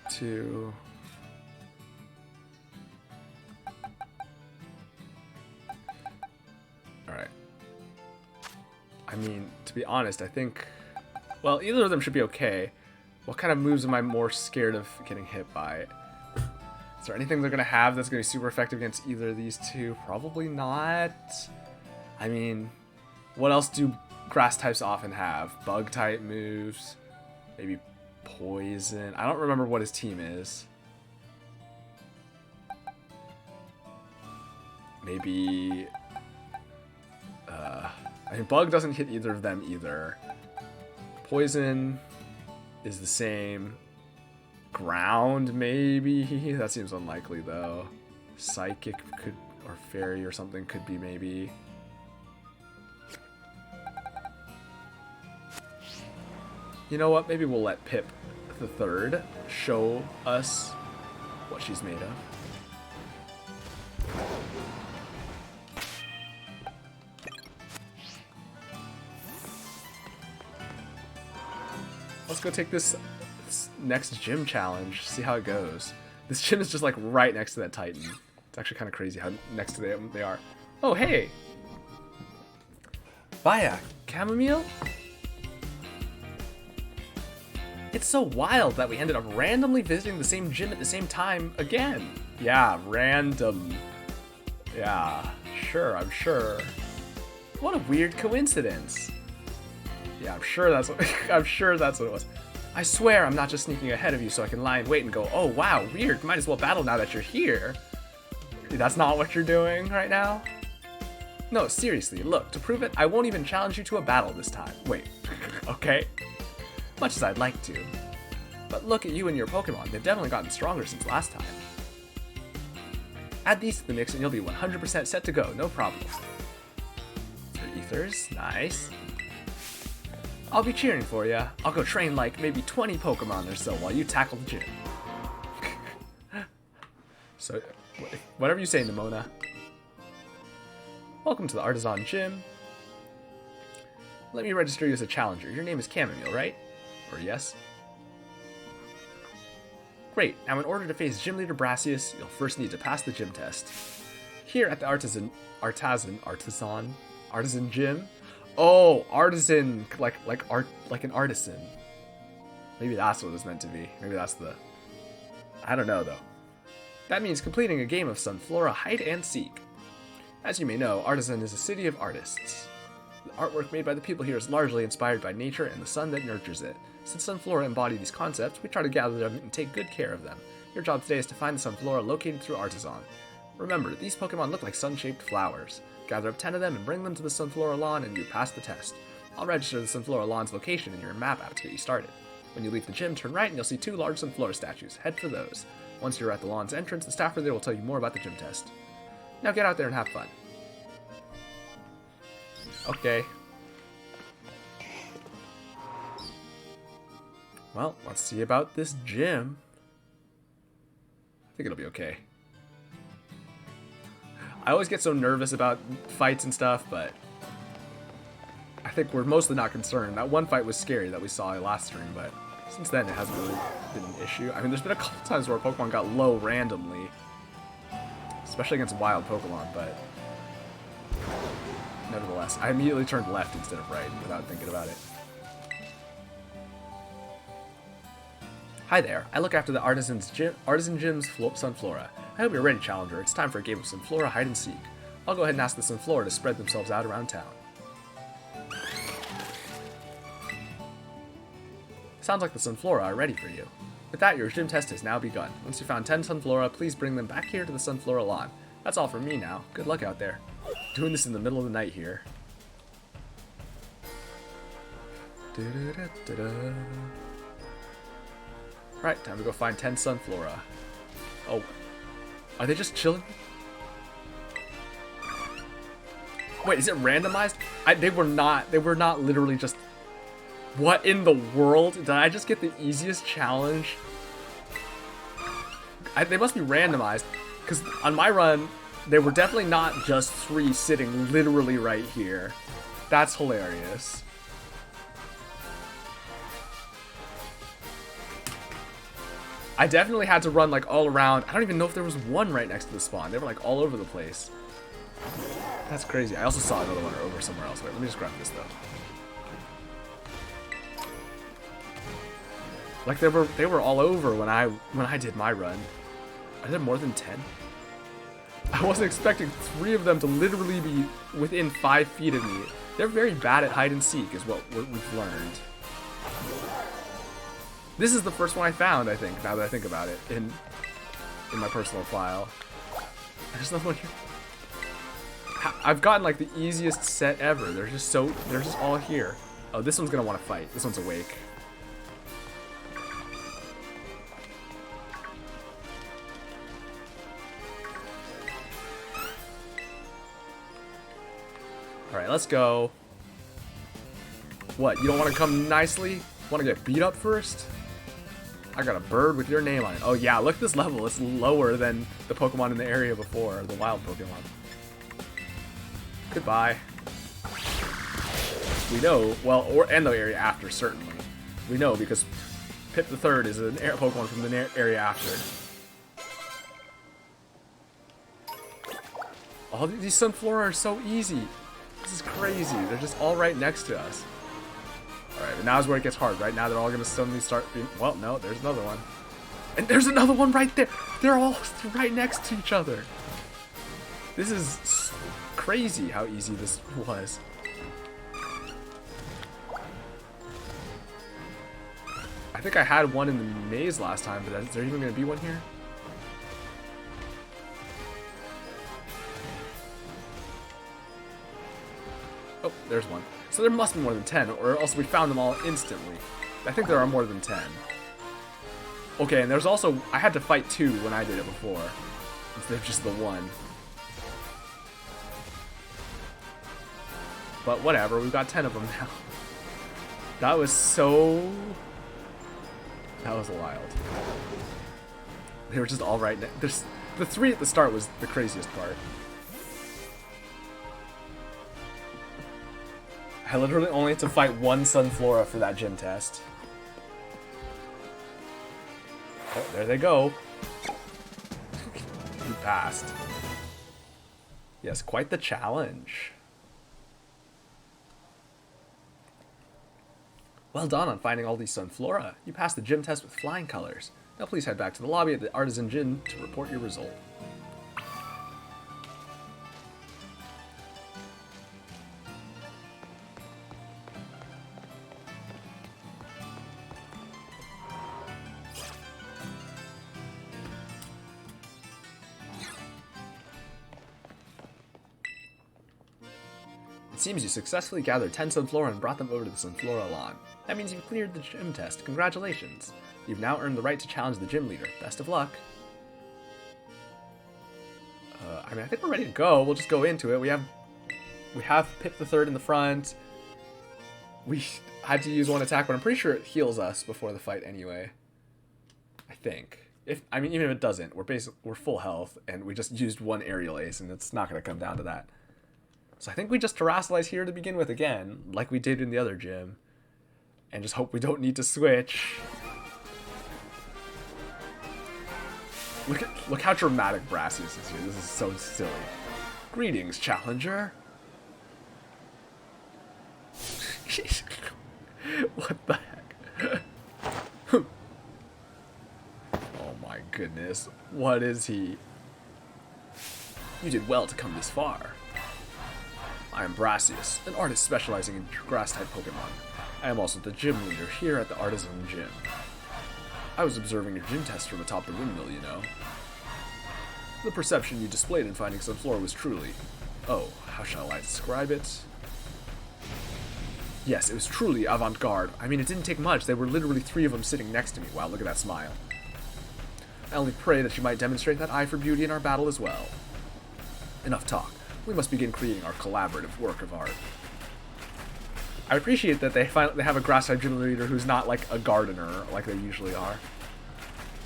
Two. Alright. I mean, to be honest, I think... Well, either of them should be okay. What kind of moves am I more scared of getting hit by? Is there anything they're going to have that's going to be super effective against either of these two? Probably not. I mean, what else do grass types often have? Bug type moves? Maybe poison. I don't remember what his team is. Maybe I mean, bug doesn't hit either of them either. Poison is the same. Ground, maybe. That seems unlikely though. Psychic could, or fairy or something could be maybe. You know what? Maybe we'll let Pip the third show us what she's made of. Let's go take this next gym challenge, see how it goes. This gym is just like right next to that Titan. It's actually kind of crazy how next to them they are. Oh, hey! Vaya, chamomile? It's so wild that we ended up randomly visiting the same gym at the same time again. Yeah, random. Yeah, sure, I'm sure. What a weird coincidence. Yeah, I'm sure that's what it was. I swear I'm not just sneaking ahead of you so I can lie in wait and go, oh wow, weird, might as well battle now that you're here. That's not what you're doing right now? No, seriously, look, to prove it, I won't even challenge you to a battle this time. Wait, okay. Much as I'd like to. But look at you and your Pokemon, they've definitely gotten stronger since last time. Add these to the mix and you'll be 100% set to go, no problem. Your Ethers, nice. I'll be cheering for ya. I'll go train like maybe 20 Pokemon or so while you tackle the gym. So, whatever you say, Nimona. Welcome to the Artisan Gym. Let me register you as a challenger. Your name is Chamomile, right? Or yes? Great. Now in order to face Gym Leader Brassius, you'll first need to pass the gym test. Here at the Artisan Gym. Oh, artisan, like an artisan. Maybe that's what it was meant to be. Maybe that's the... I don't know, though. That means completing a game of Sunflora Hide and Seek. As you may know, Artisan is a city of artists. The artwork made by the people here is largely inspired by nature and the sun that nurtures it. Since Sunflora embody these concepts, we try to gather them and take good care of them. Your job today is to find the Sunflora located through Artisan. Remember, these Pokemon look like sun-shaped flowers. Gather up 10 of them and bring them to the Sunflora lawn and you pass the test. I'll register the Sunflora lawn's location in your map app to get you started. When you leave the gym, turn right and you'll see 2 large Sunflora statues. Head for those. Once you're at the lawn's entrance, the staffer there will tell you more about the gym test. Now get out there and have fun. Okay. Well, let's see about this gym. I think it'll be okay. I always get so nervous about fights and stuff, but I think we're mostly not concerned. That one fight was scary that we saw last stream, but since then it hasn't really been an issue. I mean, there's been a couple times where Pokemon got low randomly, especially against wild Pokemon, but nevertheless, I immediately turned left instead of right without thinking about it. Hi there, I look after the Artisan Gym's Sunflora. I hope you're ready, Challenger. It's time for a game of Sunflora Hide and Seek. I'll go ahead and ask the Sunflora to spread themselves out around town. Sounds like the Sunflora are ready for you. With that, your gym test has now begun. Once you found 10 Sunflora, please bring them back here to the Sunflora lawn. That's all from me now. Good luck out there. Doing this in the middle of the night here. Right, time to go find 10 Sunflora. Oh, are they just chilling? Wait, is it randomized? They were not literally just... What in the world? Did I just get the easiest challenge? They must be randomized, because on my run, they were definitely not just 3 sitting literally right here. That's hilarious. I definitely had to run like all around. I don't even know if there was one right next to the spawn. They were like all over the place. That's crazy. I also saw another one over somewhere else. Wait, let me just grab this though. Like they were all over when I did my run. I did more than 10. I wasn't expecting 3 of them to literally be within 5 feet of me. They're very bad at hide and seek, is what we've learned. This is the first one I found, I think, now that I think about it, in my personal file. There's another one here. I've gotten like the easiest set ever. They're just all here. Oh, this one's gonna want to fight. This one's awake. Alright, let's go. What, you don't want to come nicely? Want to get beat up first? I got a bird with your name on it. Oh yeah, look at this level. It's lower than the Pokemon in the area before, the wild Pokemon. Goodbye. We know, well, and the area after, certainly. We know because Pip the Third is an Pokemon from the area after. All these Sunflora are so easy. This is crazy. They're just all right next to us. Alright, but now's where it gets hard. Right now they're all going to suddenly start being... Well, no, there's another one. And there's another one right there. They're all right next to each other. This is crazy how easy this was. I think I had one in the maze last time, but is there even going to be one here? there's one. So there must be more than 10, or else we found them all instantly. I think there are more than 10. Okay, and there's also... I had to fight 2 when I did it before, instead of just the 1. But whatever, we've got 10 of them now. That was so... That was wild. They were just all right now. The 3 at the start was the craziest part. I literally only had to fight 1 Sunflora for that gym test. Oh, there they go. You passed. Yes, quite the challenge. Well done on finding all these Sunflora. You passed the gym test with flying colors. Now please head back to the lobby at the Artisan Gym to report your result. It seems you successfully gathered 10 Sunflora and brought them over to the Sunflora lawn. That means you've cleared the gym test. Congratulations. You've now earned the right to challenge the gym leader. Best of luck. I mean, I think we're ready to go. We'll just go into it. We have Pip the Third in the front. We had to use 1 attack, but I'm pretty sure it heals us before the fight anyway. I think. I mean, even if it doesn't, we're full health, and we just used 1 aerial ace, and it's not going to come down to that. So I think we just Terrasilize here to begin with again, like we did in the other gym. And just hope we don't need to switch. Look how dramatic Brassius is here. This is so silly. Greetings, challenger. What the heck? Oh my goodness. What is he? You did well to come this far. I am Brassius, an artist specializing in grass-type Pokemon. I am also the gym leader here at the Artisan Gym. I was observing your gym test from atop the windmill, you know. The perception you displayed in finding Sunflora was truly... Oh, how shall I describe it? Yes, it was truly avant-garde. I mean, it didn't take much. There were literally 3 of them sitting next to me. Wow, look at that smile. I only pray that you might demonstrate that eye for beauty in our battle as well. Enough talk. We must begin creating our collaborative work of art. I appreciate that they have a grass-type gym leader who's not like a gardener like they usually are.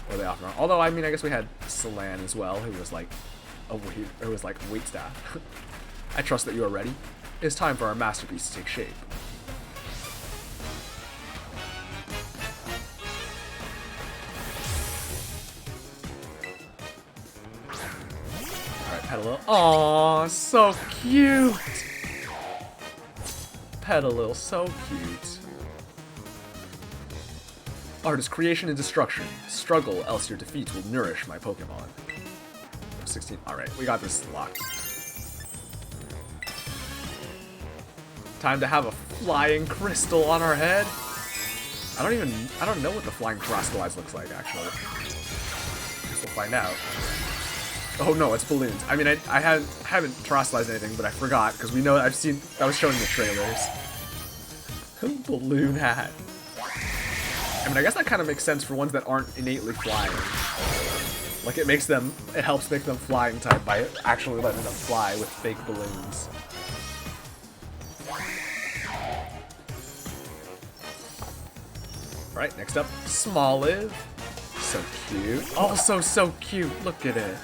Or they often are. Although, I mean, I guess we had Celan as well, who was like waitstaff. I trust that you are ready. It is time for our masterpiece to take shape. Alright, Petalil. Aww, so cute! Petalil, so cute. Art is creation and destruction. Struggle, else your defeat will nourish my Pokemon. 16. Alright, we got this locked. Time to have a flying crystal on our head. I don't know what the flying Terrasilize looks like, actually. Guess we'll find out. Oh no, it's balloons. I mean, I haven't Terrasilized anything, but I forgot, because we know I was showing the trailers. Balloon hat. I mean, I guess that kind of makes sense for ones that aren't innately flying. Like, it helps make them flying type by actually letting them fly with fake balloons. Alright, next up, Smoliv. So cute. Also so cute. Look at it.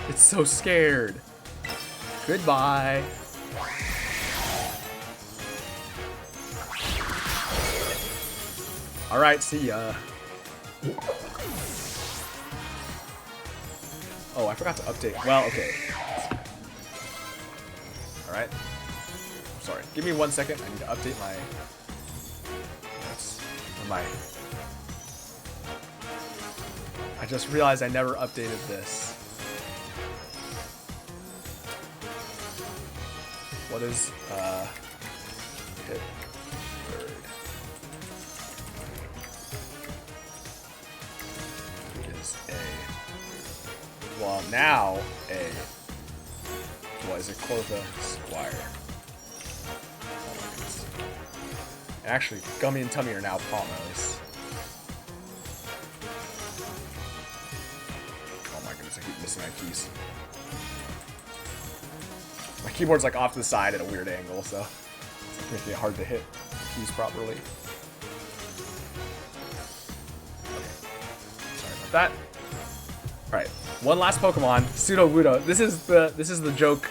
It's so scared. Goodbye. Alright, see ya. Oh, I forgot to update. Well, okay. Alright. Sorry. Give me 1 second. I need to update my... I just realized I never updated this. What is, hit third? Is A. Well, now A. What is it? Clotha Squire. And actually, Gummy and Tummy are now Palmos. Oh my goodness, I keep missing my keys. My keyboard's like off to the side at a weird angle, so it's making it hard to hit the keys properly. Okay. Sorry about that. Alright, one last Pokemon, Sudowoodo. This is the joke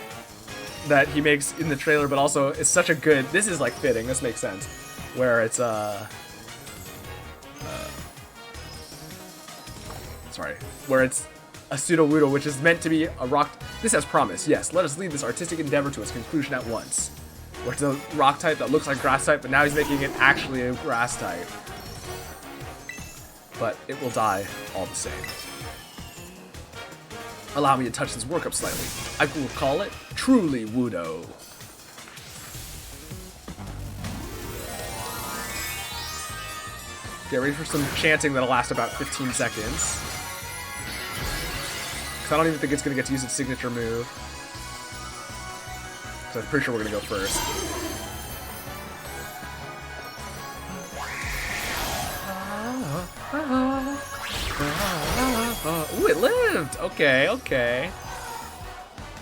that he makes in the trailer, but also it's such a good, this is like fitting, this makes sense. Where it's where it's a Sudowoodo, which is meant to be a rock. This has promise, yes. Let us lead this artistic endeavor to its conclusion at once. Where it's a rock type that looks like grass type, but now he's making it actually a grass type. But it will die all the same. Allow me to touch this workup slightly. I will call it Truly Woodo. Get ready for some chanting that'll last about 15 seconds. Because I don't even think it's going to get to use its signature move. So I'm pretty sure we're going to go first. Ooh, it lived! Okay, okay.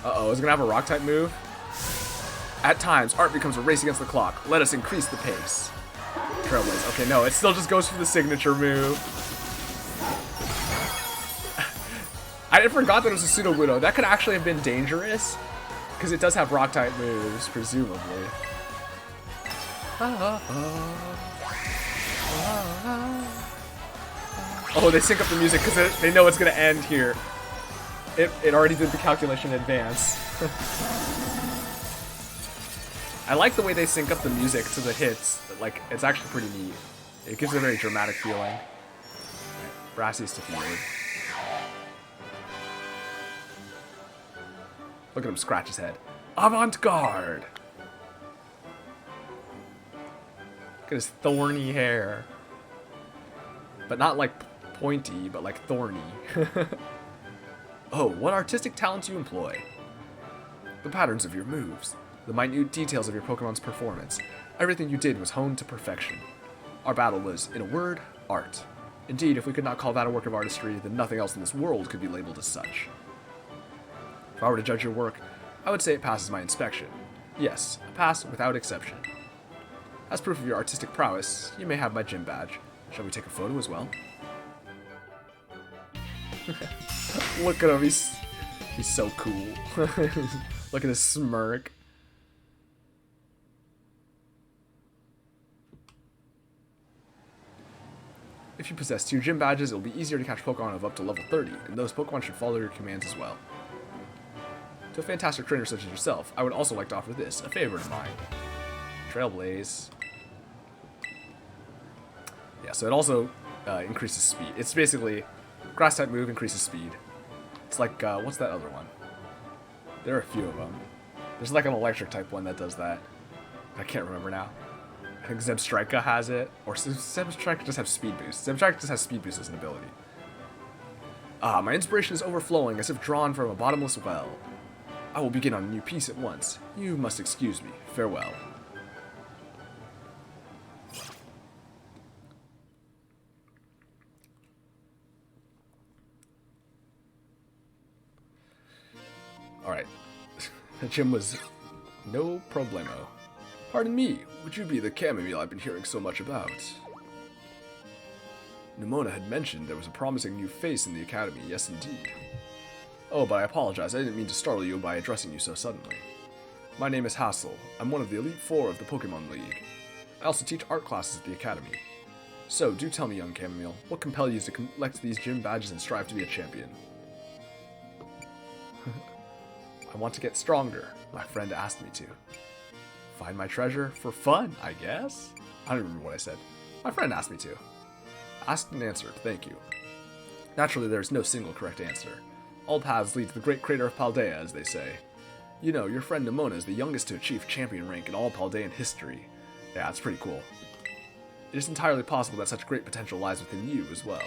Uh-oh, is it going to have a rock-type move? At times, art becomes a race against the clock. Let us increase the pace. Trailblaze. Okay, no, it still just goes for the signature move. I forgot that it was a Sudowoodo. That could actually have been dangerous, because it does have rock-type moves, presumably. Oh, they sync up the music because they know it's going to end here. It already did the calculation in advance. I like the way they sync up the music to the hits. Like, it's actually pretty neat. It gives it a very dramatic feeling. Right. Brassy's defeated. Look at him scratch his head. Avant-garde! Look at his thorny hair. But not like pointy, but like thorny. Oh, what artistic talents you employ. The patterns of your moves. The minute details of your Pokemon's performance. Everything you did was honed to perfection. Our battle was, in a word, art. Indeed, if we could not call that a work of artistry, then nothing else in this world could be labeled as such. If I were to judge your work, I would say it passes my inspection. Yes, a pass without exception. As proof of your artistic prowess, you may have my gym badge. Shall we take a photo as well? Look at him, he's so cool. Look at his smirk. If you possess 2 gym badges, it will be easier to catch Pokemon of up to level 30, and those Pokemon should follow your commands as well. To a fantastic trainer such as yourself, I would also like to offer this, a favor of mine. Trailblaze. Yeah, so it also increases speed. It's basically, grass-type move increases speed. It's like, what's that other one? There are a few of them. There's like an electric-type one that does that. I can't remember now. I think Zebstrika has it, or Zebstrika just has speed boost. Zebstrika just has speed boost as an ability. Ah, my inspiration is overflowing as if drawn from a bottomless well. I will begin on a new piece at once. You must excuse me. Farewell. Alright. The gym was no problemo. Pardon me, would you be the chamomile I've been hearing so much about? Nimona had mentioned there was a promising new face in the academy, yes indeed. Oh, but I apologize, I didn't mean to startle you by addressing you so suddenly. My name is Hassel. I'm one of the Elite Four of the Pokemon League. I also teach art classes at the academy. So, do tell me, young chamomile, what compelled you to collect these gym badges and strive to be a champion? I want to get stronger. My friend asked me to. Find my treasure for fun, I guess? I don't remember what I said. My friend asked me to. Asked and answered, thank you. Naturally, there is no single correct answer. All paths lead to the great crater of Paldea, as they say. You know, your friend Nimona is the youngest to achieve champion rank in all Paldean history. Yeah, it's pretty cool. It is entirely possible that such great potential lies within you as well.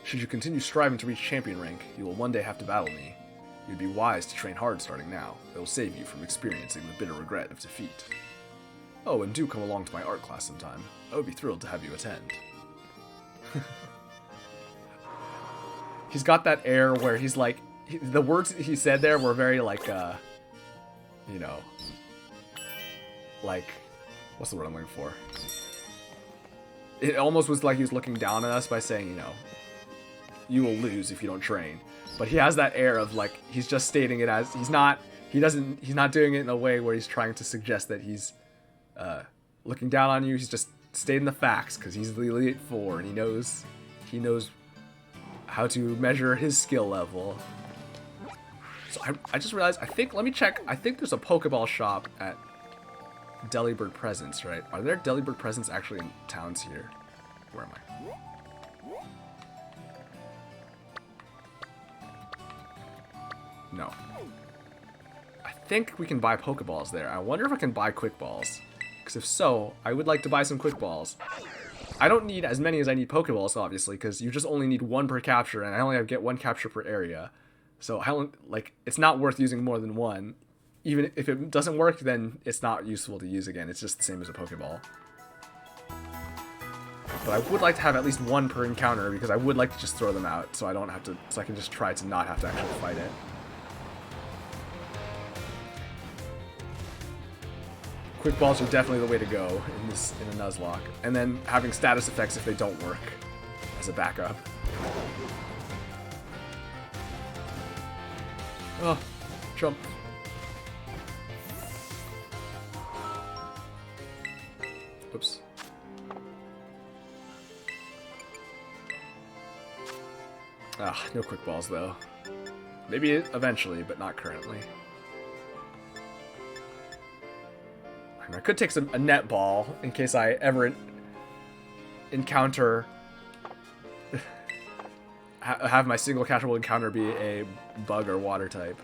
Should you continue striving to reach champion rank, you will one day have to battle me. You'd be wise to train hard starting now. It will save you from experiencing the bitter regret of defeat. Oh, and do come along to my art class sometime. I would be thrilled to have you attend. He's got that air where he's like, the words he said there were very like, you know, like, what's the word I'm looking for? It almost was like he was looking down at us by saying, you know, you will lose if you don't train. But he has that air of like, he's just stating it as, he's not doing it in a way where he's trying to suggest that he's looking down on you. He's just stating the facts because he's the Elite Four and he knows how to measure his skill level. So I just realized, let me check, I think there's a Pokeball shop at Delibird Presents, right? Are there Delibird Presents actually in towns here? Where am I? No. I think we can buy Pokeballs there. I wonder if I can buy Quick Balls. Because if so, I would like to buy some Quick Balls. I don't need as many as I need Pokeballs, obviously, because you just only need one per capture, and I only get one capture per area. So I don't, like, it's not worth using more than one. Even if it doesn't work, then it's not useful to use again. It's just the same as a Pokeball. But I would like to have at least one per encounter, because I would like to just throw them out, so I don't have to, so I can just try to not have to actually fight it. Quick Balls are definitely the way to go in a Nuzlocke. And then having status effects if they don't work as a backup. Oh, jump. Oops. Ah, no Quick Balls though. Maybe eventually, but not currently. I could take a net ball in case I ever encounter have my single catchable encounter be a bug or water type.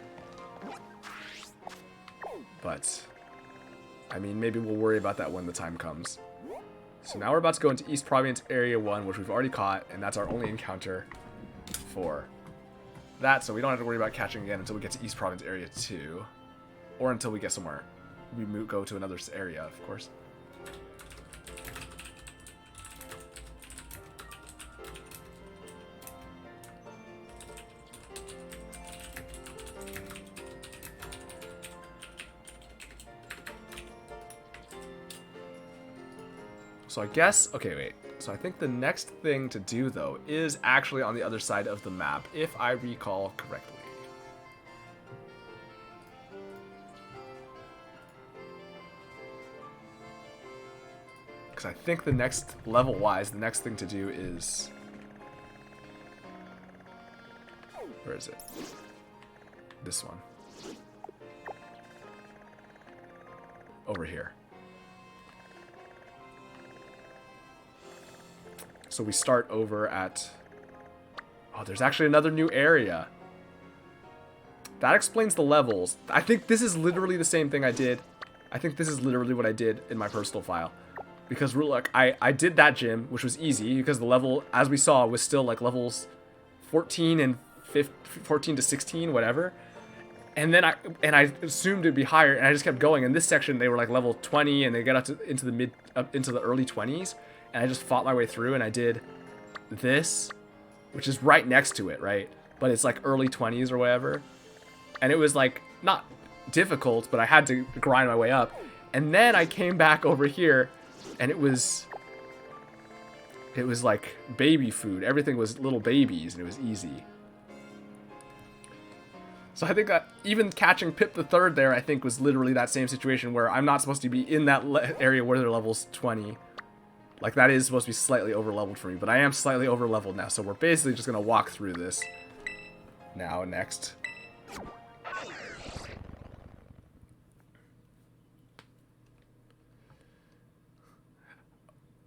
But I mean, maybe we'll worry about that when the time comes. So now we're about to go into East Province Area 1, which we've already caught, and that's our only encounter for that, so we don't have to worry about catching again until we get to East Province Area 2. Or until we get somewhere. We go to another area, of course. So I guess, okay, wait. So I think the next thing to do, though, is actually on the other side of the map, if I recall correctly. Because I think the next, level-wise, the next thing to do is... Where is it? This one. Over here. So we start over at... Oh, there's actually another new area. That explains the levels. I think this is literally the same thing I did. I think this is literally what I did in my personal file. Because look, I did that gym, which was easy, because the level, as we saw, was still like levels 14 and 14 to 16, whatever. And then I assumed it'd be higher, and I just kept going. In this section, they were like level 20, and they got into the early 20s. And I just fought my way through, and I did this, which is right next to it, right? But it's like early 20s or whatever. And it was like not difficult, but I had to grind my way up. And then I came back over here. And it was like baby food. Everything was little babies, and it was easy. So I think that even catching Pip the Third there, I think, was literally that same situation where I'm not supposed to be in that area where they're levels 20. Like, that is supposed to be slightly over-leveled for me, but I am slightly over-leveled now, so we're basically just going to walk through this now next.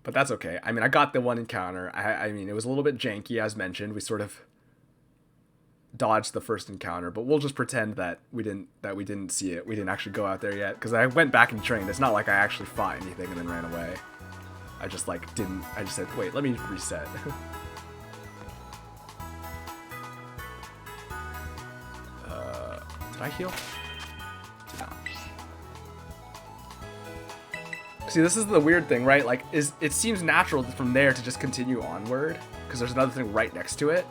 But that's okay. I mean, I got the one encounter. I mean, it was a little bit janky, as mentioned. We sort of dodged the first encounter, but we'll just pretend that we didn't see it. We didn't actually go out there yet, because I went back and trained. It's not like I actually fought anything and then ran away. I just I just said, wait, let me reset. Did I heal? No. See, this is the weird thing, right? Like, it seems natural from there to just continue onward, because there's another thing right next to it.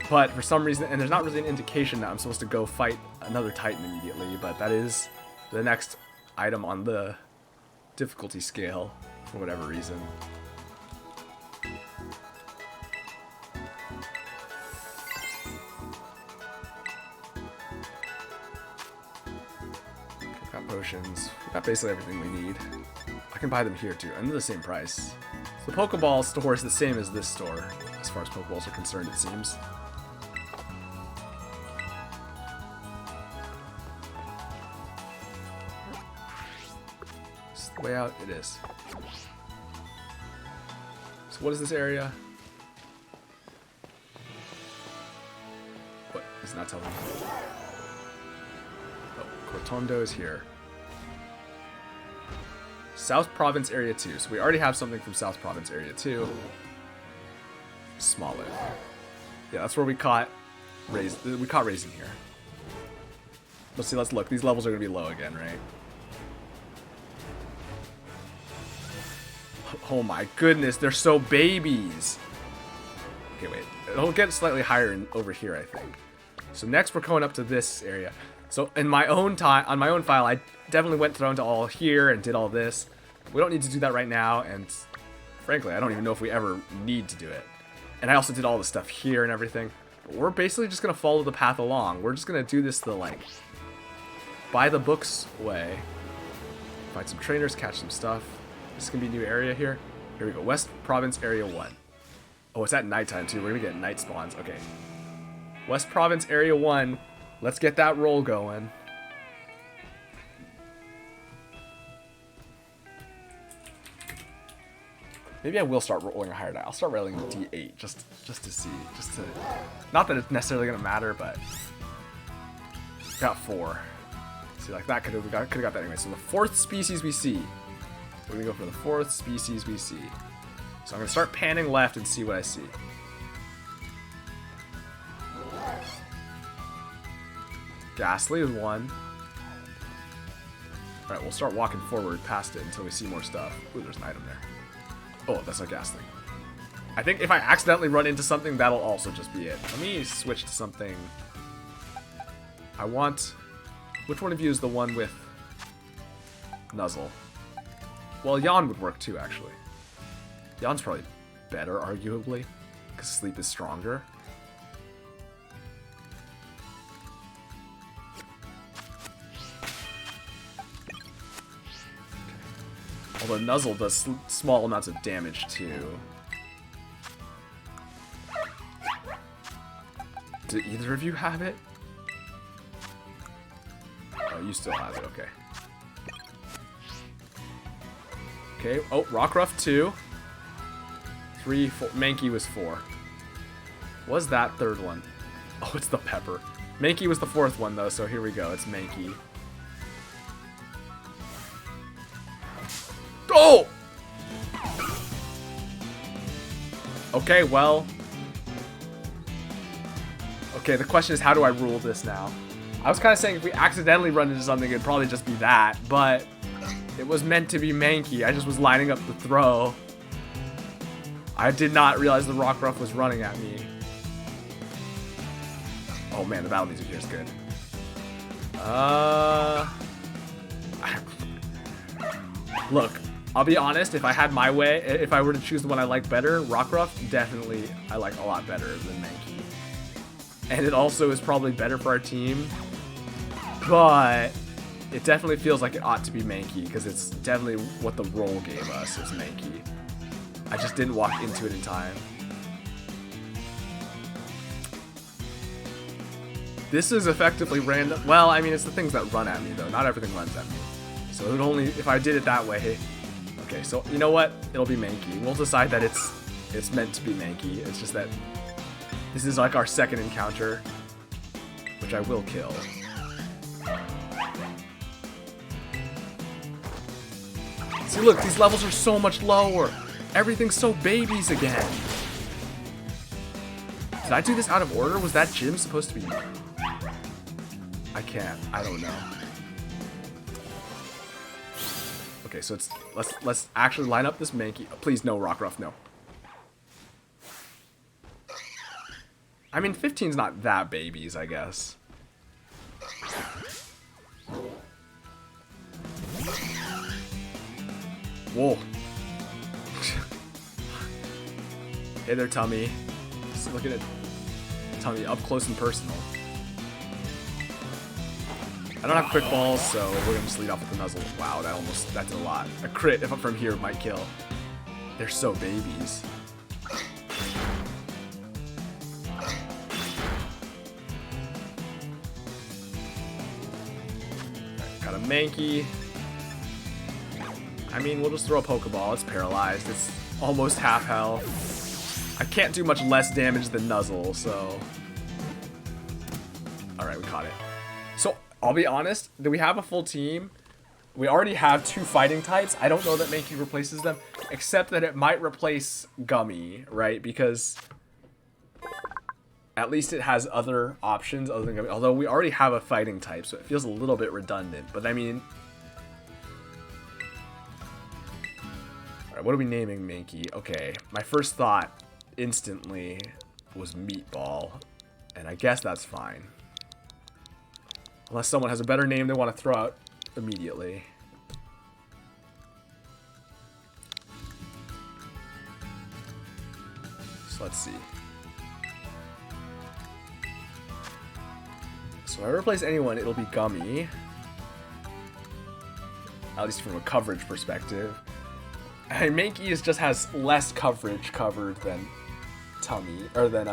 But for some reason, and there's not really an indication that I'm supposed to go fight another Titan immediately, but that is the next item on the difficulty scale, for whatever reason. We've got potions. We've got basically everything we need. I can buy them here too, and they're the same price. So the Pokeball store is the same as this store, as far as Pokeballs are concerned, it seems. It's the way out, it is. So what is this area? What? It's not telling me. Oh, Cortondo is here. South Province Area 2. So we already have something from South Province Area 2. Smallwood. Yeah, that's where we caught Raisin here. Let's see, let's look. These levels are going to be low again, right? Oh my goodness, they're so babies. Okay, wait. It'll get slightly higher over here, I think. So next we're going up to this area. So in my own time, on my own file, I definitely went through to all here and did all this. We don't need to do that right now, and frankly, I don't even know if we ever need to do it. And I also did all the stuff here and everything. But we're basically just going to follow the path along. We're just going to do this the, like, by the books way. Find some trainers, catch some stuff. This is going to be a new area here. Here we go. West Province Area 1. Oh, it's at nighttime, too. We're going to get night spawns. Okay. West Province Area 1. Let's get that roll going. Maybe I will start rolling a higher die. I'll start rolling D8 just to see. Not that it's necessarily going to matter, but... Got 4. See, like that could have got that anyway. So the 4th species we see. We're going to go for the 4th species we see. So I'm going to start panning left and see what I see. Ghastly is 1. Alright, we'll start walking forward past it until we see more stuff. Ooh, there's an item there. Oh, that's a Ghastly. I think if I accidentally run into something, that'll also just be it. Let me switch to something. I want... Which one of you is the one with Nuzzle? Well, Yawn would work too, actually. Yawn's probably better, arguably, because Sleep is stronger. Although Nuzzle does small amounts of damage too. Do either of you have it? Oh, you still have it, okay. Okay, oh, Rockruff 2. 3, 4, Mankey was 4. Was that 3rd one? Oh, it's the Pepper. Mankey was the 4th one though, so here we go, it's Mankey. Oh! Okay, well. Okay, the question is, how do I rule this now? I was kind of saying if we accidentally run into something, it'd probably just be that, but it was meant to be Mankey. I just was lining up the throw. I did not realize the Rockruff was running at me. Oh man, the battle music here is good. Look. I'll be honest, if I had my way, if I were to choose the one I like better, Rockruff, definitely I like a lot better than Mankey. And it also is probably better for our team, but it definitely feels like it ought to be Mankey, because it's definitely what the roll gave us, is Mankey. I just didn't walk into it in time. This is effectively random. Well, I mean, it's the things that run at me, though. Not everything runs at me. So it would only, if I did it that way... Okay, so you know what? It'll be Mankey. We'll decide that it's meant to be Mankey. It's just that this is like our second encounter, which I will kill. See, look, these levels are so much lower. Everything's so babies again. Did I do this out of order? Was that gym supposed to be... I I can't. I don't know. Okay, so it's let's actually line up this Mankey. Please, no Rockruff, no. I mean, 15's not that babies, I guess. Whoa. Hey there, Tummy. Just looking at Tummy up close and personal. I don't have quick balls, so we're gonna just lead off with the Nuzzle. Wow, that did a lot. A crit, if I'm from here, might kill. They're so babies. Got a Mankey. I mean, we'll just throw a Pokeball. It's paralyzed. It's almost half health. I can't do much less damage than Nuzzle, so... Alright, we caught it. So, I'll be honest, do we have a full team? We already have 2 fighting types. I don't know that Mankey replaces them, except that it might replace Gummy, right? Because at least it has other options other than Gummy. Although we already have a fighting type, so it feels a little bit redundant. But I mean... Alright, what are we naming Mankey? Okay, my first thought instantly was Meatball. And I guess that's fine. Unless someone has a better name they want to throw out immediately. So let's see. So if I replace anyone, it'll be Gummy. At least from a coverage perspective. And Mankey just has less coverage covered than Tummy, or than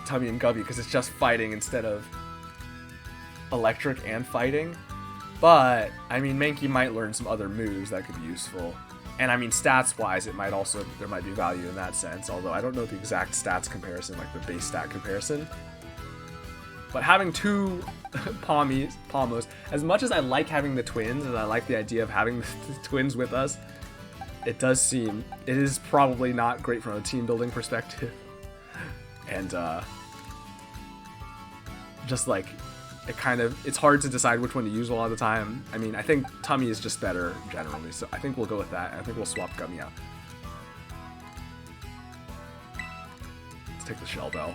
Tummy and Gubby, because it's just fighting instead of electric and fighting. But I mean, Mankey might learn some other moves that could be useful, and I mean, stats wise, there might be value in that sense, although I don't know the exact stats comparison, like the base stat comparison. But having 2 Pommos, as much as I like having the twins and I like the idea of having the twins with us, it is probably not great from a team building perspective. And just like, it's hard to decide which one to use a lot of the time. I mean, I think Tummy is just better generally, so I think we'll go with that. I think we'll swap Gummy out. Let's take the Shell Bell.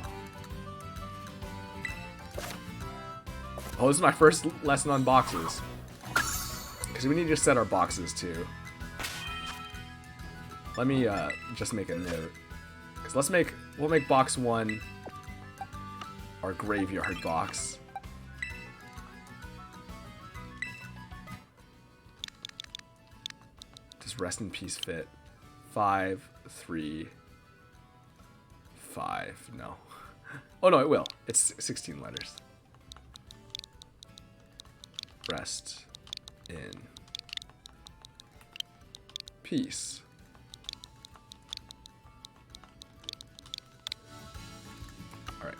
Oh, this is my first lesson on boxes. Because we need to set our boxes too. Let me just make a note. Because we'll make box 1 our graveyard box. Just rest in peace fit. 5, 3, 5. No. Oh no, it will. It's 16 letters. Rest in peace. Alright,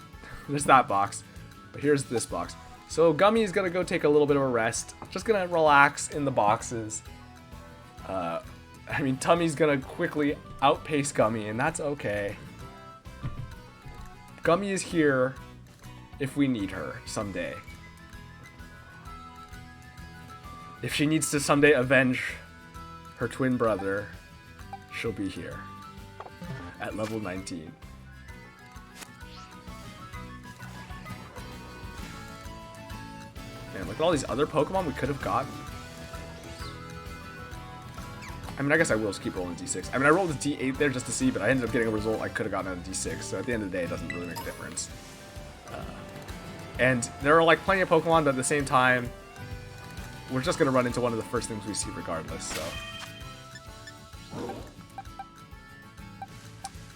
there's that box. But here's this box. So Gummy's gonna go take a little bit of a rest. Just gonna relax in the boxes. I mean, Tummy's gonna quickly outpace Gummy, and that's okay. Gummy is here if we need her someday. If she needs to someday avenge her twin brother, she'll be here at level 19. Man, look at all these other Pokemon we could have gotten. I mean, I guess I will just keep rolling D6. I mean, I rolled a D8 there just to see, but I ended up getting a result I could have gotten on a D6, so at the end of the day, it doesn't really make a difference. And there are, like, plenty of Pokemon, but at the same time, we're just going to run into one of the first things we see regardless, so.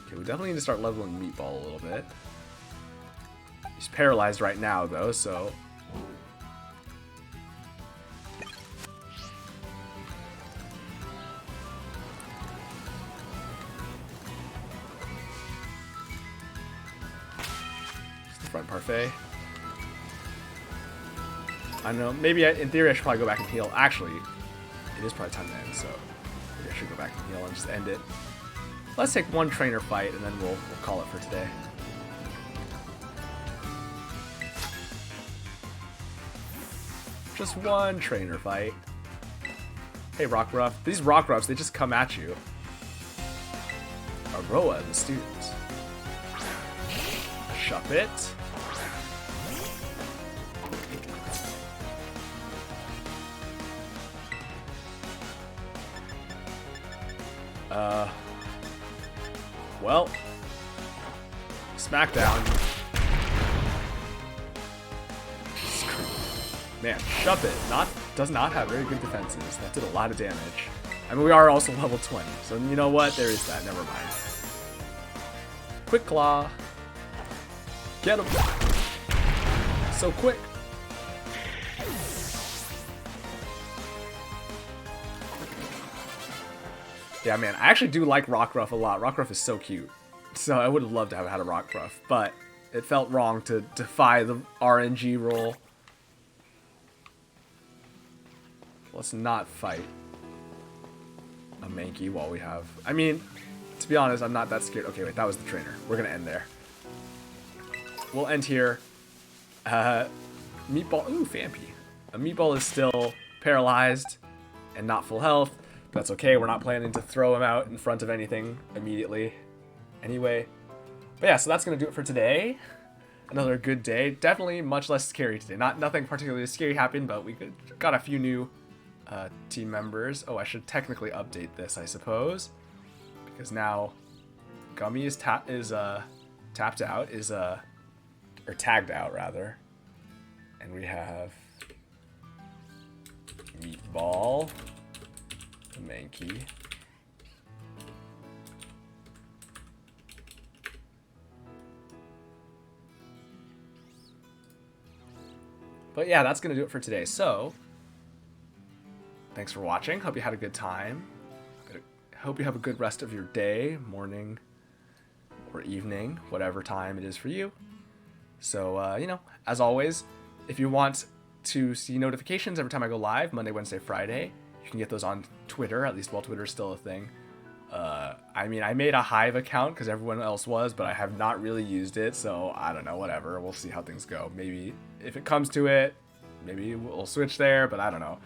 Okay, we definitely need to start leveling Meatball a little bit. He's paralyzed right now, though, so. Just the front parfait. I don't know, maybe in theory I should probably go back and heal. Actually, it is probably time to end, so maybe I should go back and heal and just end it. Let's take one trainer fight and then we'll call it for today. Just one trainer fight. Hey, Rockruff. These Rockruffs, they just come at you. Aroa, the student. Shuppet. Well, Smackdown. Man, Shuppet does not have very good defenses. That did a lot of damage. I mean, we are also level 20, so you know what? There is that. Never mind. Quick Claw. Get him. So quick. Yeah, man, I actually do like Rockruff a lot. Rockruff is so cute. So I would have loved to have had a Rockruff, but it felt wrong to defy the RNG rule. Let's not fight a Mankey while we have... I mean, to be honest, I'm not that scared. Okay, wait, that was the trainer. We're going to end there. We'll end here. Meatball... Ooh, Fampy. A Meatball is still paralyzed and not full health. That's okay. We're not planning to throw him out in front of anything immediately. Anyway. But yeah, so that's going to do it for today. Another good day. Definitely much less scary today. Nothing particularly scary happened, but we got a few new team members. Oh, I should technically update this, I suppose, because now Gummy is tapped out, or tagged out rather, and we have Meatball, Mankey, but yeah, that's gonna do it for today. So thanks for watching. Hope you had a good time. Hope you have a good rest of your day, morning, or evening, whatever time it is for you. So, you know, as always, if you want to see notifications every time I go live, Monday, Wednesday, Friday, you can get those on Twitter, at least while Twitter is still a thing. I mean, I made a Hive account because everyone else was, but I have not really used it, so I don't know, whatever. We'll see how things go. Maybe if it comes to it, maybe we'll switch there, but I don't know.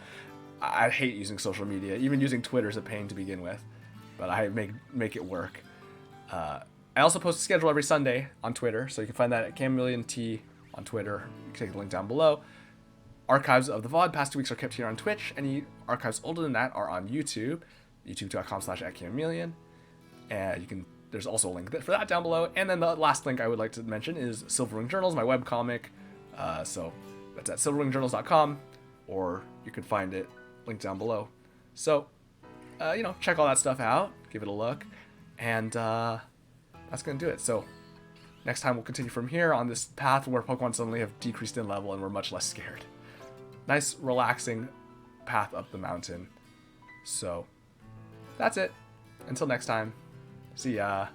I hate using social media. Even using Twitter is a pain to begin with, but I make it work. I also post a schedule every Sunday on Twitter, so you can find that at CamMillionT on Twitter. You can take the link down below. Archives of the VOD past 2 weeks are kept here on Twitch. Any archives older than that are on YouTube, youtube.com/@CamMillion. And there's also a link for that down below. And then the last link I would like to mention is Silverwing Journals, my webcomic. So that's at silverwingjournals.com, or you can find it linked down below. So, you know, check all that stuff out, give it a look, and that's going to do it. So, next time we'll continue from here on this path where Pokemon suddenly have decreased in level and we're much less scared. Nice, relaxing path up the mountain. So, that's it. Until next time, see ya.